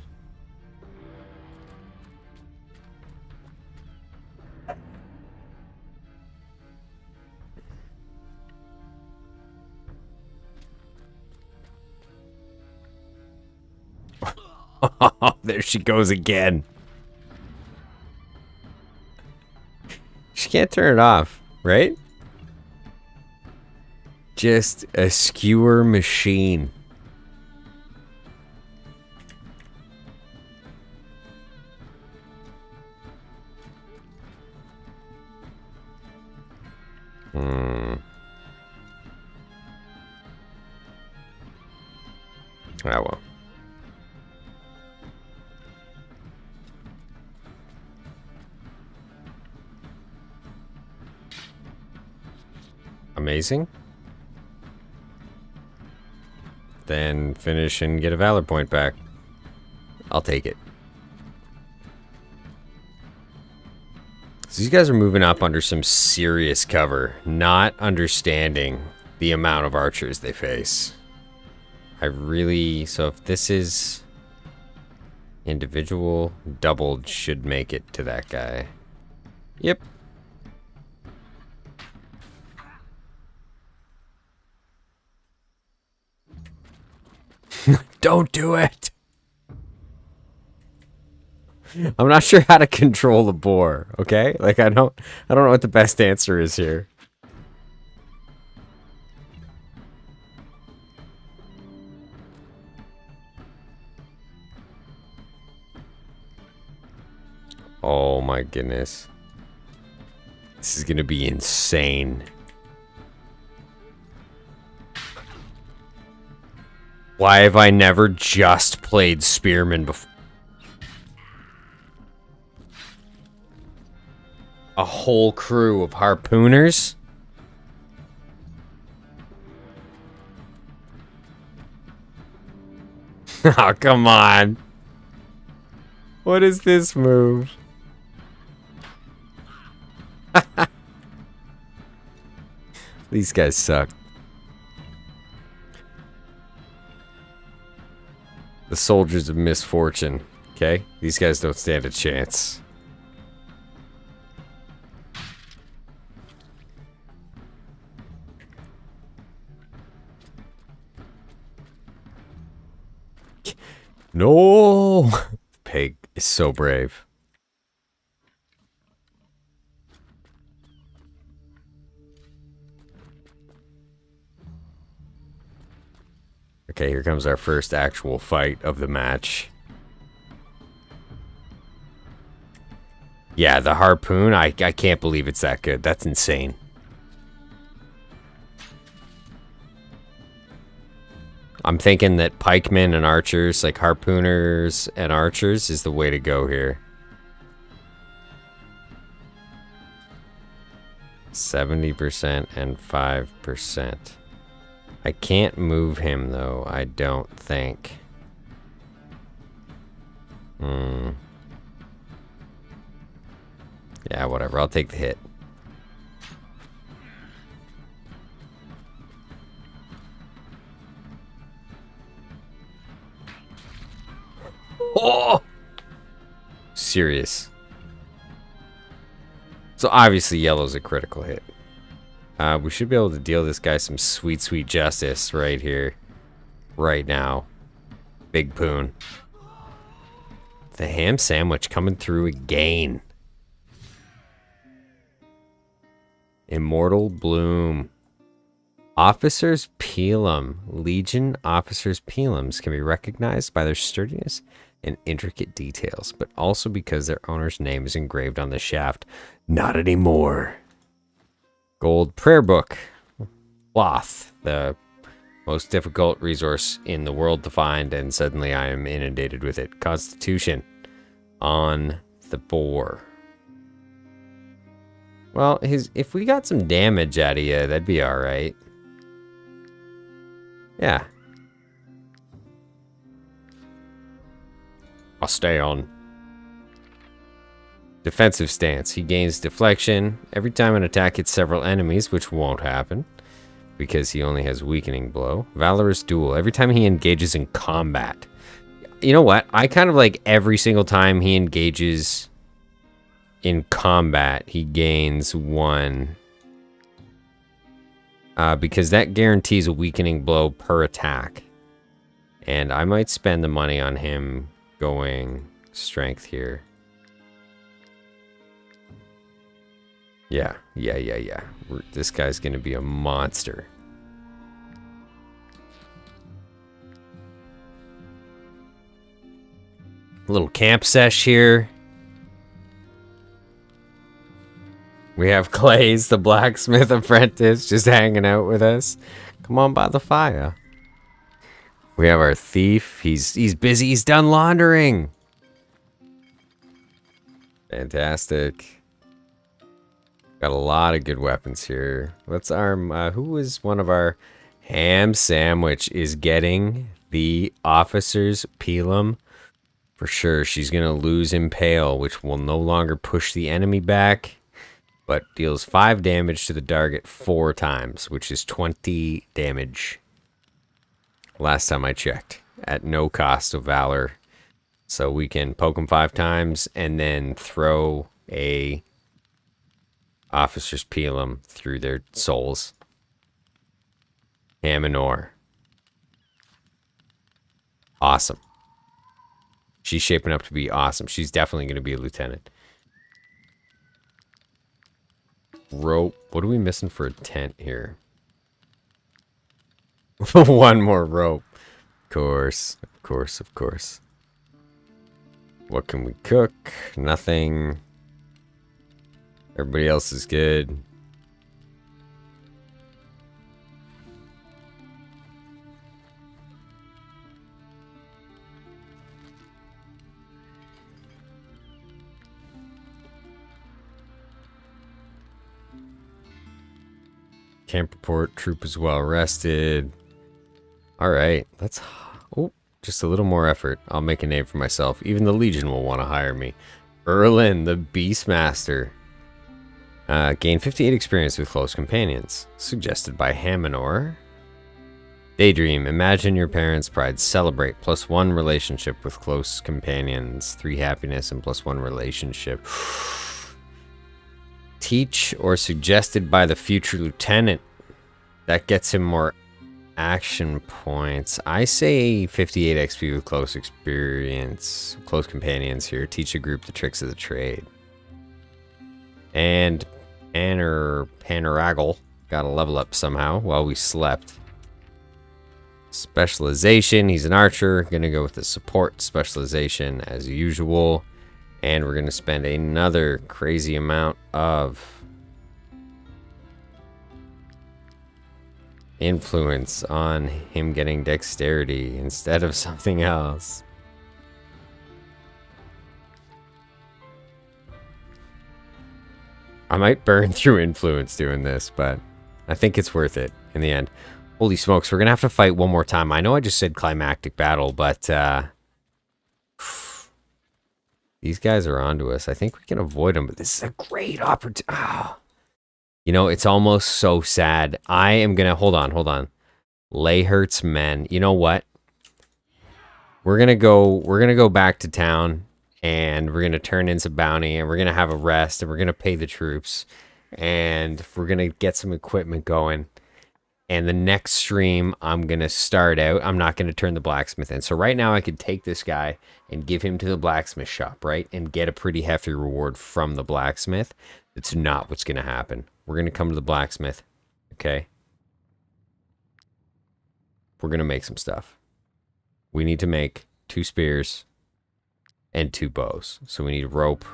There she goes again. She can't turn it off, right? Just a skewer machine. Ah, well. Amazing. Then finish and get a Valor point back. I'll take it. So these guys are moving up under some serious cover, not understanding the amount of archers they face. So if this is individual, doubled should make it to that guy. Yep. Don't do it. I'm not sure how to control the boar, okay? Like I don't know what the best answer is here. Oh my goodness. This is going to be insane. Why have I never just played Spearman before? A whole crew of harpooners? Oh, come on. What is this move? These guys suck. The soldiers of misfortune. Okay? These guys don't stand a chance. No! Pig is so brave. Okay, here comes our first actual fight of the match. Yeah, the harpoon, I can't believe it's that good. That's insane. I'm thinking that pikemen and archers, like harpooners and archers, is the way to go here. 70% and 5%. I can't move him, though, I don't think. Yeah, whatever. I'll take the hit. Oh! Serious. So obviously yellow's a critical hit. We should be able to deal this guy some sweet, sweet justice right here. Right now. Big poon. The ham sandwich coming through again. Immortal Bloom. Officers Pelum. Legion Officers Pelums can be recognized by their sturdiness and intricate details, but also because their owner's name is engraved on the shaft. Not anymore. Gold Prayer Book. Cloth. The most difficult resource in the world to find, and suddenly I am inundated with it. Constitution. On the boar. Well, if we got some damage out of you, that'd be alright. Yeah. I'll stay on. Defensive stance. He gains deflection every time an attack hits several enemies, which won't happen because he only has weakening blow. Valorous duel. Every time he engages in combat. You know what? I kind of like every single time he engages in combat, he gains 1. Because that guarantees a weakening blow per attack. And I might spend the money on him going strength here. Yeah. This guy's going to be a monster. A little camp sesh here. We have Clay's, the blacksmith apprentice, just hanging out with us. Come on by the fire. We have our thief. He's busy. He's done laundering. Fantastic. Got a lot of good weapons here. Let's arm. Who was one of our ham sandwich is getting the officer's pelum. For sure, she's going to lose Impale, which will no longer push the enemy back, but deals 5 damage to the target 4 times, which is 20 damage. Last time I checked, at no cost of valor. So we can poke them 5 times and then throw a officer's pelum through their souls. Ham and ore. Awesome. She's shaping up to be awesome. She's definitely going to be a lieutenant. Rope. What are we missing for a tent here? 1 more rope. Of course. What can we cook? Nothing. Everybody else is good. Camp report. Troop is well rested. Alright, let's... Oh, just a little more effort. I'll make a name for myself. Even the Legion will want to hire me. Erlin, the Beastmaster. Gain 58 experience with close companions. Suggested by Hamanor. Daydream. Imagine your parents' pride. Celebrate. +1 relationship with close companions. 3 happiness and +1 relationship. Teach or suggested by the future lieutenant. That gets him more action points. I say 58 XP with close experience. Close companions here. Teach a group the tricks of the trade. And Panoraggle got a level up somehow while we slept. Specialization, he's an archer. Gonna go with the support specialization as usual. And we're gonna spend another crazy amount of influence on him getting dexterity instead of something else. I might burn through influence doing this, but I think it's worth it in the end. Holy smokes, we're gonna have to fight one more time. I know I just said climactic battle, but these guys are onto us. I think we can avoid them, but this is a great opportunity. Oh. You know, it's almost so sad. I am gonna hold on. Layhert's men. You know what? We're gonna go back to town, and we're gonna turn in some bounty, and we're gonna have a rest, and we're gonna pay the troops, and we're gonna get some equipment going. And the next stream, I'm gonna start out. I'm not gonna turn the blacksmith in. So right now, I could take this guy and give him to the blacksmith shop, right, and get a pretty hefty reward from the blacksmith. That's not what's gonna happen. We're going to come to the blacksmith, okay? We're going to make some stuff. We need to make 2 spears and 2 bows. So we need rope.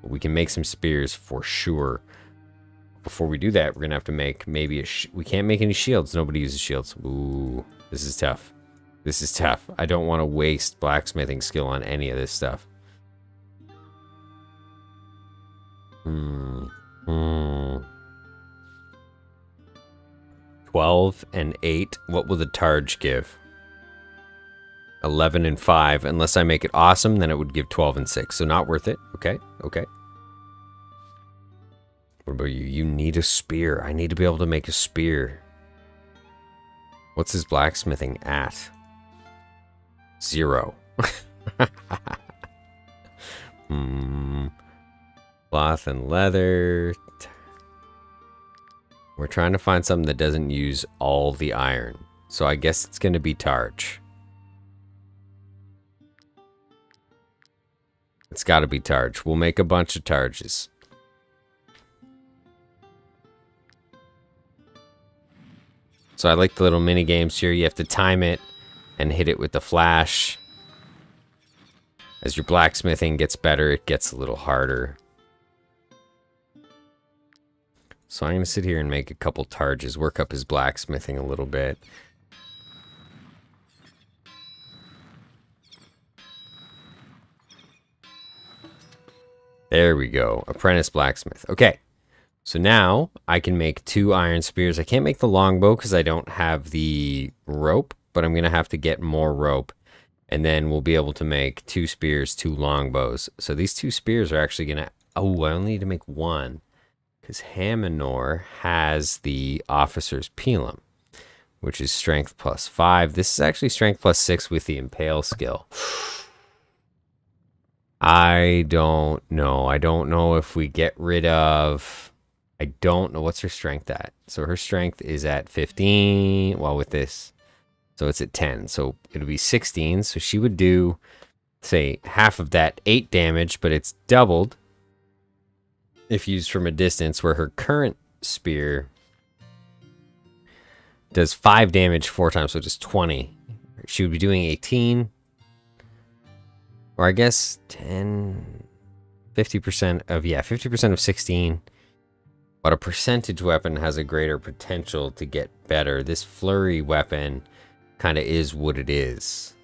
We can make some spears for sure. Before we do that, we're going to have to make maybe a... we can't make any shields. Nobody uses shields. Ooh, this is tough. This is tough. I don't want to waste blacksmithing skill on any of this stuff. 12 and 8. What will the targe give? 11 and 5. Unless I make it awesome, then it would give 12 and 6. So not worth it. Okay. Okay. What about you? You need a spear. I need to be able to make a spear. What's his blacksmithing at? 0. Cloth and leather. We're trying to find something that doesn't use all the iron. So I guess it's going to be targe. It's got to be targe. We'll make a bunch of targes. So I like the little mini games here. You have to time it and hit it with the flash. As your blacksmithing gets better, it gets a little harder. So I'm going to sit here and make a couple targes, work up his blacksmithing a little bit. There we go. Apprentice blacksmith. Okay. So now I can make 2 iron spears. I can't make the longbow because I don't have the rope, but I'm going to have to get more rope. And then we'll be able to make 2 spears, 2 longbows. So these 2 spears are actually going to... oh, I only need to make 1. Because Haminor has the officer's pilum, which is strength plus 5. This is actually strength plus 6 with the impale skill. I don't know. I don't know if we get rid of... I don't know. What's her strength at? So her strength is at 15. Well, with this. So it's at 10. So it'll be 16. So she would do, say, half of that 8 damage, but it's doubled if used from a distance, where her current spear does 5 damage 4 times, so just 20. She would be doing 18. Or I guess 10... 50% of... yeah, 50% of 16. But a percentage weapon has a greater potential to get better. This flurry weapon kind of is what it is.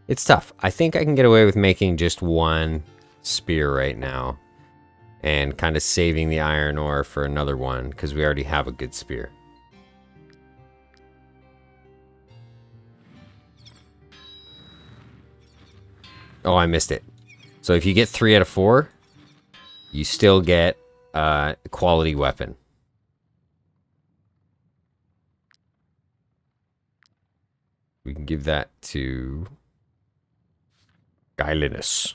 It's tough. I think I can get away with making just 1 spear right now. And kind of saving the iron ore for another one, because we already have a good spear. Oh, I missed it. So if you get 3 out of 4, you still get a quality weapon. We can give that to Gylinus.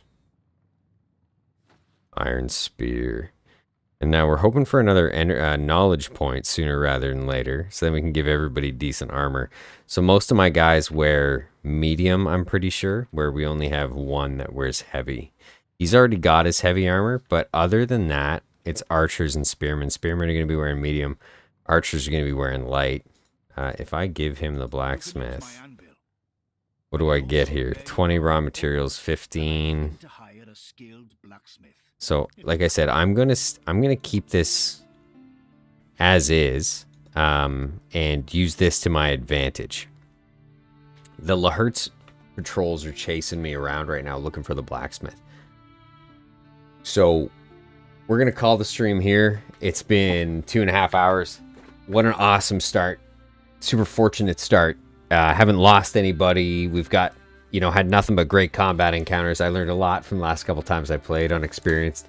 Iron spear. And now we're hoping for another knowledge point sooner rather than later, so then we can give everybody decent armor. So most of my guys wear medium, I'm pretty sure, where we only have 1 that wears heavy. He's already got his heavy armor, but other than that, it's archers and spearmen. Spearmen are going to be wearing medium. Archers are going to be wearing light. If I give him the Open blacksmith, my anvil. what do I get here? 20 raw materials, 15. To hire a skilled blacksmith. So, like I said, I'm gonna keep this as is, and use this to my advantage. The Lahertz patrols are chasing me around right now, looking for the blacksmith. So, we're gonna call the stream here. It's been 2.5 hours. What an awesome start! Super fortunate start. Haven't lost anybody. We've got, had nothing but great combat encounters. I learned a lot from the last couple times I played, unexperienced.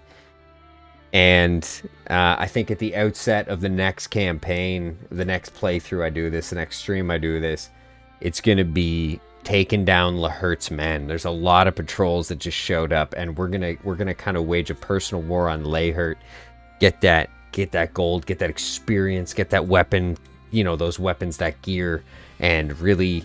And I think at the outset of the next campaign, the next playthrough I do this, the next stream I do this, it's going to be taking down Lahert's men. There's a lot of patrols that just showed up, and we're gonna kind of wage a personal war on Lahert. Get that gold, get that experience, get that weapon, those weapons, that gear, and really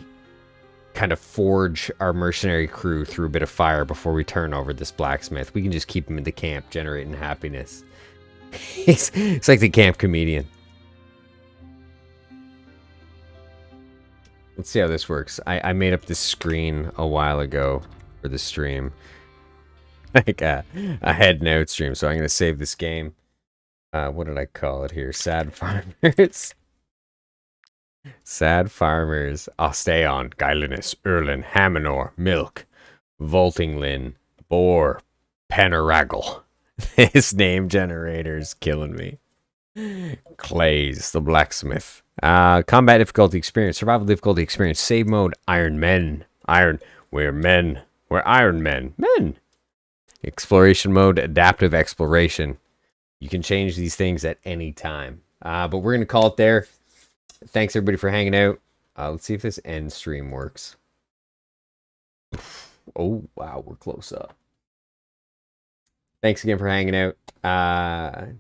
kind of forge our mercenary crew through a bit of fire before we turn over this blacksmith. We can just keep him in the camp, generating happiness. It's like the camp comedian. Let's see how this works. I made up this screen a while ago for the stream. Like a head note stream, so I'm going to save this game. What did I call it here? Sad Farmers. Sad Farmers. I'll stay on. Geilinus, Erlin, Hamanor, Milk, Voltinglin, Boar, Panaraggle. This name generator's killing me. Clays, the blacksmith. Combat difficulty experience, survival difficulty experience, save mode, Iron Men. We're men. We're Iron Men. Men. Exploration mode, adaptive exploration. You can change these things at any time. But we're going to call it there. Thanks everybody for hanging out. Let's see if this end stream works. Oh, wow, we're close up. Thanks again for hanging out.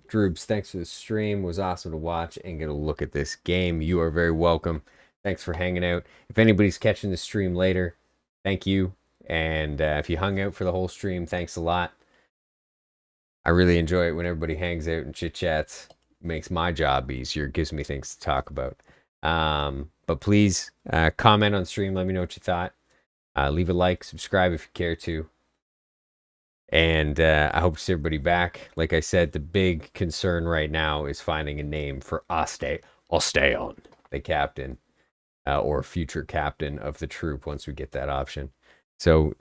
Droobs, thanks for the stream. It was awesome to watch and get a look at this game. You are very welcome. Thanks for hanging out. If anybody's catching the stream later, thank you. And if you hung out for the whole stream, thanks a lot. I really enjoy it when everybody hangs out and chit-chats. Makes my job easier. Gives me things to talk about. But please comment on stream. Let me know what you thought. Leave a like, subscribe if you care to. And I hope to see everybody back. Like I said, the big concern right now is finding a name for Osteon, the captain, or future captain of the troop once we get that option. So